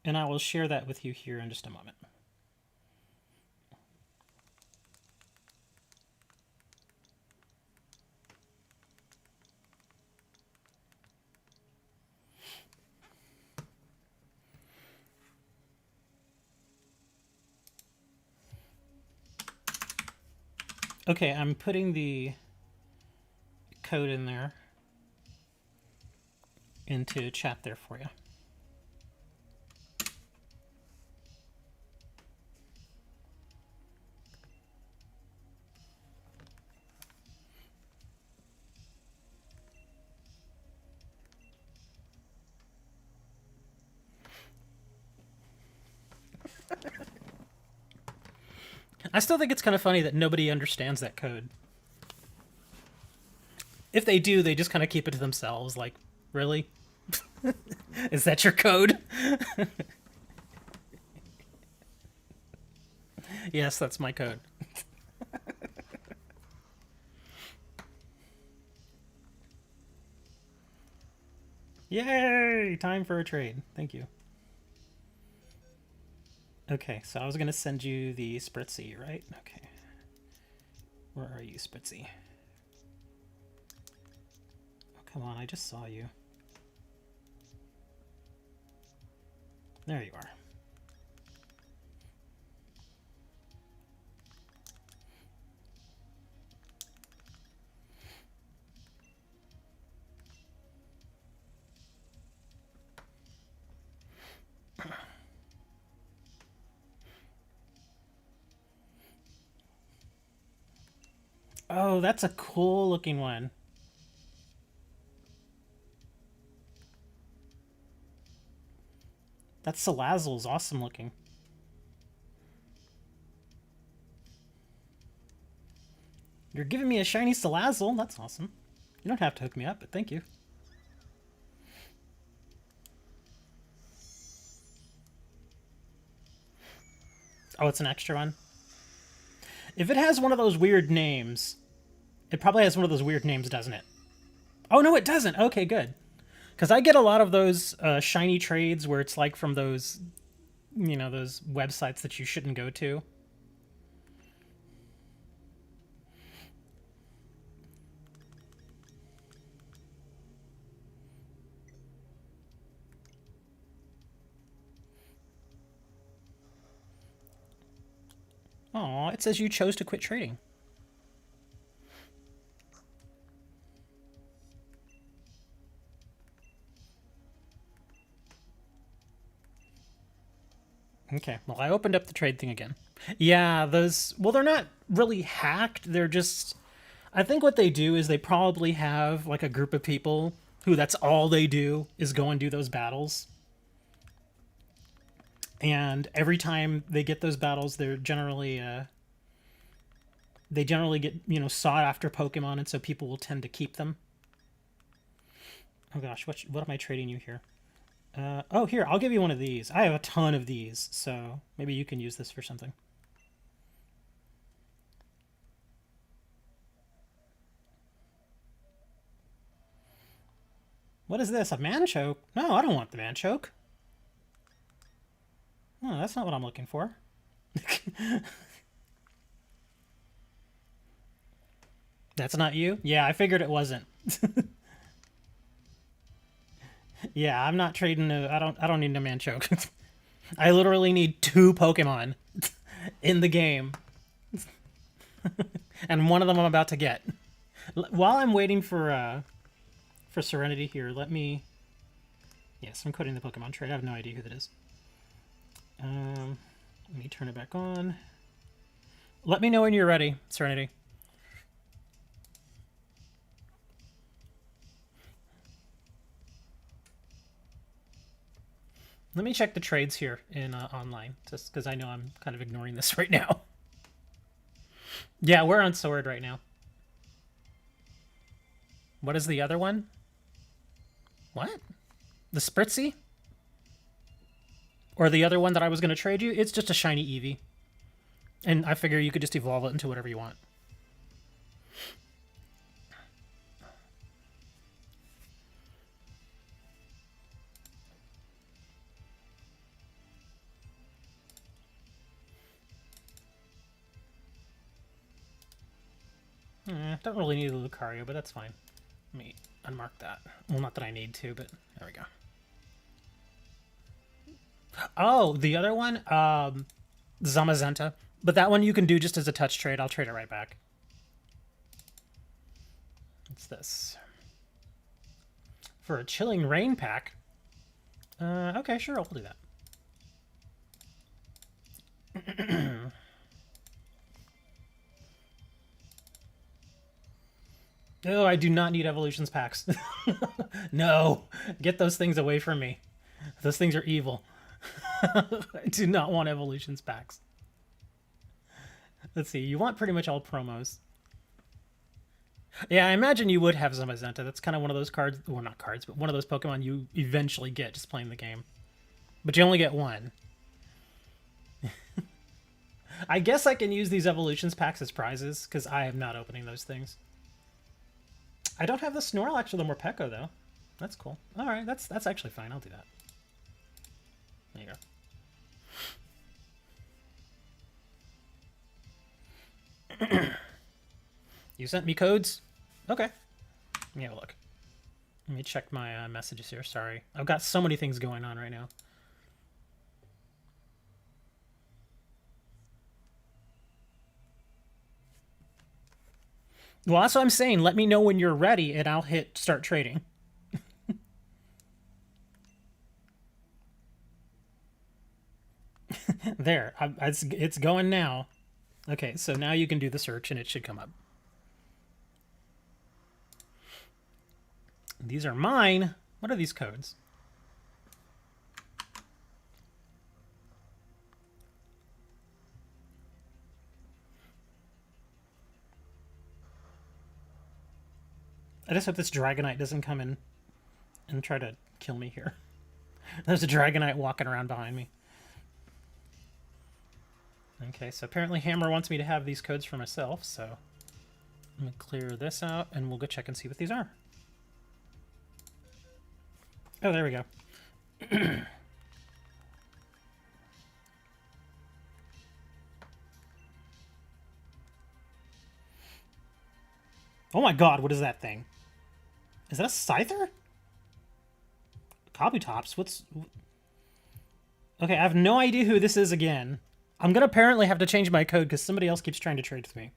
And I will share that with you here in just a moment. Okay, I'm putting the code in there into chat there for you. I still think it's kind of funny that nobody understands that code. If they do, they just kind of keep it to themselves. Like, really? Is that your code? Yes, that's my code. Yay! Time for a trade. Thank you. Okay, so I was going to send you the Spritzy, right? Okay. Where are you, Spritzy? Oh, come on, I just saw you. There you are. Oh, that's a cool looking one. That Salazzle's awesome looking. You're giving me a shiny Salazzle. That's awesome. You don't have to hook me up, but thank you. Oh, it's an extra one? If it has one of those weird names, it probably has one of those weird names, doesn't it? Oh, no, it doesn't. Okay, good. Because I get a lot of those shiny trades where it's like from those, you know, those websites that you shouldn't go to. Aw, it says you chose to quit trading. Okay, well, I opened up the trade thing again. Yeah, those... Well, they're not really hacked. They're just... I think what they do is they probably have, like, a group of people who that's all they do is go and do those battles. And every time they get those battles, they're generally... they generally get, sought after Pokemon, and so people will tend to keep them. Oh gosh, what am I trading you here? Oh, here, I'll give you one of these. I have a ton of these, so maybe you can use this for something. What is this? A Manchoke? No, I don't want the Manchoke. No, that's not what I'm looking for. That's not you? Yeah, I figured it wasn't. Yeah, I'm not trading I don't need a Manchoke. I literally need 2 Pokemon in the game. And one of them I'm about to get. While I'm waiting for Serenity here, let me... Yes, I'm coding the Pokemon trade. I have no idea who that is. Let me turn it back on. Let me know when you're ready, Serenity. Let me check the trades here in online, just because I know I'm kind of ignoring this right now. Yeah, we're on Sword right now. What is the other one? What? The Spritzy? Or the other one that I was going to trade you? It's just a shiny Eevee. And I figure you could just evolve it into whatever you want. Don't really need a Lucario, but that's fine. Let me unmark that. Well, not that I need to, but there we go. Oh, the other one? Zamazenta. But that one you can do just as a touch trade. I'll trade it right back. What's this? For a Chilling Rain pack? Okay, sure, I'll do that. Oh, I do not need evolutions packs. No, get those things away from me. Those things are evil. I do not want evolutions packs. Let's see, you want pretty much all promos. Yeah, I imagine you would have Zamazenta. That's kind of one of those cards, well, not cards, but one of those Pokemon you eventually get just playing the game. But you only get one. I guess I can use these evolutions packs as prizes, because I am not opening those things. I don't have the Snorlax or the Morpeko, though. That's cool. Alright, that's actually fine. I'll do that. There you go. You sent me codes? Okay. Let me have a look. Let me check my messages here. Sorry. I've got so many things going on right now. Well, that's what I'm saying. Let me know when you're ready, and I'll hit start trading. There. It's going now. Okay, so now you can do the search, and it should come up. These are mine. What are these codes? I just hope this Dragonite doesn't come in and try to kill me here. There's a Dragonite walking around behind me. Okay, so apparently Hammer wants me to have these codes for myself, so I'm going to clear this out, and we'll go check and see what these are. Oh, there we go. Oh my god, what is that thing? Is that a Scyther? Kabutops? What's... Okay, I have no idea who this is again. I'm gonna apparently have to change my code because somebody else keeps trying to trade with me.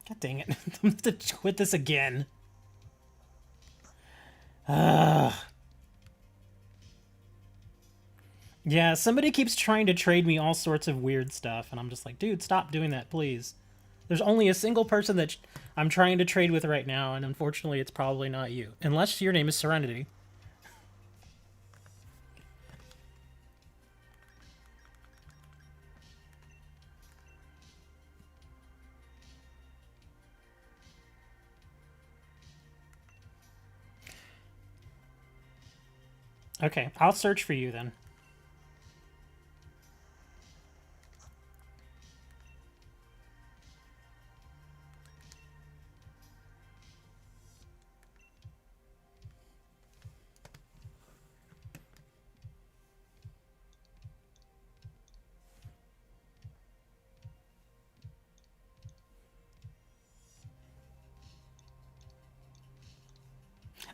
God dang it. I'm gonna have to quit this again. Yeah, somebody keeps trying to trade me all sorts of weird stuff, and I'm just like, dude, stop doing that, please. There's only a single person that I'm trying to trade with right now, and unfortunately, it's probably not you. Unless your name is Serenity. Okay, I'll search for you then.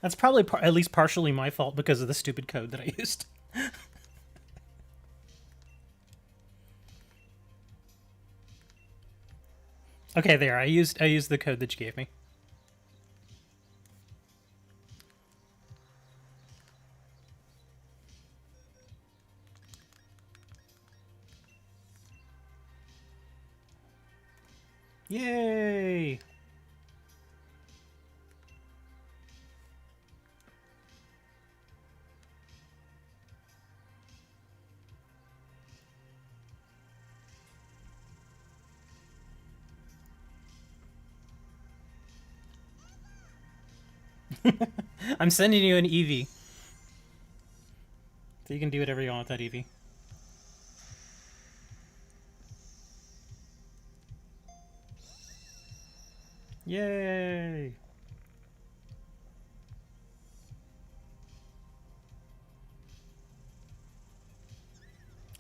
That's probably at least partially my fault because of the stupid code that I used. Okay, there. I used the code that you gave me. Yay! I'm sending you an Eevee. So you can do whatever you want with that Eevee. Yay!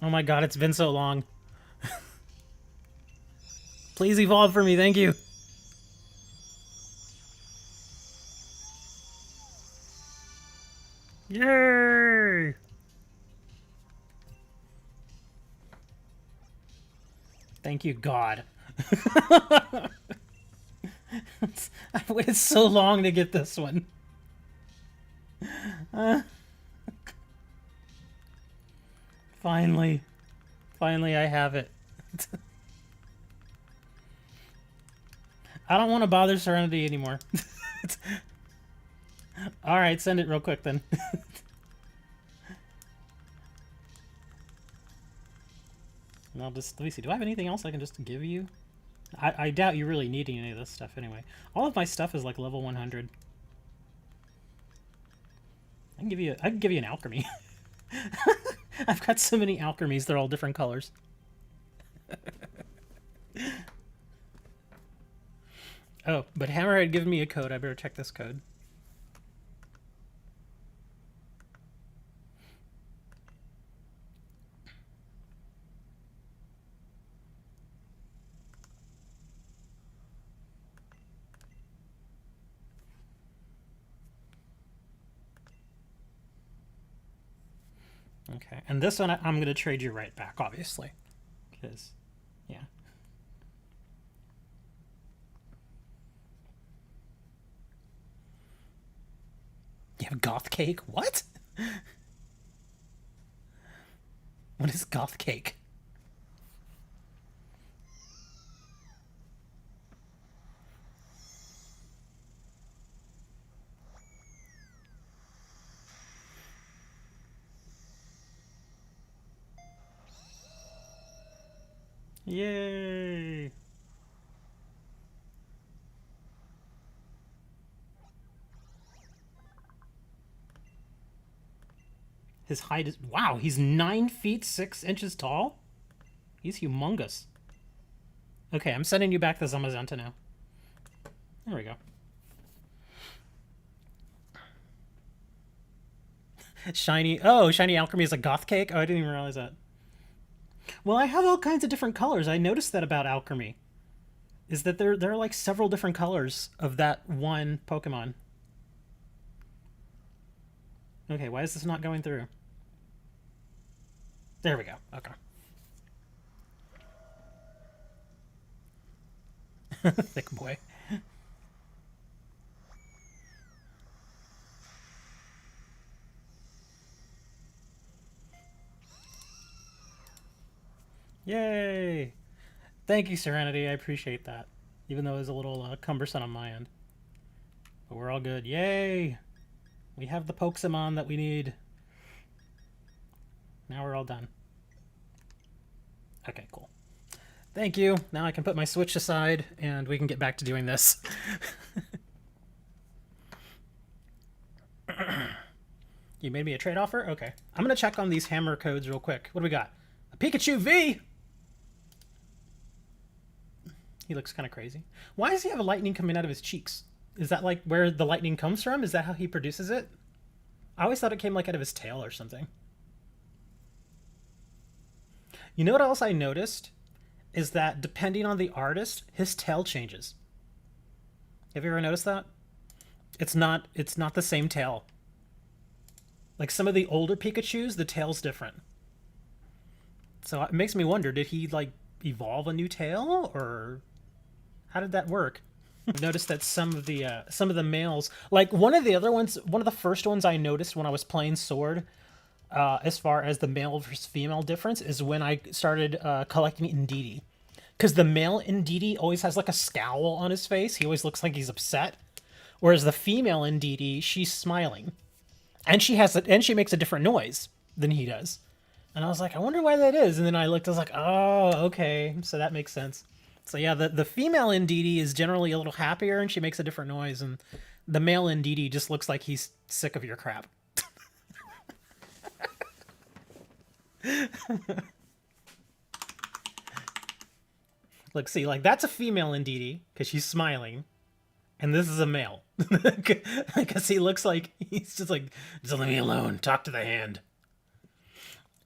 Oh my god, it's been so long. Please evolve for me, thank you. Yay! Thank you, God. I've waited so long to get this one. Finally. Finally, I have it. I don't want to bother Serenity anymore. Alright, send it real quick then. And I'll just, let me see, do I have anything else I can just give you? I doubt you really need any of this stuff anyway. All of my stuff is like level 100. I can give you an alchemy. I've got so many alchemies, they're all different colors. Oh, but Hammer had given me a code. I better check this code. Okay, and this one I'm going to trade you right back, obviously. Because, yeah. You have goth cake? What? What is goth cake? Yay! His height is... Wow, he's 9 feet 6 inches tall? He's humongous. Okay, I'm sending you back the Zamazenta now. There we go. Shiny... Oh, shiny alchemy is a goth cake? Oh, I didn't even realize that. Well, I have all kinds of different colors. I noticed that about alchemy. Is that there are like several different colors of that one Pokemon. Okay, why is this not going through? There we go. Okay. Thick boy. Yay! Thank you, Serenity. I appreciate that. Even though it was a little cumbersome on my end. But we're all good. Yay! We have the Pokemon that we need. Now we're all done. Okay, cool. Thank you. Now I can put my Switch aside and we can get back to doing this. You made me a trade offer? Okay. I'm going to check on these hammer codes real quick. What do we got? A Pikachu V! He looks kind of crazy. Why does he have a lightning coming out of his cheeks? Is that like where the lightning comes from? Is that how he produces it? I always thought it came like out of his tail or something. You know what else I noticed? Is that depending on the artist, his tail changes. Have you ever noticed that? It's not the same tail. Like some of the older Pikachus, the tail's different. So it makes me wonder, did he like evolve a new tail, or how did that work? I've noticed that some of the males, like one of the first ones I noticed when I was playing Sword, as far as the male versus female difference, is when I started collecting Indeedee. Because the male Indeedee always has like a scowl on his face. He always looks like he's upset. Whereas the female Indeedee, she's smiling. And she makes a different noise than he does. And I was like, I wonder why that is. And then I looked, I was like, oh, okay. So that makes sense. So yeah, the female Indeedee is generally a little happier and she makes a different noise. And the male Indeedee just looks like he's sick of your crap. Look, see, like that's a female Indeedee because she's smiling. And this is a male. Because he looks like he's just like, just leave me alone. Talk to the hand.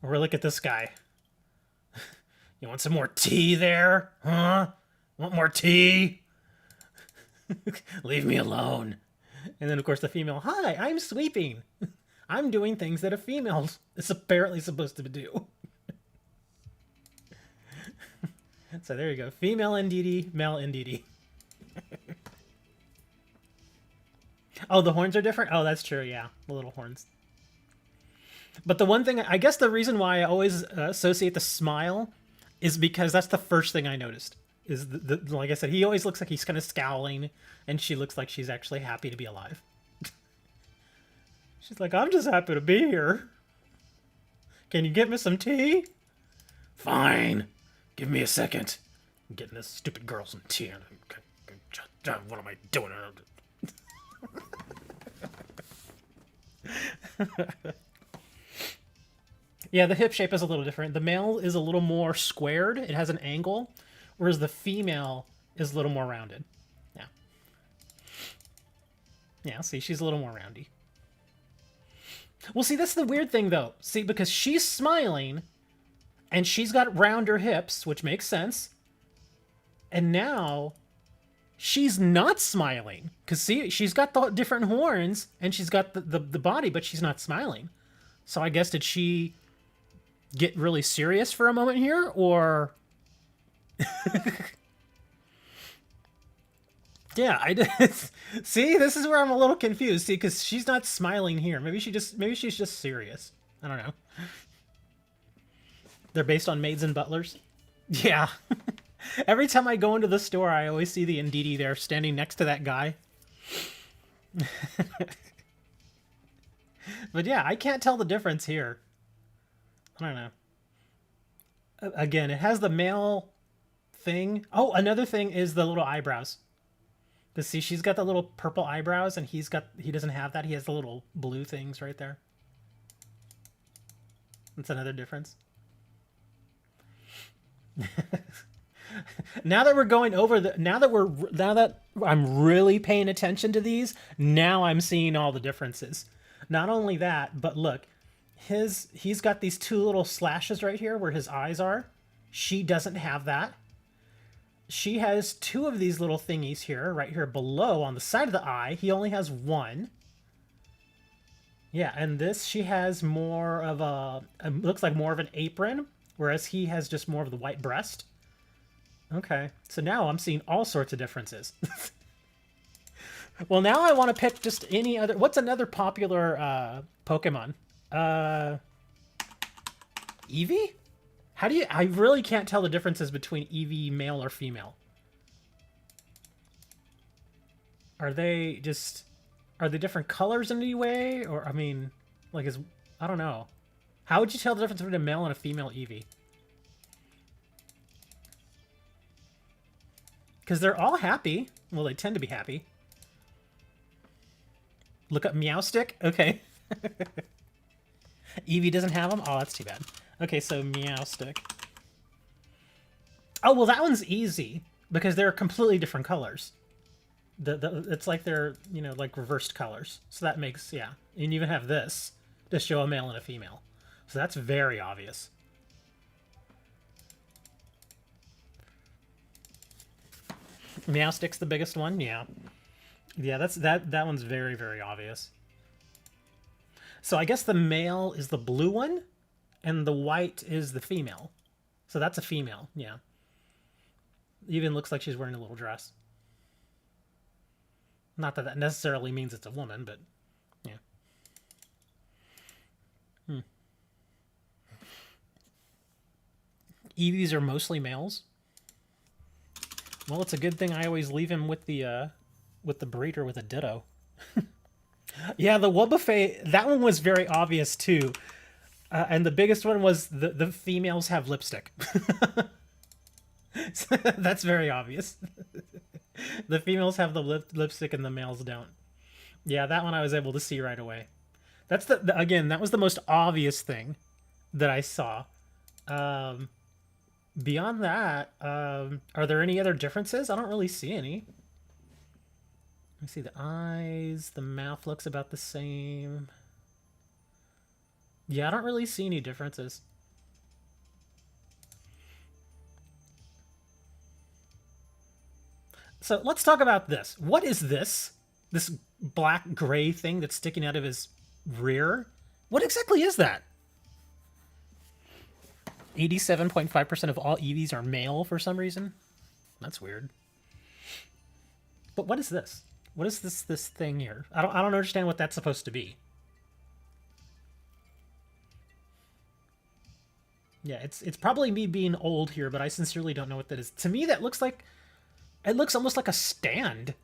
Or look at this guy. You want some more tea there? Huh? Want more tea? Leave me alone. And then, of course, the female, hi, I'm sweeping. I'm doing things that a female is apparently supposed to do. So there you go. Female Indeedee, male Indeedee. Oh, the horns are different? Oh, that's true, yeah. The little horns. But the one thing, I guess the reason why I always associate the smile is because that's the first thing I noticed. Is like I said, he always looks like he's kind of scowling, and she looks like she's actually happy to be alive. She's like, I'm just happy to be here. Can you get me some tea? Fine. Give me a second. I'm getting this stupid girl some tea. What am I doing? Yeah, the hip shape is a little different. The male is a little more squared. It has an angle, whereas the female is a little more rounded. Yeah. Yeah, see, she's a little more roundy. Well, see, that's the weird thing, though. See, because she's smiling, and she's got rounder hips, which makes sense. And now she's not smiling. Because, see, she's got the different horns, and she's got the body, but she's not smiling. So I guess, did she get really serious for a moment here, or... Yeah, I did. See, this is where I'm a little confused. See, because she's not smiling here. Maybe she's just serious. I don't know. They're based on maids and butlers. Yeah. Every time I go into the store, I always see the Indeedee there standing next to that guy. But yeah, I can't tell the difference here. I don't know. Again, it has the male thing. Oh, another thing is the little eyebrows. Because see, she's got the little purple eyebrows, and he doesn't have that. He has the little blue things right there. That's another difference. Now that we're going over now that I'm really paying attention to these, now I'm seeing all the differences. Not only that, but look, he's got these two little slashes right here where his eyes are. She doesn't have that. She has two of these little thingies here, right here below on the side of the eye. He only has one. Yeah, and this, she has more of a, it looks like more of an apron, whereas he has just more of the white breast. Okay, so now I'm seeing all sorts of differences. Well, now I want to pick just any other... What's another popular Pokemon? Eevee? How do you... I really can't tell the differences between Eevee male or female. Are they just... Are they different colors in any way? Or, I mean, like, is... I don't know. How would you tell the difference between a male and a female Eevee? Because they're all happy. Well, they tend to be happy. Look up Meowstick? Okay. Eevee doesn't have them? Oh, that's too bad. Okay, so Meowstick. Oh, well, that one's easy. Because they're completely different colors. It's like they're, you know, like reversed colors. So that makes, yeah. And you even have this to show a male and a female. So that's very obvious. Meowstick's the biggest one, yeah. Yeah, that one's very, very obvious. So I guess the male is the blue one, and the white is the female. So that's a female, yeah. Even looks like she's wearing a little dress. Not that that necessarily means it's a woman, but yeah. Eevees are mostly males. Well, it's a good thing I always leave him with the breeder with a ditto. Yeah, the Wobbuffet, that one was very obvious too. And the biggest one was the females have lipstick. That's very obvious. The females have the lipstick and the males don't. Yeah, that one I was able to see right away. That's again, that was the most obvious thing that I saw. Beyond that, are there any other differences? I don't really see any. Let me see the eyes. The mouth looks about the same. Yeah, I don't really see any differences. So let's talk about this. What is this? This black gray thing that's sticking out of his rear? What exactly is that? 87.5% of all Eevees are male for some reason. That's weird. But what is this? What is this thing here? I don't understand what that's supposed to be. Yeah, it's probably me being old here, but I sincerely don't know what that is. To me, that looks like... It looks almost like a stand.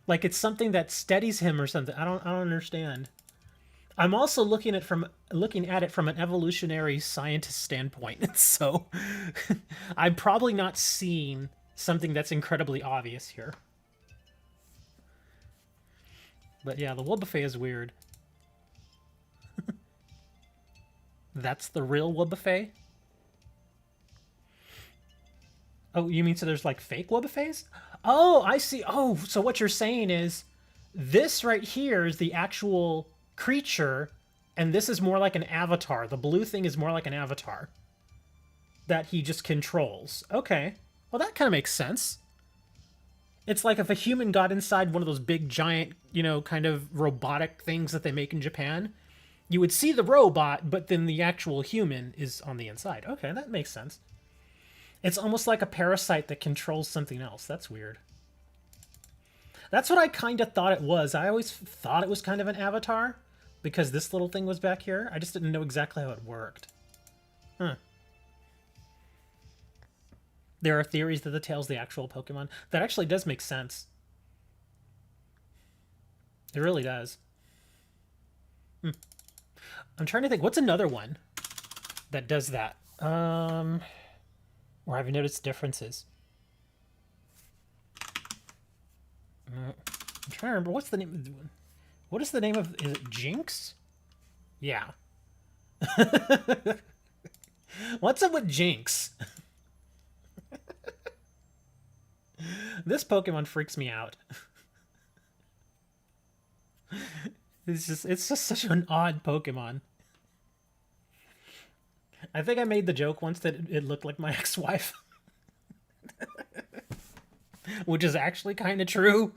Like it's something that steadies him or something. I don't understand. I'm also looking at it from an evolutionary scientist standpoint. So I'm probably not seeing something that's incredibly obvious here. But yeah, the Wobbuffet is weird. That's the real Wobbuffet? Oh, you mean so there's like fake Wobbuffets? Oh, I see. Oh, so what you're saying is this right here is the actual creature, and this is more like an avatar. The blue thing is more like an avatar that he just controls. Okay. Well, that kind of makes sense. It's like if a human got inside one of those big, giant, you know, kind of robotic things that they make in Japan, you would see the robot, but then the actual human is on the inside. Okay, that makes sense. It's almost like a parasite that controls something else. That's weird. That's what I kind of thought it was. I always thought it was kind of an avatar because this little thing was back here. I just didn't know exactly how it worked. Huh. There are theories that the tail's the actual Pokemon. That actually does make sense. It really does. I'm trying to think. What's another one that does that? Or have you noticed differences? I'm trying to remember. What's the name of the one? What is the name of... Is it Jinx? Yeah. What's up with Jinx? This Pokemon freaks me out. It's just such an odd Pokemon. I think I made the joke once that it looked like my ex-wife. Which is actually kind of true.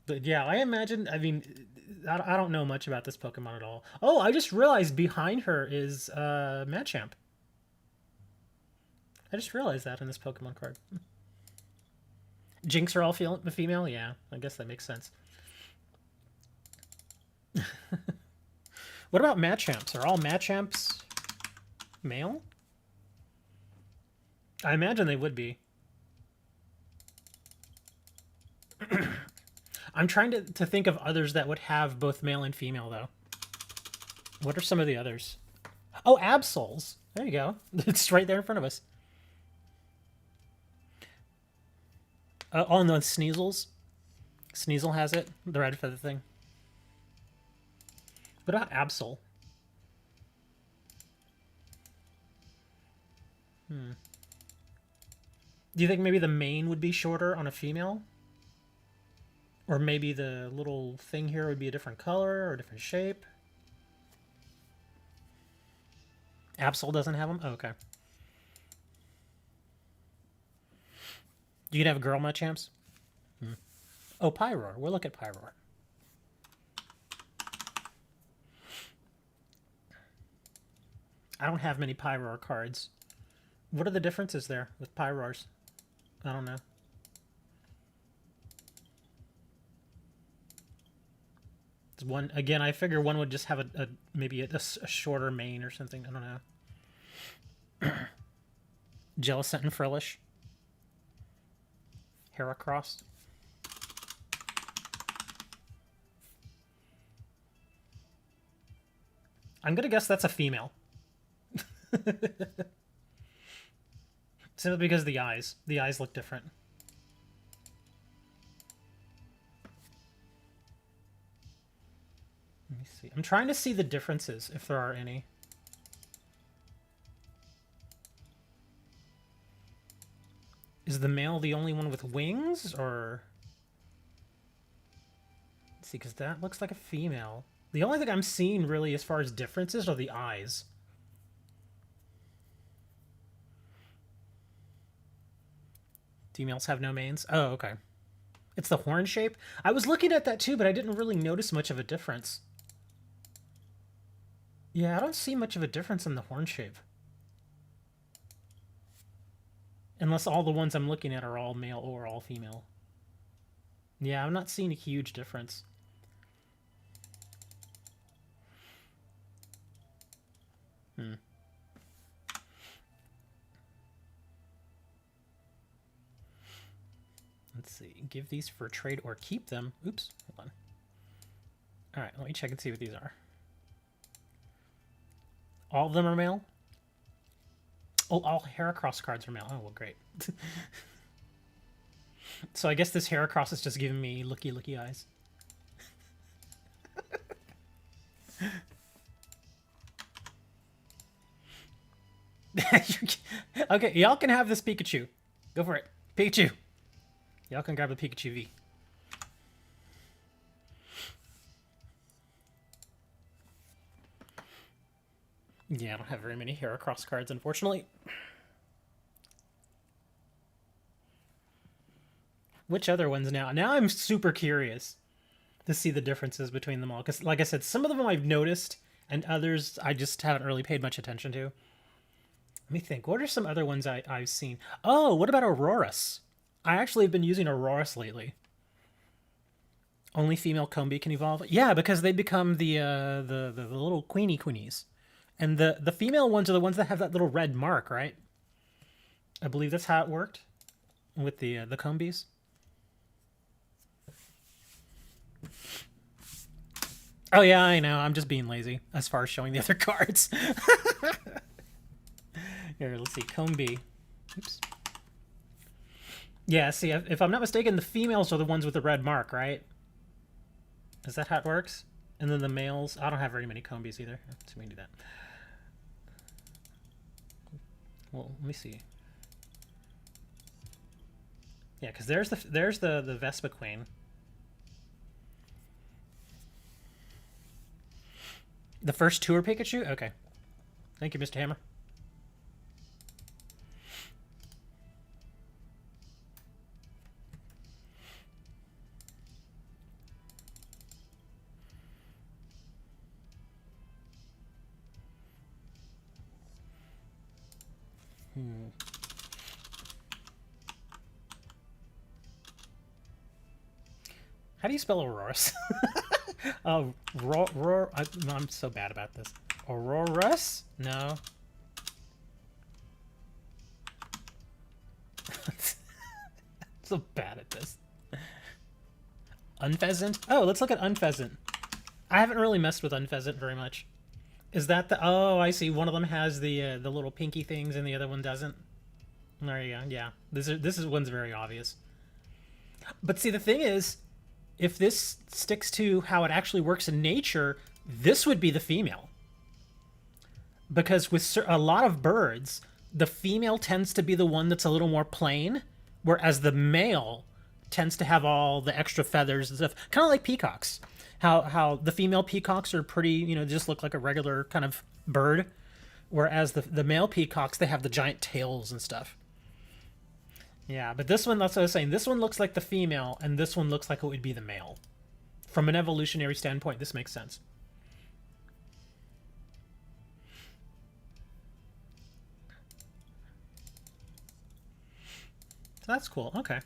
But yeah, I imagine, I mean, I don't know much about this Pokemon at all. Oh, I just realized behind her is Machamp. I just realized that in this Pokemon card. Jinx are all female? Yeah, I guess that makes sense. What about Machamps? Are all Machamps Male? I imagine they would be. I'm trying to think of others that would have both male and female, though. What are some of the others? Oh, Absols. There you go. It's right there in front of us. Oh, no, Sneasels. Sneasel has it. The red feather thing. What about Absol? Do you think maybe the mane would be shorter on a female? Or maybe the little thing here would be a different color or a different shape? Absol doesn't have them? Oh, okay. You could have a girl Machamps? Oh, Pyroar. We'll look at Pyroar. I don't have many Pyroar cards. What are the differences there with Pyroars? I don't know. It's one again. I figure one would just have a maybe a shorter mane or something. I don't know. Jellicent and Frillish. Heracross. I'm gonna guess that's a female. Simply because of the eyes. The eyes look different. Let me see. I'm trying to see the differences, if there are any. Is the male the only one with wings, or... Let's see, because that looks like a female. The only thing I'm seeing, really, as far as differences, are the eyes. Females have no manes? Oh, okay. It's the horn shape? I was looking at that too, but I didn't really notice much of a difference. Yeah, I don't see much of a difference in the horn shape. Unless all the ones I'm looking at are all male or all female. Yeah, I'm not seeing a huge difference. Let's see. Give these for trade or keep them. Oops. Hold on. Alright, let me check and see what these are. All of them are male? Oh, all Heracross cards are male. Oh, well, great. So I guess this Heracross is just giving me looky eyes. Okay, y'all can have this Pikachu. Go for it. Pikachu. Y'all can grab a Pikachu V. Yeah, I don't have very many Heracross cards, unfortunately. Which other ones now? Now I'm super curious to see the differences between them all. Because, like I said, some of them I've noticed, and others I just haven't really paid much attention to. Let me think. What are some other ones I've seen? Oh, what about Aurorus? I actually have been using Aurorus lately. Only female Combi can evolve? Yeah, because they become the little queenies. And the female ones are the ones that have that little red mark, right? I believe that's how it worked with the Combis. Oh yeah, I know. I'm just being lazy as far as showing the other cards. Here, let's see. Combi. Oops. Yeah, see, if I'm not mistaken, the females are the ones with the red mark, right? Is that how it works? And then the males... I don't have very many Combis either. So we can do that. Well, let me see. Yeah, because there's the Vespa Queen. The first two are Pikachu? Okay. Thank you, Mr. Hammer. How do you spell Aurorus? I'm so bad about this. Aurorus? No. So bad at this. Unpheasant? Oh, let's look at Unpheasant. I haven't really messed with Unpheasant very much. Is that the... Oh, I see. One of them has the little pinky things and the other one doesn't. There you go. Yeah. This is one's very obvious. But see, the thing is, if this sticks to how it actually works in nature, this would be the female. Because with a lot of birds, the female tends to be the one that's a little more plain, whereas the male tends to have all the extra feathers and stuff. Kind of like peacocks. How the female peacocks are pretty, just look like a regular kind of bird, whereas the male peacocks, they have the giant tails and stuff. Yeah, but this one, that's what I was saying. This one looks like the female, and this one looks like it would be the male. From an evolutionary standpoint, this makes sense. So that's cool. Okay.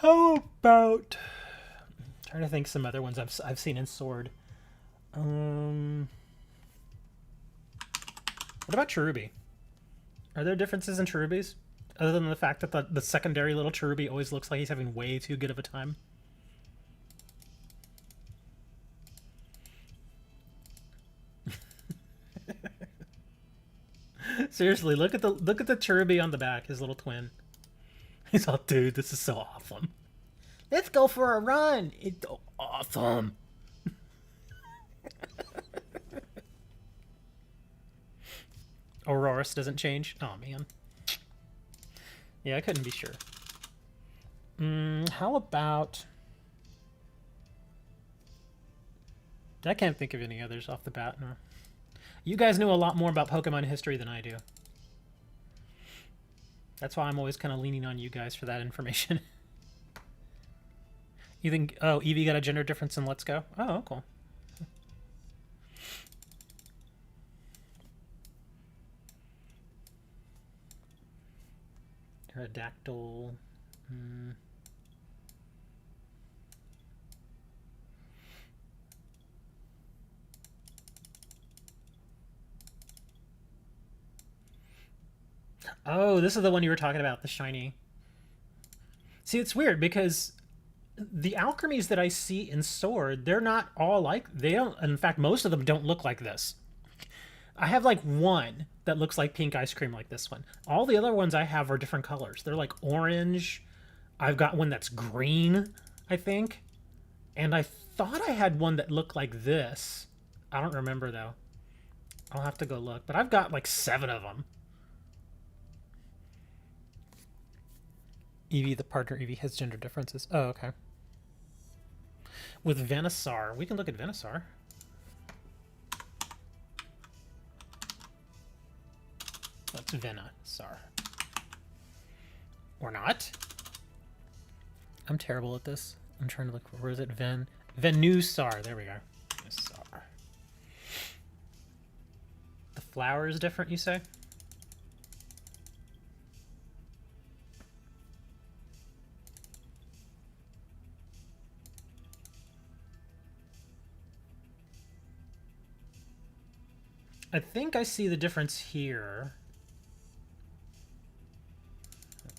How about... trying to think some other ones I've seen in Sword. What about Cherubi? Are there differences in Cherubis? Other than the fact that the secondary little Cherubi always looks like he's having way too good of a time? Seriously, look at the Cherubi on the back, his little twin. He's all, dude, this is so awesome. Let's go for a run. It's awesome. Aurorus doesn't change. Oh man. Yeah, I couldn't be sure. How about... I can't think of any others off the bat. No. You guys know a lot more about Pokemon history than I do. That's why I'm always kind of leaning on you guys for that information. You think... Oh, Eevee got a gender difference in Let's Go? Oh, cool. Pterodactyl. Oh, this is the one you were talking about, the shiny. See, it's weird because the alchemies that I see in Sword, they're not all like... They don't... In fact, most of them don't look like this. I have like one that looks like pink ice cream like this one. All the other ones I have are different colors. They're like orange. I've got one that's green, I think. And I thought I had one that looked like this. I don't remember though. I'll have to go look. But I've got like 7 of them. Eevee, the partner Eevee, has gender differences. Oh, okay. With Venusaur. We can look at Venusaur. That's Venusaur. Or not. I'm terrible at this. I'm trying to look for... Where is it? Venusaur. There we go. Venusaur. The flower is different, you say? I think I see the difference here.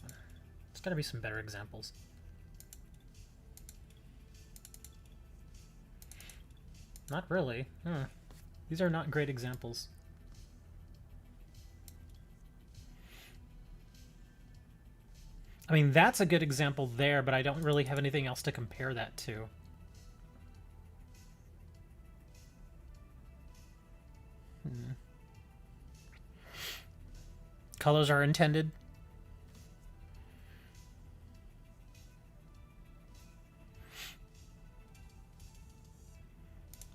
There's gotta be some better examples. Not really. Huh. These are not great examples. I mean, that's a good example there, but I don't really have anything else to compare that to. Colors are intended.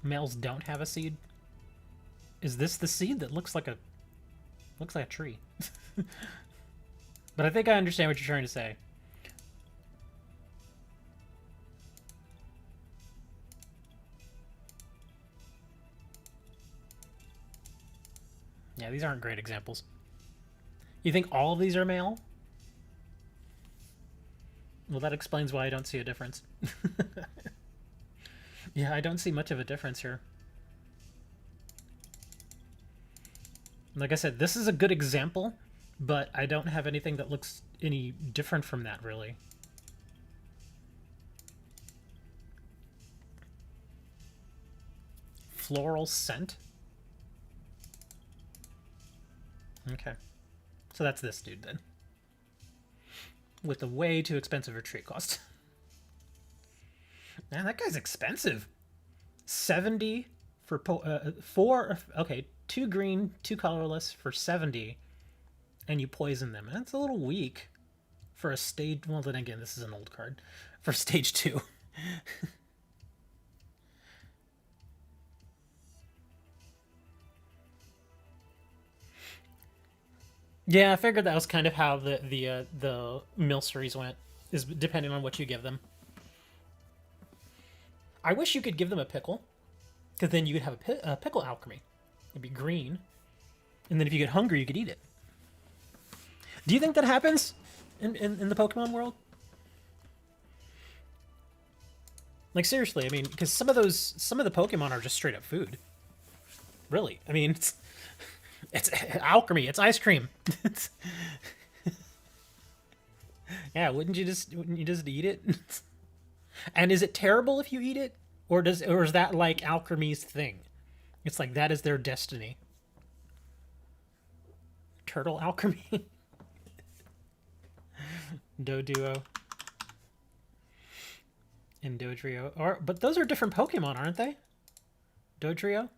Males don't have a seed. Is this the seed that looks like a tree? But I think I understand what you're trying to say. Yeah, these aren't great examples. You think all of these are male? Well, that explains why I don't see a difference. Yeah, I don't see much of a difference here. Like I said, this is a good example, but I don't have anything that looks any different from that, really. Floral scent? Okay. So that's this dude, then. With a way too expensive retreat cost. Man, that guy's expensive. 70 for 4. Okay, 2 green, 2 colorless for 70, and you poison them. That's a little weak for a stage. Well, then again, this is an old card for stage 2. Yeah, I figured that was kind of how the mill series went, is depending on what you give them. I wish you could give them a pickle, because then you could have a pickle alchemy. It'd be green, and then if you get hungry, you could eat it. Do you think that happens in the Pokemon world? Like, seriously, I mean, because some of the Pokemon are just straight up food. Really, I mean, it's alchemy. It's ice cream. Yeah, wouldn't you just eat it? And is it terrible if you eat it, or is that like alchemy's thing? It's like that is their destiny. Turtle alchemy. Doduo. And Dodrio. But those are different Pokemon, aren't they? Dodrio?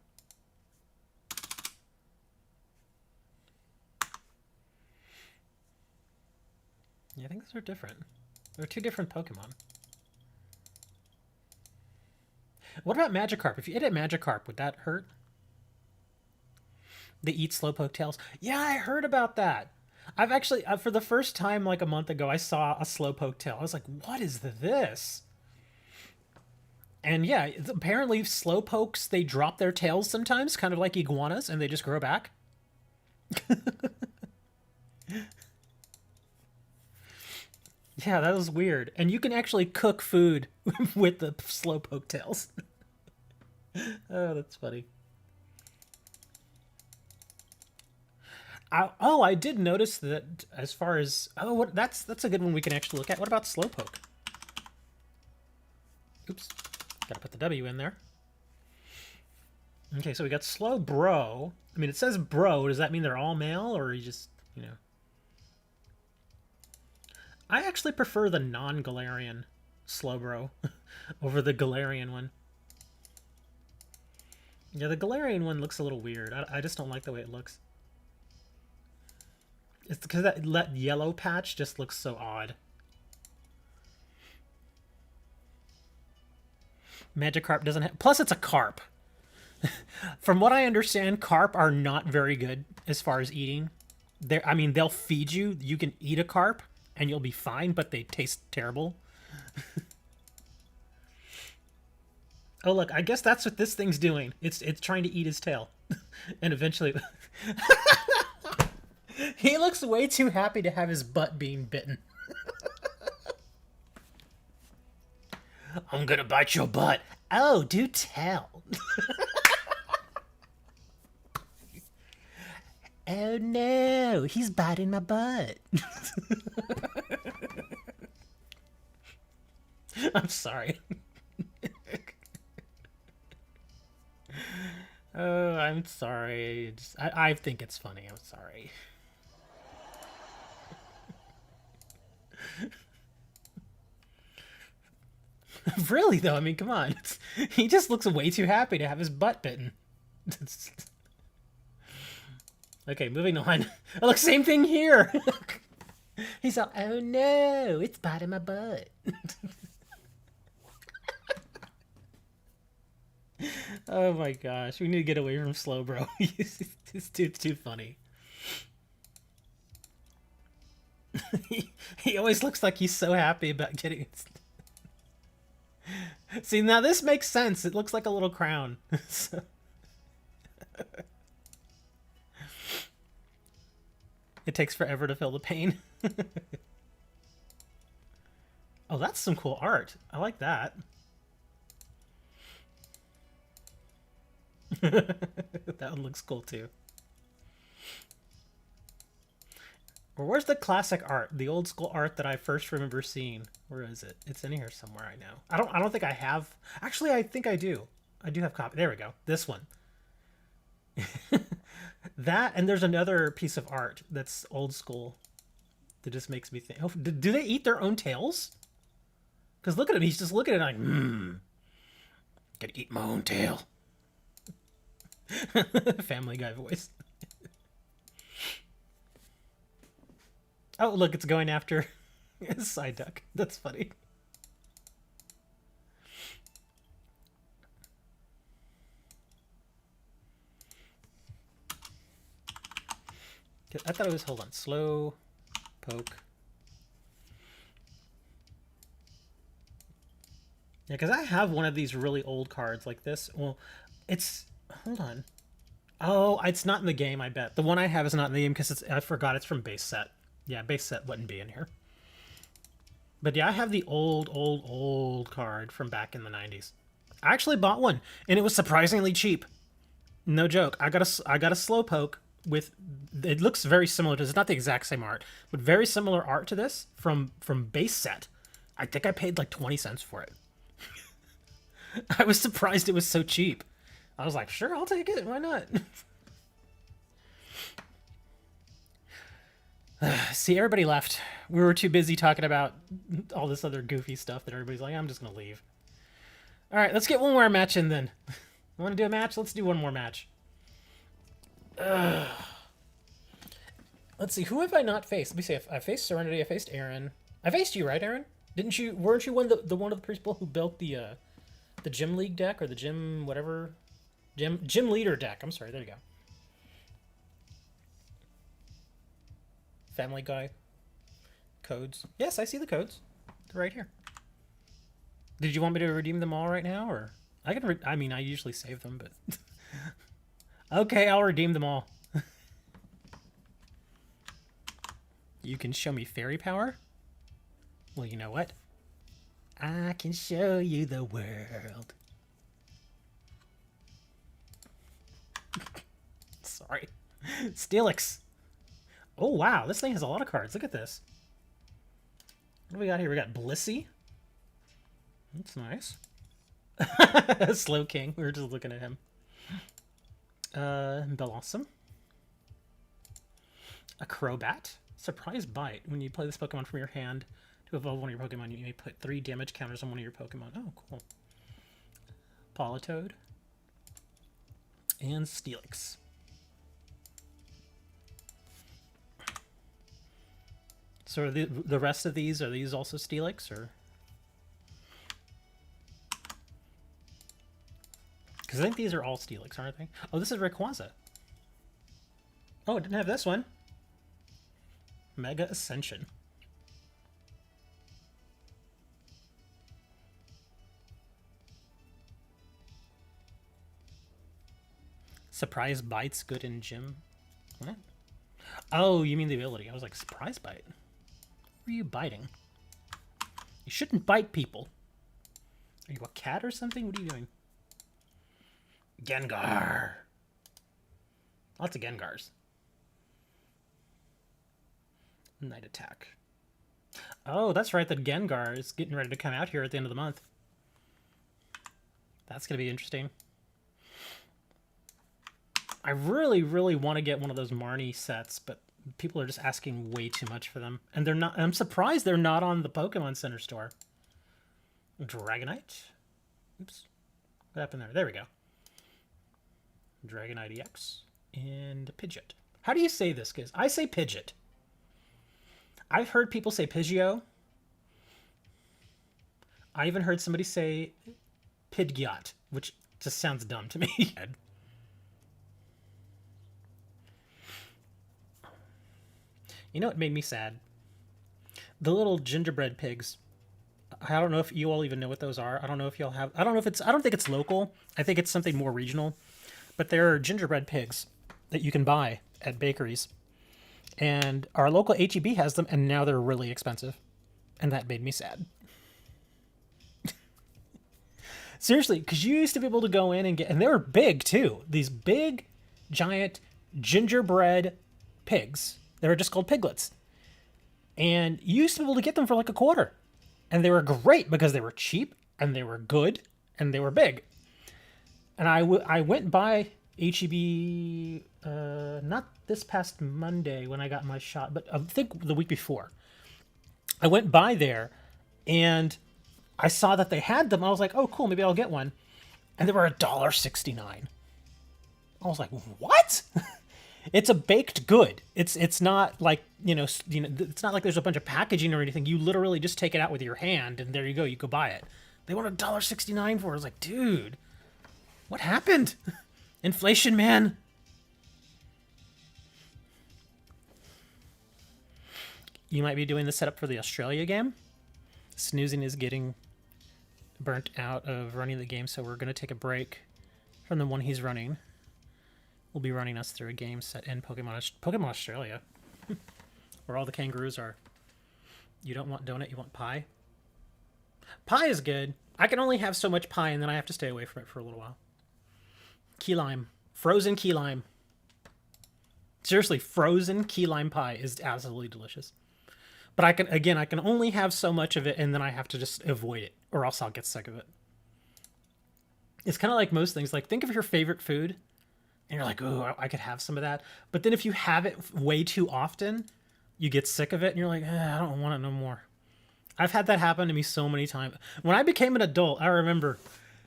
Yeah, I think those are different. They're 2 different Pokemon. What about Magikarp? If you hit a Magikarp, would that hurt? They eat Slowpoke tails. Yeah, I heard about that. I've actually, for the first time like a month ago, I saw a Slowpoke tail. I was like, what is this? And yeah, apparently Slowpokes, they drop their tails sometimes, kind of like iguanas, and they just grow back. Yeah, that was weird. And you can actually cook food with the Slowpoke tails. Oh, that's funny. I did notice that as far as... Oh, that's a good one we can actually look at. What about Slowpoke? Oops. Gotta put the W in there. Okay, so we got Slowbro. I mean, it says bro. Does that mean they're all male, or you just, you know... I actually prefer the non-Galarian Slowbro over the Galarian one. Yeah, the Galarian one looks a little weird. I just don't like the way it looks. It's because that yellow patch just looks so odd. Magikarp doesn't have... Plus, it's a carp. From what I understand, carp are not very good as far as eating. I mean, they'll feed you. You can eat a carp, and you'll be fine, but they taste terrible. Oh, look, I guess that's what this thing's doing. It's trying to eat his tail. And eventually... He looks way too happy to have his butt being bitten. I'm gonna bite your butt. Oh, do tell. Oh no, he's biting my butt. I'm sorry. Oh, I'm sorry. I think it's funny. I'm sorry. Really, though? I mean, come on. He just looks way too happy to have his butt bitten. Okay, moving on. Oh, look, same thing here. He's all, oh no, it's biting my butt. Oh my gosh, we need to get away from Slowbro. This dude's too funny. He always looks like he's so happy about getting... See, now this makes sense. It looks like a little crown. So... It takes forever to feel the pain. Oh, that's some cool art. I like that. That one looks cool too. Or where's the classic art? The old school art that I first remember seeing. Where is it? It's in here somewhere, I know. I don't think I have. Actually, I think I do. I do have copy. There we go. This one. That, and there's another piece of art that's old school that just makes me think. Oh, do they eat their own tails? Because look at him. He's just looking at it like, gotta eat my own tail. Family Guy voice. Oh, look, it's going after Psyduck. That's funny. I thought it was, hold on, slow poke. Yeah, because I have one of these really old cards like this. Well, it's, hold on. Oh, it's not in the game, I bet. The one I have is not in the game because I forgot it's from base set. Yeah, base set wouldn't be in here. But yeah, I have the old card from back in the 90s. I actually bought one, and it was surprisingly cheap. No joke. I got a Slowpoke with, it looks very similar to this. It's not the exact same art, but very similar art to this from base set. I think I paid like 20 cents for it. I was surprised it was so cheap. I was like, sure, I'll take it. Why not? See, everybody left. We were too busy talking about all this other goofy stuff that everybody's like, I'm just going to leave. All right, let's get one more match in then. Want to do a match? Let's do one more match. Let's see, who have I not faced? Let me see. I faced Serenity. I faced Aaron. I faced you, right, Aaron? Didn't you? Weren't you one of the one of the people who built the Gym League deck or the Gym whatever, Gym Leader deck? I'm sorry. There you go. Family Guy codes. Yes, I see the codes. They're right here. Did you want me to redeem them all right now, or I can? I mean, I usually save them, but okay, I'll redeem them all. You can show me fairy power? Well, you know what? I can show you the world. Sorry. Steelix. Oh, wow. This thing has a lot of cards. Look at this. What do we got here? We got Blissey. That's nice. Slow King. We were just looking at him. Bellossom. A Crobat. Surprise Bite. When you play this Pokemon from your hand to evolve one of your Pokemon, you may put 3 damage counters on one of your Pokemon. Oh, cool. Politoed. And Steelix. So are the rest of these, are these also Steelix, or? Because I think these are all Steelix, aren't they? Oh, this is Rayquaza. Oh, I didn't have this one. Mega Ascension. Surprise Bite's good in gym. What? Oh, you mean the ability. I was like, Surprise Bite? Who are you biting? You shouldn't bite people. Are you a cat or something? What are you doing? Gengar. Lots of Gengars. Night Attack. Oh, that's right. The Gengar is getting ready to come out here at the end of the month. That's going to be interesting. I really, really want to get one of those Marnie sets, but people are just asking way too much for them. And they're not. I'm surprised they're not on the Pokemon Center store. Dragonite. Oops. What happened there? There we go. Dragonite EX. And Pidgeot. How do you say this, guys? I say Pidgeot. I've heard people say Pidgeot. I even heard somebody say Pidgeot, which just sounds dumb to me. You know what made me sad? The little gingerbread pigs. I don't know if you all even know what those are. I don't know if y'all have... I don't think it's local. I think it's something more regional. But there are gingerbread pigs that you can buy at bakeries. And our local HEB has them, and now they're really expensive. And that made me sad. Seriously, because you used to be able to go in and get... And they were big, too. These big, giant gingerbread pigs. They were just called piglets. And you used to be able to get them for like a quarter. And they were great because they were cheap and they were good and they were big. And I went by HEB, not this past Monday when I got my shot, but I think the week before. I went by there and I saw that they had them. I was like, oh, cool, maybe I'll get one. And they were $1.69. I was like, what? It's a baked good. It's not like, it's not like there's a bunch of packaging or anything. You literally just take it out with your hand and there you go. You go buy it. They want $1.69 for it. I was like, dude, what happened? Inflation, man. You might be doing the setup for the Australia game. Snoozing is getting burnt out of running the game, so we're going to take a break from the one he's running. Will be running us through a game set in Pokemon Australia, where all the kangaroos are. You don't want donut, you want pie? Pie is good. I can only have so much pie, and then I have to stay away from it for a little while. Key lime. Frozen key lime. Seriously, frozen key lime pie is absolutely delicious. But I can only have so much of it, and then I have to just avoid it, or else I'll get sick of it. It's kind of like most things. Like, think of your favorite food, and you're like, oh, I could have some of that. But then if you have it way too often, you get sick of it, and you're like, I don't want it no more. I've had that happen to me so many times. When I became an adult, I remember,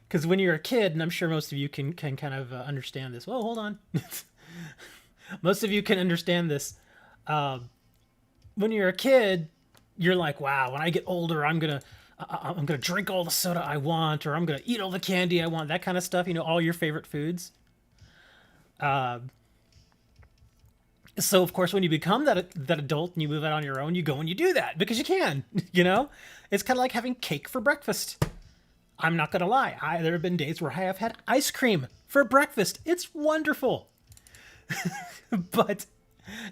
because when you're a kid, and I'm sure most of you can kind of understand this. Well, hold on. Most of you can understand this. When you're a kid, you're like, wow, when I get older, I'm gonna drink all the soda I want, or I'm gonna eat all the candy I want, that kind of stuff. All your favorite foods. So of course, when you become that adult and you move out on your own, you go and you do that because you can. It's kind of like having cake for breakfast. I'm not gonna lie, there have been days where I have had ice cream for breakfast. It's wonderful. But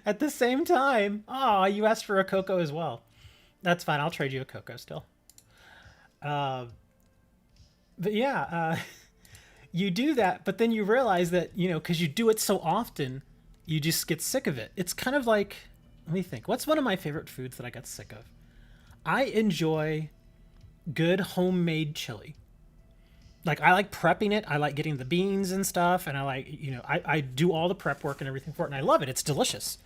at the same time, you asked for a cocoa as well. That's fine. I'll trade you a cocoa still. But yeah, you do that, but then you realize that, because you do it so often, you just get sick of it. It's kind of like, let me think. What's one of my favorite foods that I got sick of? I enjoy good homemade chili. Like, I like prepping it. I like getting the beans and stuff, and I like, I do all the prep work and everything for it, and I love it. It's delicious.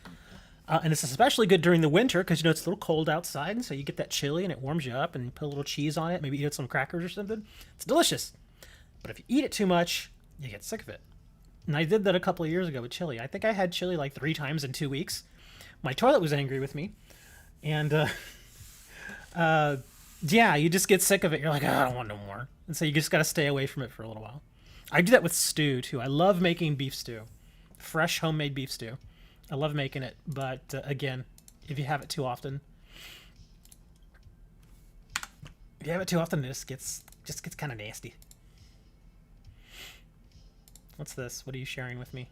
And it's especially good during the winter because, it's a little cold outside, and so you get that chili, and it warms you up, and you put a little cheese on it, maybe eat some crackers or something. It's delicious. But if you eat it too much, you get sick of it. And I did that a couple of years ago with chili. I think I had chili like 3 times in 2 weeks. My toilet was angry with me. And, yeah, you just get sick of it. You're like, I don't want no more. And so you just got to stay away from it for a little while. I do that with stew, too. I love making beef stew. Fresh homemade beef stew. I love making it. But, again, if you have it too often, it just gets kind of nasty. What's this? What are you sharing with me?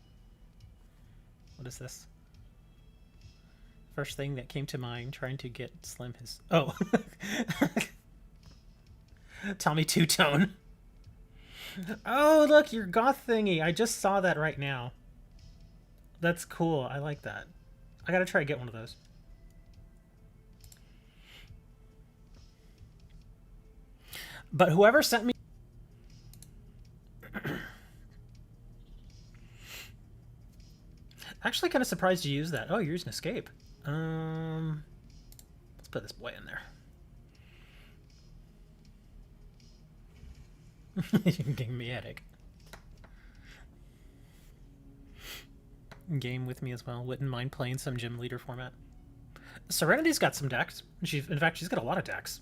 What is this? First thing that came to mind, trying to get Slim his... Oh. Tommy Two-Tone. Oh, look, your goth thingy. I just saw that right now. That's cool. I like that. I gotta try to get one of those. But whoever sent me... Actually kind of surprised you use that. Oh, you're using Escape. Let's put this boy in there. Give me a headache. Game with me as well. Wouldn't mind playing some gym leader format. Serenity's got some decks. In fact, she's got a lot of decks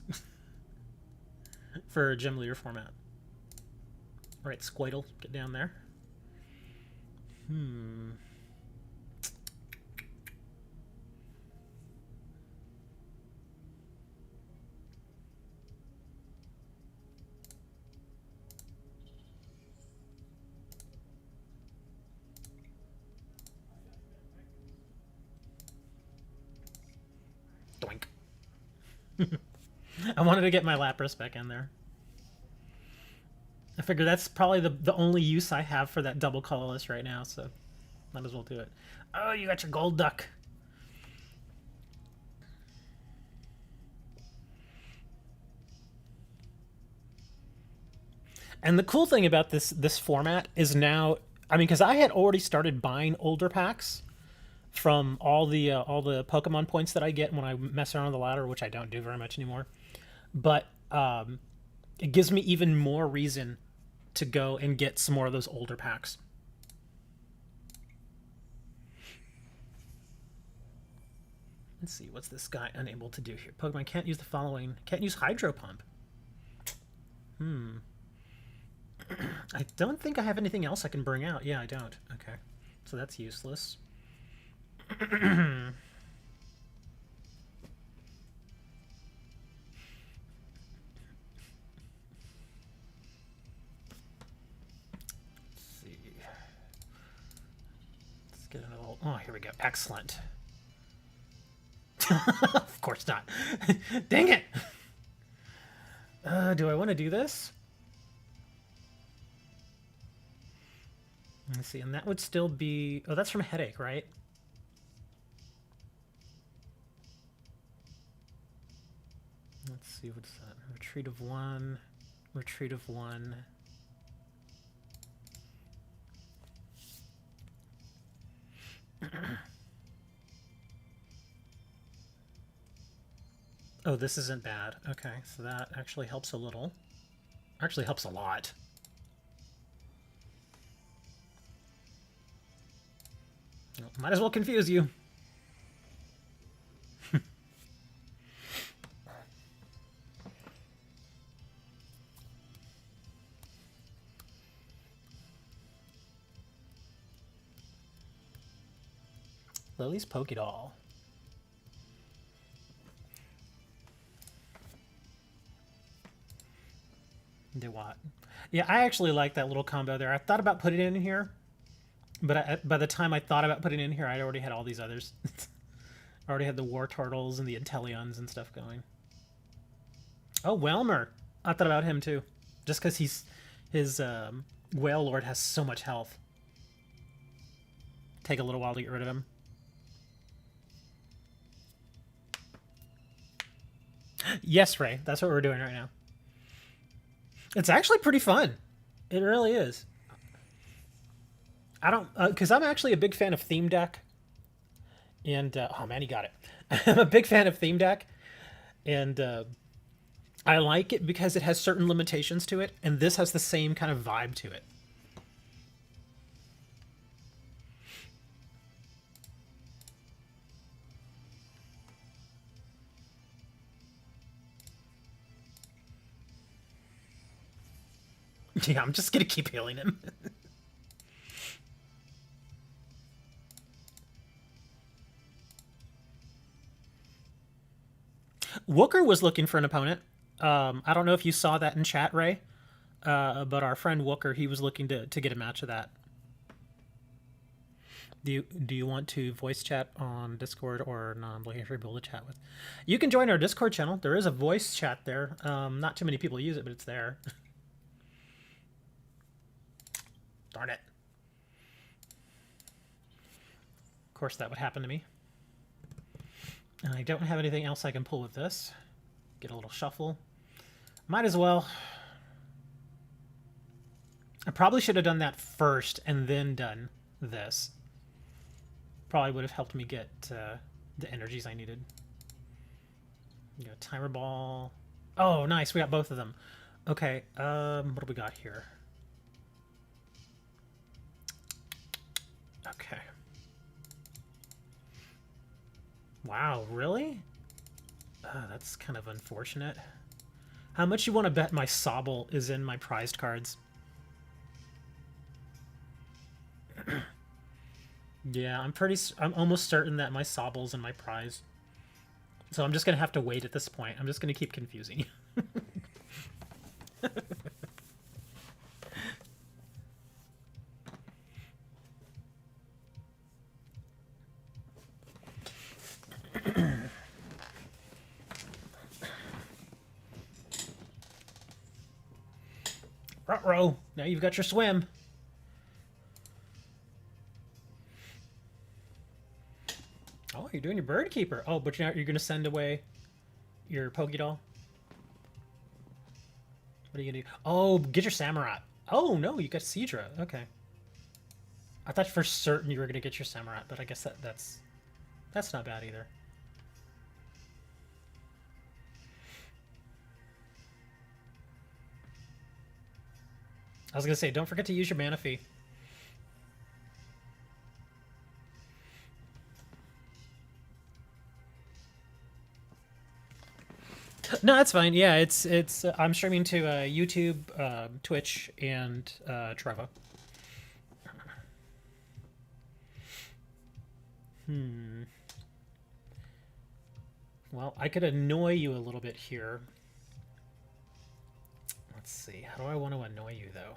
for gym leader format. All right, Squirtle, get down there. Doink. I wanted to get my Lapras back in there. I figure that's probably the only use I have for that double colorless right now, so might as well do it. Oh, you got your gold duck. And the cool thing about this format is now, I mean, because I had already started buying older packs from all the Pokemon points that I get when I mess around on the ladder, which I don't do very much anymore. But it gives me even more reason to go and get some more of those older packs. Let's see, what's this guy unable to do here? Pokemon can't use the following. Can't use Hydro Pump. I don't think I have anything else I can bring out. Yeah, I don't. Okay. So that's useless. See. Let's get another. Oh, here we go. Excellent. Of course not. Dang it. Do I want to do this? Let's see, and that would still be... Oh, that's from Headache, right? Let's see, what's that? Retreat of 1. Retreat of 1. Oh, this isn't bad. Okay, so that actually helps a little. Actually helps a lot. Well, might as well confuse you. Lily's Pokédoll. Do what? Yeah, I actually like that little combo there. I thought about putting it in here, but by the time I thought about putting it in here, I'd already had all these others. I already had the War Turtles and the Inteleons and stuff going. Oh, Whelmer. I thought about him too. Just because his Whale Lord has so much health. Take a little while to get rid of him. Yes, Ray. That's what we're doing right now. It's actually pretty fun. It really is. I don't... Because I'm actually a big fan of Theme Deck. And... oh, man, he got it. I'm a big fan of Theme Deck. And I like it because it has certain limitations to it. And this has the same kind of vibe to it. Yeah, I'm just going to keep healing him. Wooker was looking for an opponent. I don't know if you saw that in chat, Ray. But our friend Wooker, he was looking to get a match of that. Do you want to voice chat on Discord or no? I'm looking for people to chat with. You can join our Discord channel. There is a voice chat there. Not too many people use it, but it's there. Darn it. Of course, that would happen to me. And I don't have anything else I can pull with this. Get a little shuffle. Might as well. I probably should have done that first and then done this. Probably would have helped me get the energies I needed. You know, timer ball. Oh, nice. We got both of them. Okay. What do we got here? Okay. Wow, really? That's kind of unfortunate. How much you want to bet my Sobble is in my prized cards? Yeah, I'm almost certain that my Sobble's in my prize. So I'm just going to have to wait at this point. I'm just going to keep confusing you. Ruh-roh, now you've got your swim. Oh, you're doing your bird keeper. Oh, but you're going to send away your Pokédoll? What are you gonna do? Oh, get your Samurai. Oh no, you got Seadra. Okay. I thought for certain you were gonna get your Samurai, but I guess that's not bad either. I was gonna say, don't forget to use your mana fee. No, that's fine. Yeah, it's. I'm streaming to YouTube, Twitch, and Treva. Well, I could annoy you a little bit here. Let's see. How do I want to annoy you, though?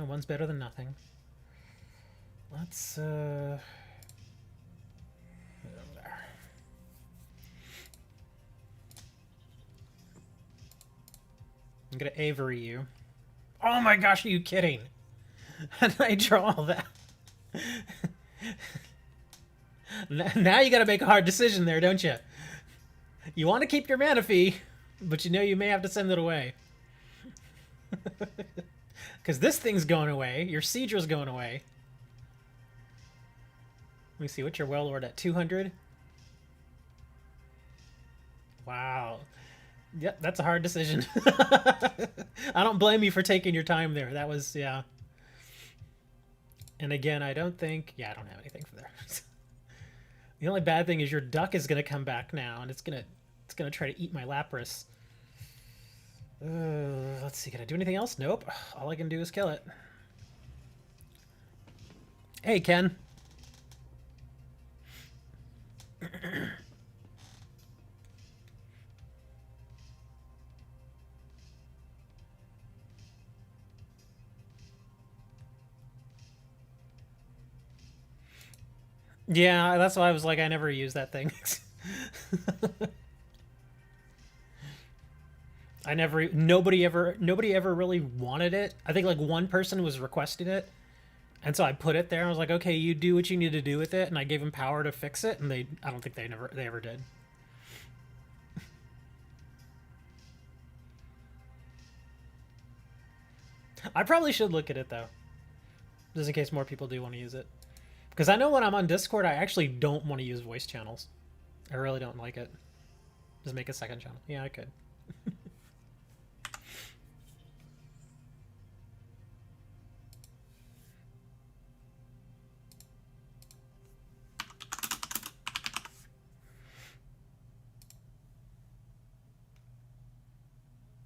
One's better than nothing. Let's, over there. I'm gonna Avery you. Oh my gosh, are you kidding? How did I draw all that? Now you gotta make a hard decision there, don't you? You want to keep your mana fee, but you know you may have to send it away. Because this thing's going away. Your Seadra's going away. Let me see, what's your Well-Lord at? 200? Wow. Yep, that's a hard decision. I don't blame you for taking your time there. That was, yeah. And again, I don't think... Yeah, I don't have anything for there. The only bad thing is your duck is going to come back now, and it's gonna try to eat my Lapras. Let's see, can I do anything else? Nope. All I can do is kill it. Hey, Ken. Yeah, that's why I was like, I never use that thing. Nobody ever really wanted it. I think like one person was requesting it, and so I put it there. I was like, okay, you do what you need to do with it, and I gave them power to fix it, and I don't think they ever did. I probably should look at it though, just in case more people do want to use it. Because I know when I'm on Discord, I actually don't want to use voice channels. I really don't like it. Just make a second channel. Yeah, I could.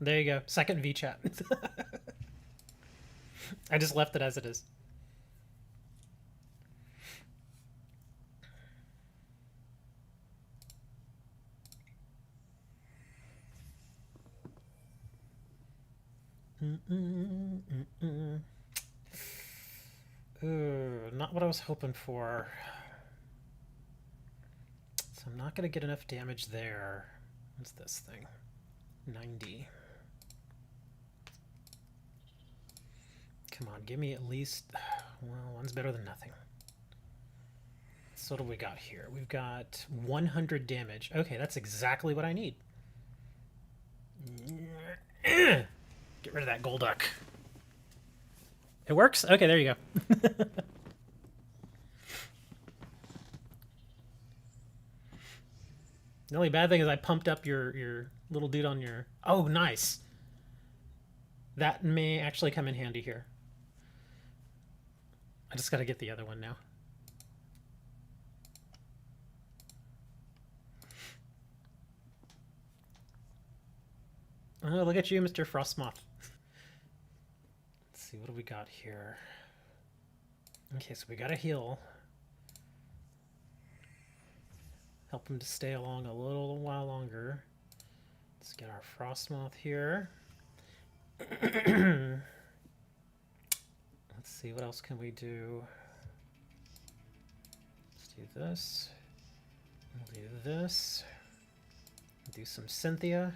There you go. Second VChat. I just left it as it is. Ooh, not what I was hoping for. So I'm not going to get enough damage there. What's this thing? 90. Come on, give me at least... Well, one's better than nothing. So what do we got here? We've got 100 damage. Okay, that's exactly what I need. Get rid of that Golduck. It works? Okay, there you go. The only bad thing is I pumped up your little dude on your... Oh, nice. That may actually come in handy here. I just gotta get the other one now. Oh, look at you, Mr. Frostmoth. Let's see, what do we got here? Okay, so we gotta heal. Help him to stay along a little while longer. Let's get our Frostmoth here. Let's see, what else can we do? Let's do this. We'll do this. Do some Cynthia.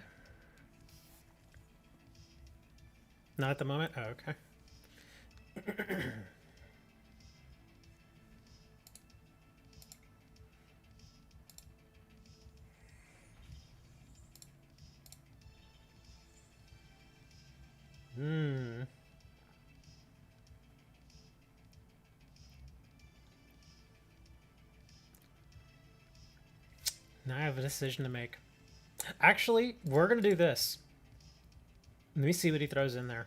Not at the moment? Oh, okay. have a decision to make. Actually, we're going to do this. Let me see what he throws in there.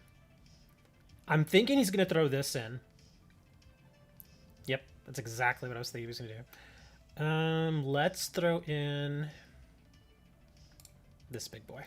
I'm thinking he's going to throw this in. Yep, that's exactly what I was thinking he was going to do. Let's throw in this big boy.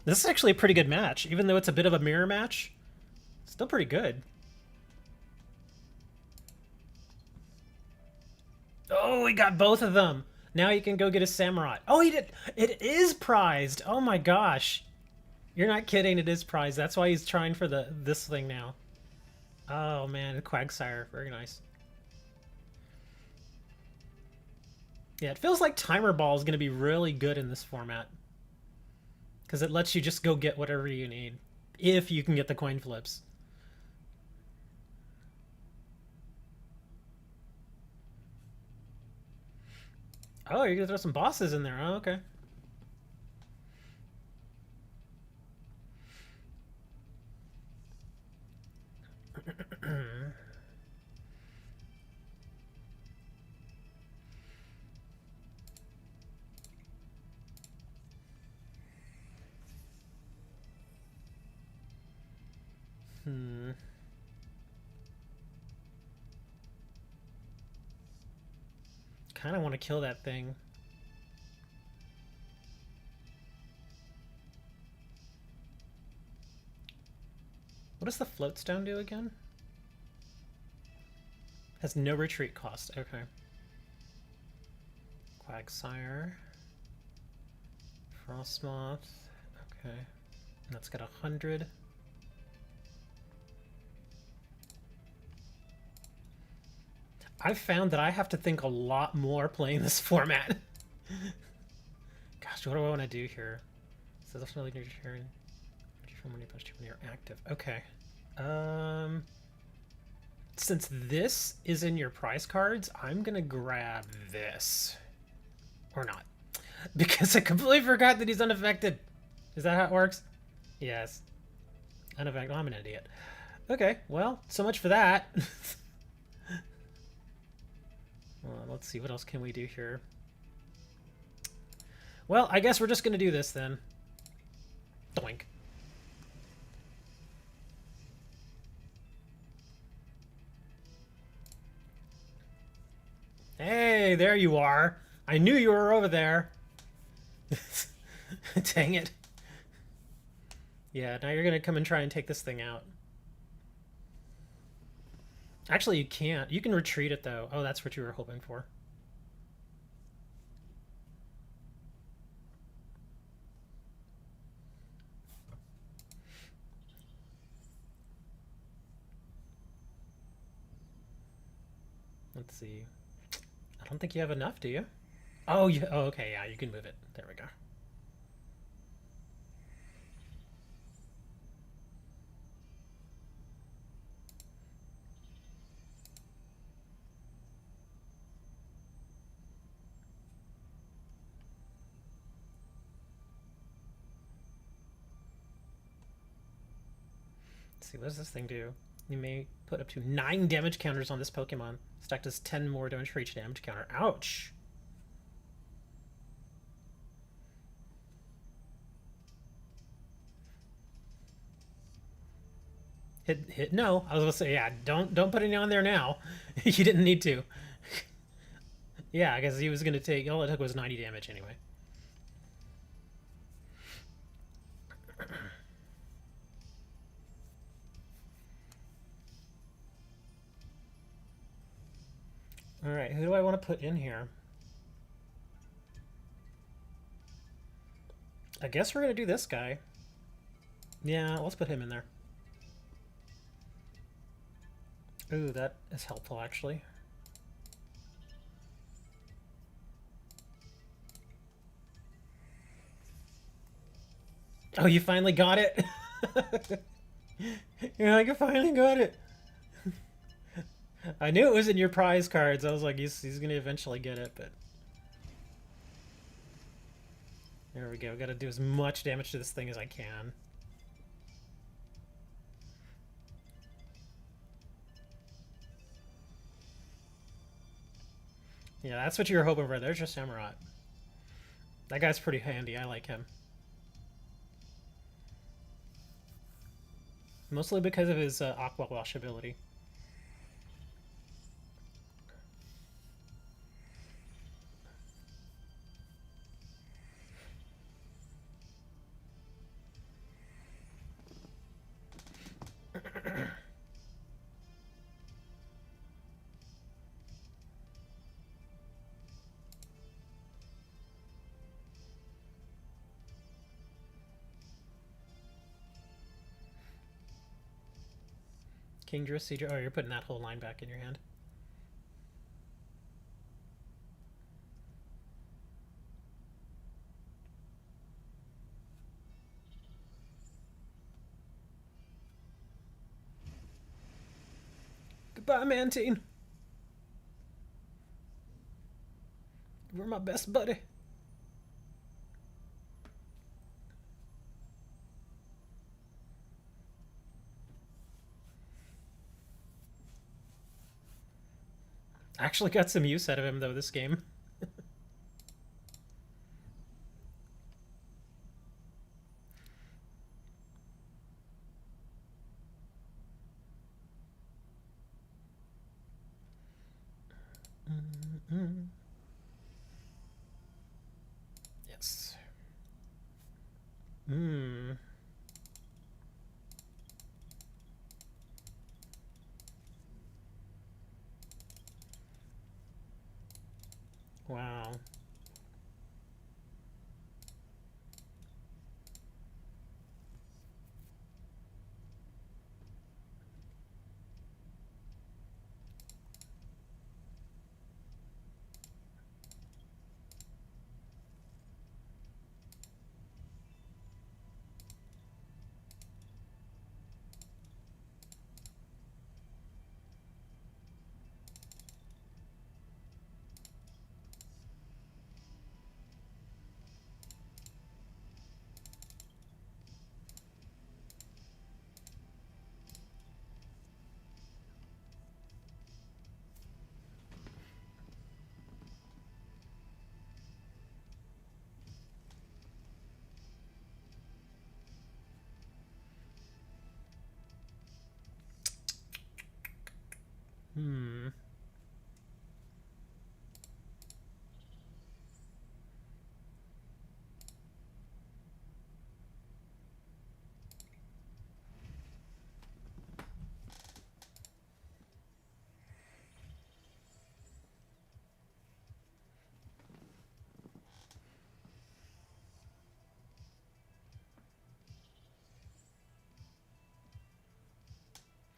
This is actually a pretty good match, even though it's a bit of a mirror match. Still pretty good. Oh, he got both of them. Now he can go get a samurai. Oh, he did. It is prized. Oh my gosh. You're not kidding. It is prized. That's why he's trying for this thing now. Oh man, Quagsire. Very nice. Yeah, it feels like Timer Ball is going to be really good in this format. Because it lets you just go get whatever you need. If you can get the coin flips. Oh, you're going to throw some bosses in there. Oh, okay. Kind of want to kill that thing. What does the float stone do again? Has no retreat cost. Okay. Quagsire. Frostmoth. Okay. And that's got 100. I've found that I have to think a lot more playing this format. Gosh, what do I want to do here? So that's really turn. When you're active. Okay. Since this is in your prize cards, I'm gonna grab this. Or not. Because I completely forgot that he's unaffected. Is that how it works? Yes. Unaffected. Oh, I'm an idiot. Okay, well, so much for that. Let's see, what else can we do here? Well, I guess we're just gonna do this then. Doink. Hey, there you are. I knew you were over there. Dang it. Yeah, now you're gonna come and try and take this thing out. Actually, you can't. You can retreat it, though. Oh, that's what you were hoping for. Let's see. I don't think you have enough, do you? Oh, oh, okay, yeah, you can move it. There we go. Let's see, what does this thing do? You may put up to 9 damage counters on this Pokemon. Stack does 10 more damage for each damage counter. Ouch! Hit no. I was gonna say, yeah, don't put any on there now. You didn't need to. Yeah, because he was gonna take, all it took was 90 damage anyway. Alright, who do I want to put in here? I guess we're gonna do this guy. Yeah, let's put him in there. Ooh, that is helpful, actually. Oh, you finally got it? You're like, I finally got it. I knew it was in your prize cards. I was like, he's gonna eventually get it, but there we go. Got to do as much damage to this thing as I can. Yeah, that's what you were hoping for. There's your Samurott. That guy's pretty handy. I like him. Mostly because of his Aqua Wash ability. Kingdra, Seedra. Oh, you're putting that whole line back in your hand. Goodbye, Mantine. You were my best buddy. I actually got some use out of him, though, this game. Yes. Wow.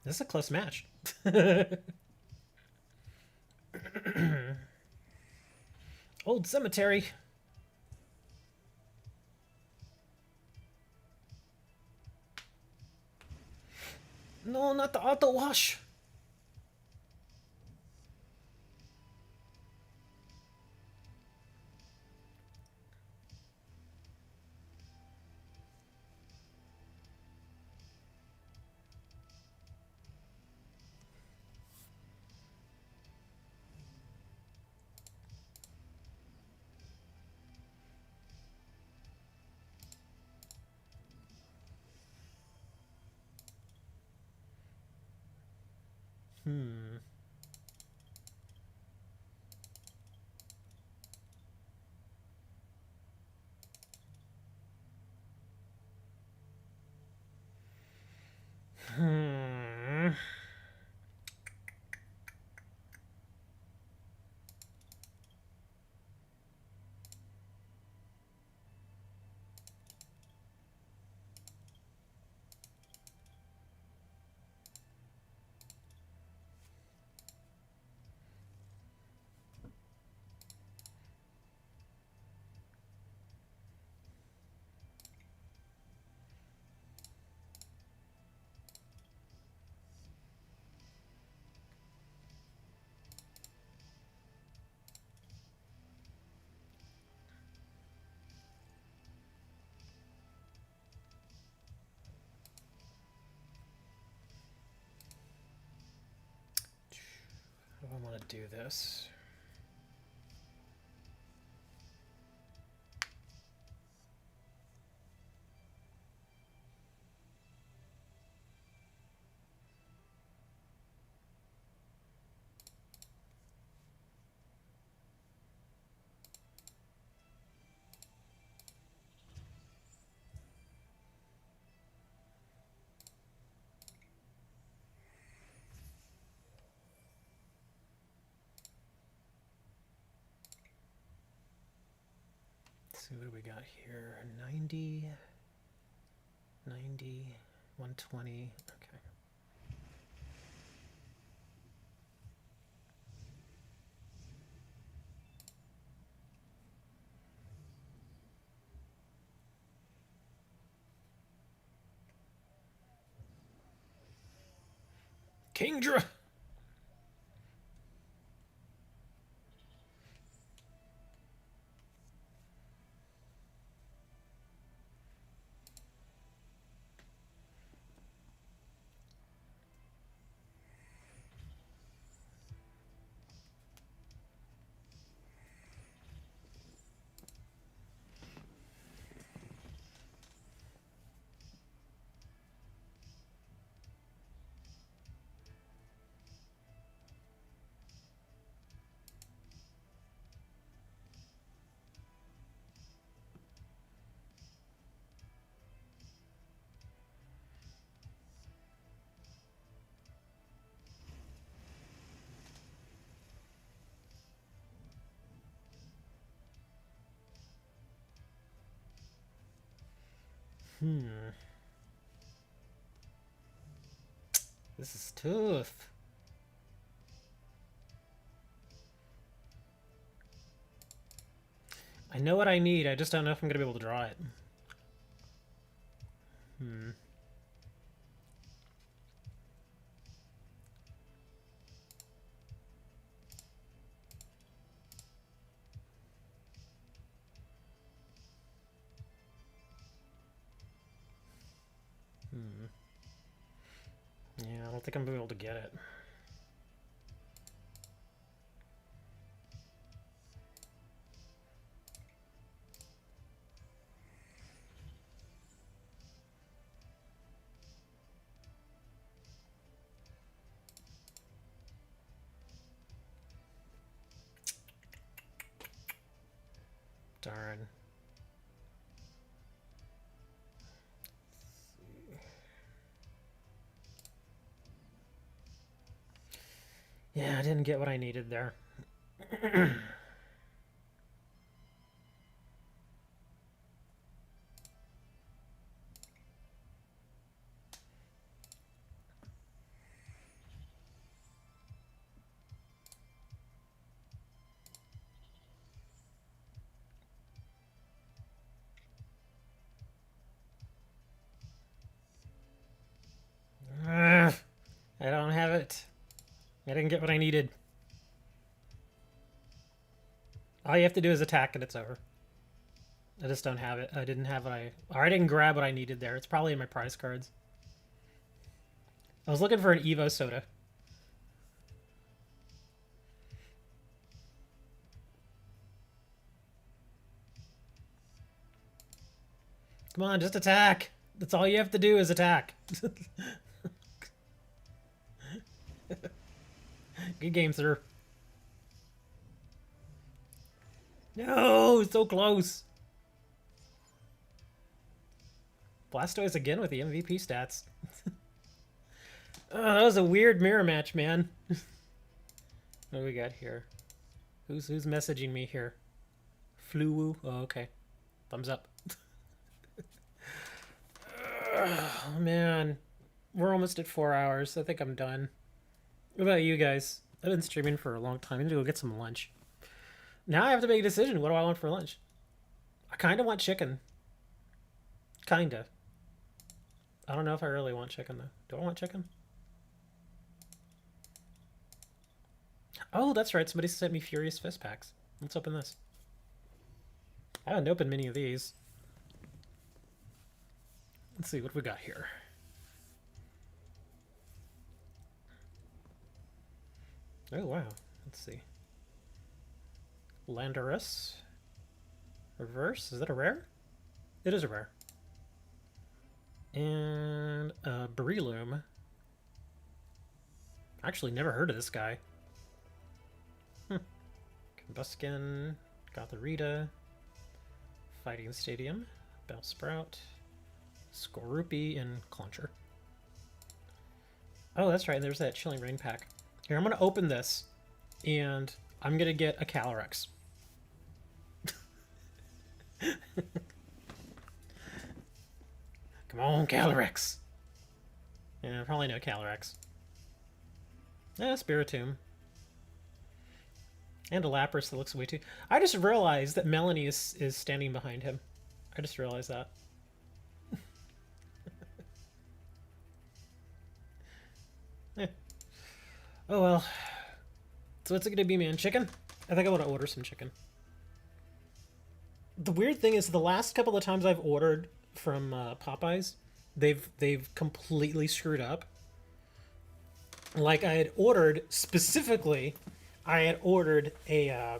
This is a close match. Old cemetery. No, not the auto wash. I want to do this. See, what do we got here? 90, 90, 120. Okay. Kingdra! This is tough. I know what I need, I just don't know if I'm going to be able to draw it. Yeah, I don't think I'm going to be able to get it. Darn. Yeah, I didn't get what I needed there. I don't have it. I didn't get what I needed. All you have to do is attack and it's over. I just don't have it. I didn't have what or I didn't grab what I needed there. It's probably in my prize cards. I was looking for an Evo soda. Come on, just attack. That's all you have to do is attack. Good game, sir. No, so close. Blastoise again with the MVP stats. Oh, that was a weird mirror match, man. What do we got here? Who's messaging me here? Fluwu? Oh, okay. Thumbs up. Oh, man. We're almost at 4 hours. I think I'm done. What about you guys? I've been streaming for a long time. I need to go get some lunch. Now I have to make a decision. What do I want for lunch? I kind of want chicken. Kinda. I don't know if I really want chicken, though. Do I want chicken? Oh, that's right. Somebody sent me Furious Fist packs. Let's open this. I haven't opened many of these. Let's see what we got here. Oh, wow. Let's see. Landorus. Reverse. Is that a rare? It is a rare. And Breloom. Actually, never heard of this guy. Combuskin. Gothorita. Fighting Stadium. Bellsprout. Skorupi, and Clauncher. Oh, that's right. There's that Chilling Rain pack. Here, I'm going to open this, and I'm going to get a Calyrex. Come on, Calyrex. Yeah, probably no Calyrex. Yeah, Spiritomb. And a Lapras that looks way too... I just realized that Melanie is standing behind him. I just realized that. Eh. Oh well. So what's it gonna be, man? Chicken? I think I want to order some chicken. The weird thing is, the last couple of times I've ordered from Popeyes, they've completely screwed up. Like, I had ordered specifically, I had ordered a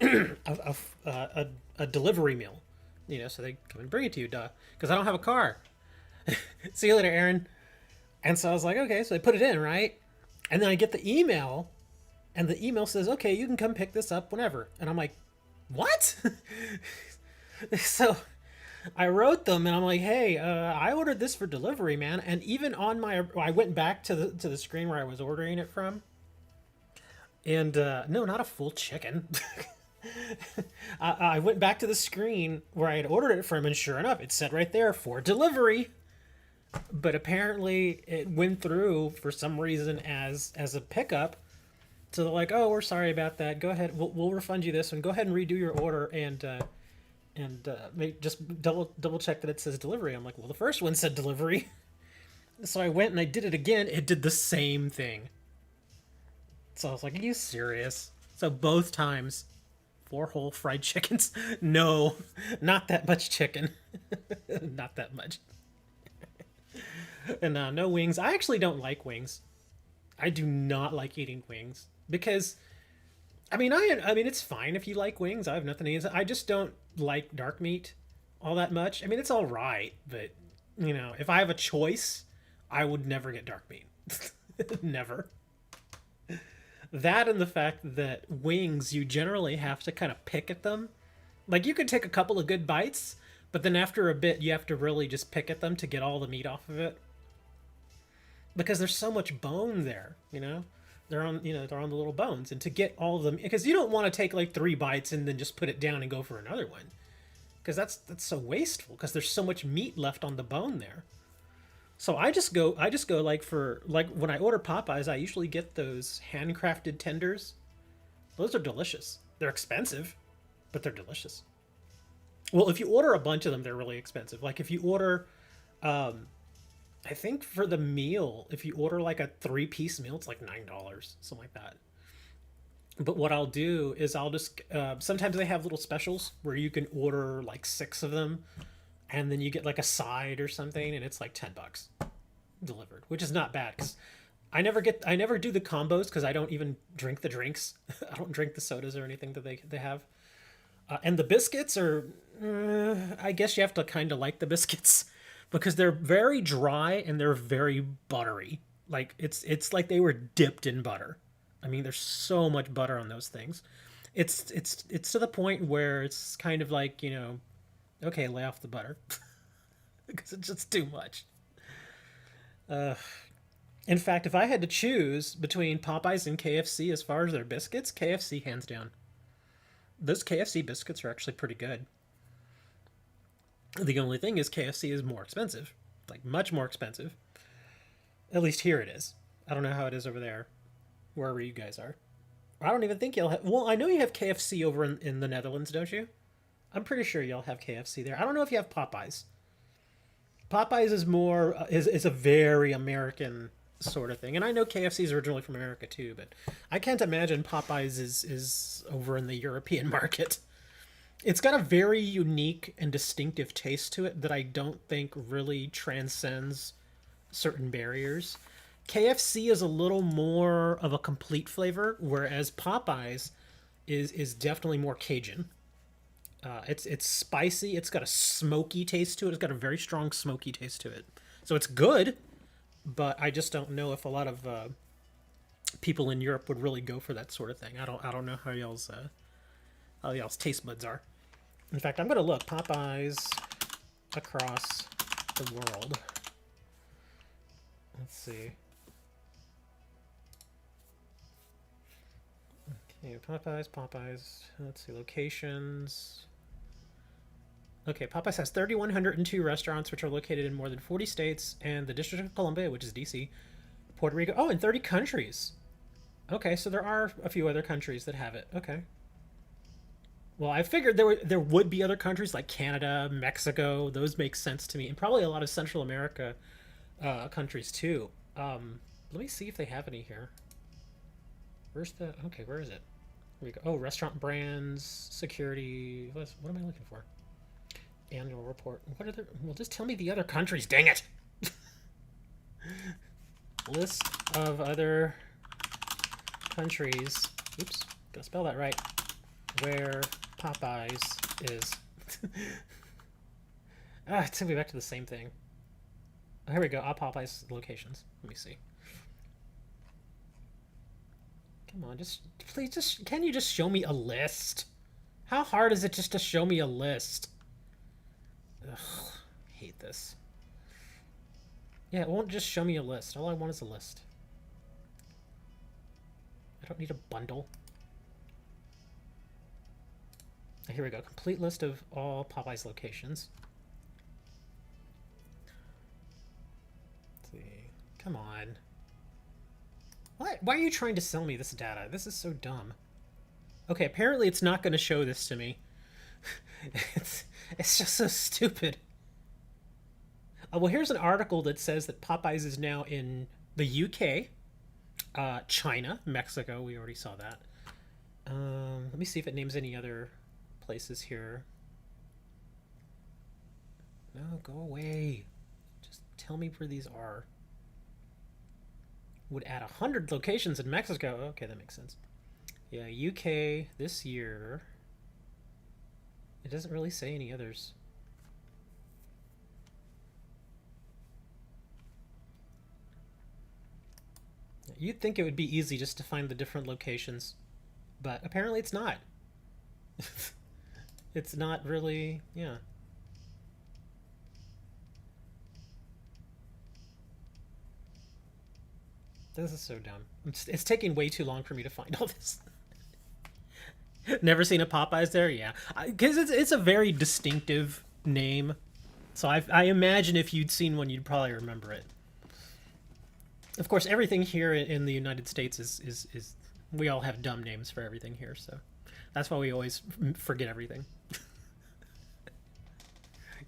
a delivery meal, you know, so they come and bring it to you, duh, because I don't have a car. See you later, Aaron. And so I was like, okay, so I put it in, right? And then I get the email, and the email says, okay, you can come pick this up whenever. And I'm like, what? So I wrote them, and I'm like, hey, I ordered this for delivery, man. And even on my, I went back to the screen where I was ordering it from. And no, not a full chicken. I went back to the screen where I had ordered it from, and sure enough, it said right there, for delivery. But apparently it went through for some reason as a pickup. So they're like, oh, we're sorry about that. Go ahead, we'll refund you this one. Go ahead and redo your order, and just double check that it says delivery. I'm like, well, the first one said delivery. So I went and I did it again. It did the same thing. So I was like, are you serious? So both times, 4 whole fried chickens. No, not that much chicken. Not that much. And no wings. I actually don't like wings. I do not like eating wings because, I mean, it's fine if you like wings. I have nothing against it. I just don't like dark meat all that much. I mean, it's all right, but you know, if I have a choice, I would never get dark meat. Never. That and the fact that wings, you generally have to kind of pick at them. Like, you could take a couple of good bites, but then after a bit, you have to really just pick at them to get all the meat off of it. Because there's so much bone there, you know? They're on the little bones. And to get all of them, because you don't want to take like 3 bites and then just put it down and go for another one. Because that's so wasteful, because there's so much meat left on the bone there. So I just go like when I order Popeyes, I usually get those handcrafted tenders. Those are delicious. They're expensive, but they're delicious. Well, if you order a bunch of them, they're really expensive. Like if you order, I think for the meal, if you order like a 3-piece meal, it's like $9, something like that. But what I'll do is I'll just, sometimes they have little specials where you can order like 6 of them, and then you get like a side or something, and it's like $10 delivered, which is not bad, because I never do the combos, because I don't even drink the drinks. I don't drink the sodas or anything that they have. And the biscuits are, I guess you have to kind of like the biscuits, because they're very dry and they're very buttery. Like it's like they were dipped in butter. I mean, there's so much butter on those things. It's to the point where it's kind of like, you know, okay, lay off the butter, because it's just too much. In fact, if I had to choose between Popeyes and KFC as far as their biscuits, KFC hands down. Those KFC biscuits are actually pretty good. The only thing is KFC is more expensive, like much more expensive. At least here it is. I don't know how it is over there, wherever you guys are. I don't even think y'all have... Well, I know you have KFC over in the Netherlands, don't you? I'm pretty sure y'all have KFC there. I don't know if you have Popeyes. Popeyes is more... is a very American sort of thing. And I know KFC is originally from America too, but I can't imagine Popeyes is over in the European market. It's got a very unique and distinctive taste to it that I don't think really transcends certain barriers. KFC is a little more of a complete flavor, whereas Popeyes is definitely more Cajun. It's spicy. It's got a smoky taste to it. It's got a very strong smoky taste to it. So it's good, but I just don't know if a lot of people in Europe would really go for that sort of thing. I don't know how y'all's taste buds are. In fact, I'm gonna look Popeyes across the world. Let's see. Okay, Popeyes. Let's see, locations. Okay, Popeyes has 3,102 restaurants, which are located in more than 40 states and the District of Columbia, which is DC, Puerto Rico. Oh, in 30 countries. Okay, so there are a few other countries that have it. Okay. Well, I figured there would be other countries like Canada, Mexico. Those make sense to me, and probably a lot of Central America countries too. Let me see if they have any here. Where's the? Okay, where is it? Here we go. Oh, restaurant brands, security. What am I looking for? Annual report. What are the? Well, just tell me the other countries. Dang it! List of other countries. Oops, gotta spell that right. Where Popeyes is. It took me back to the same thing. Oh, here we go. Popeyes locations. Let me see. Come on, please, can you just show me a list? How hard is it just to show me a list? Ugh, I hate this. Yeah, it won't just show me a list. All I want is a list. I don't need a bundle. Here we go. Complete list of all Popeyes locations. Let's see. Come on. Why are you trying to sell me this data? This is so dumb. Okay, apparently it's not going to show this to me. It's just so stupid. Well, here's an article that says that Popeyes is now in the UK, China, Mexico. We already saw that. Let me see if it names any other places here. No, go away. Just tell me where these are. Would add 100 locations in Mexico. Okay, that makes sense. Yeah, UK this year. It doesn't really say any others. You'd think it would be easy just to find the different locations, but apparently it's not. It's not really, yeah. This is so dumb. It's taking way too long for me to find all this. Never seen a Popeyes there? Yeah. Because it's a very distinctive name. So I imagine if you'd seen one, you'd probably remember it. Of course, everything here in the United States is we all have dumb names for everything here, so that's why we always forget everything.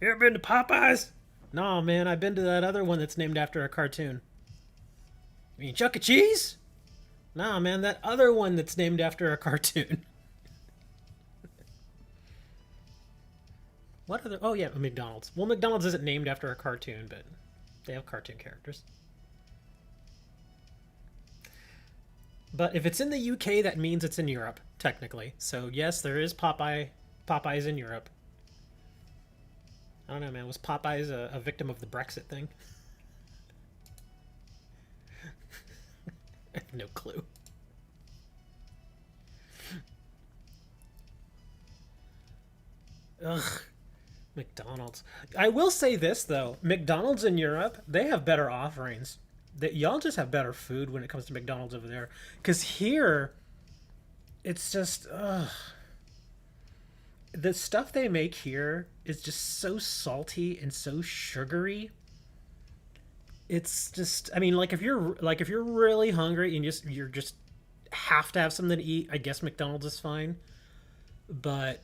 You ever been to Popeyes? No, man, I've been to that other one that's named after a cartoon. You mean Chuck E. Cheese? Nah, man, that other one that's named after a cartoon. What other? Oh, yeah, McDonald's. Well, McDonald's isn't named after a cartoon, but they have cartoon characters. But if it's in the UK, that means it's in Europe, technically. So, yes, there is Popeyes in Europe. I don't know, man. Was Popeyes a victim of the Brexit thing? I have no clue. Ugh. McDonald's. I will say this, though. McDonald's in Europe, they have better offerings. Y'all just have better food when it comes to McDonald's over there. Because here, it's just... Ugh. The stuff they make here is just so salty and so sugary. It's just, I mean, like if you're really hungry and you're just have to have something to eat, I guess McDonald's is fine. But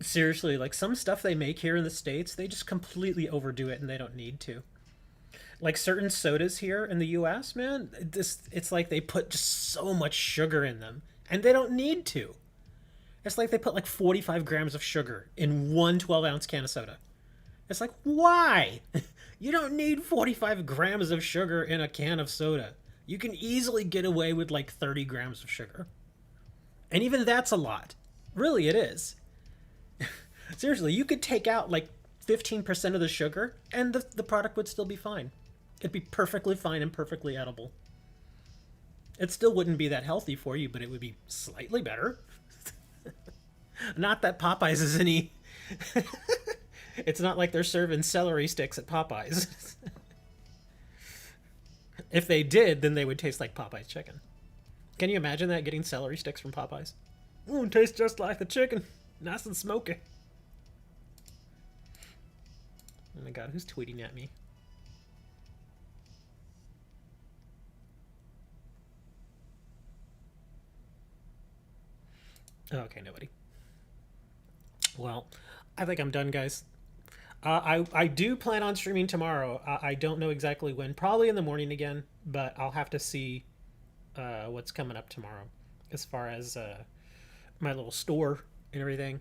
seriously, like some stuff they make here in the States, they just completely overdo it and they don't need to. Like certain sodas here in the US, man, it's like they put just so much sugar in them and they don't need to. It's like they put like 45 grams of sugar in one 12-ounce can of soda. It's like, why? You don't need 45 grams of sugar in a can of soda. You can easily get away with like 30 grams of sugar. And even that's a lot. Really, it is. Seriously, you could take out like 15% of the sugar and the product would still be fine. It'd be perfectly fine and perfectly edible. It still wouldn't be that healthy for you, but it would be slightly better. Not that Popeyes is any. It's not like they're serving celery sticks at Popeyes. If they did, then they would taste like Popeye's chicken. Can you imagine that, getting celery sticks from Popeyes? Ooh, it tastes just like the chicken. Nice and smoky. Oh my god, who's tweeting at me? Oh, okay, nobody. Well, I think I'm done, guys. I do plan on streaming tomorrow. I don't know exactly when. Probably in the morning again, but I'll have to see what's coming up tomorrow as far as my little store and everything.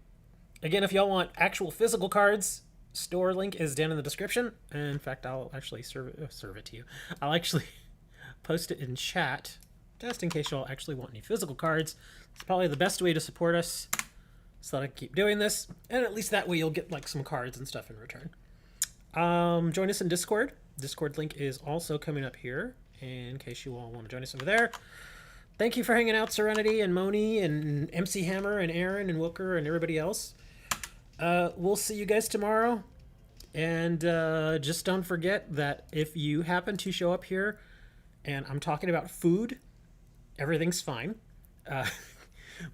Again, if y'all want actual physical cards, store link is down in the description. And in fact, I'll actually serve it to you. I'll actually post it in chat just in case y'all actually want any physical cards. It's probably the best way to support us so that I can keep doing this, and at least that way you'll get like some cards and stuff in return. Join us in Discord. Discord link is also coming up here in case you all want to join us over there. Thank you for hanging out, Serenity and Moni and MC Hammer and Aaron and Wilker and everybody else. We'll see you guys tomorrow. And just don't forget that if you happen to show up here and I'm talking about food, everything's fine.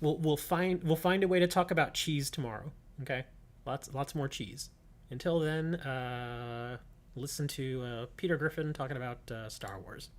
We'll find a way to talk about cheese tomorrow. Okay, lots more cheese. Until then, listen to Peter Griffin talking about Star Wars.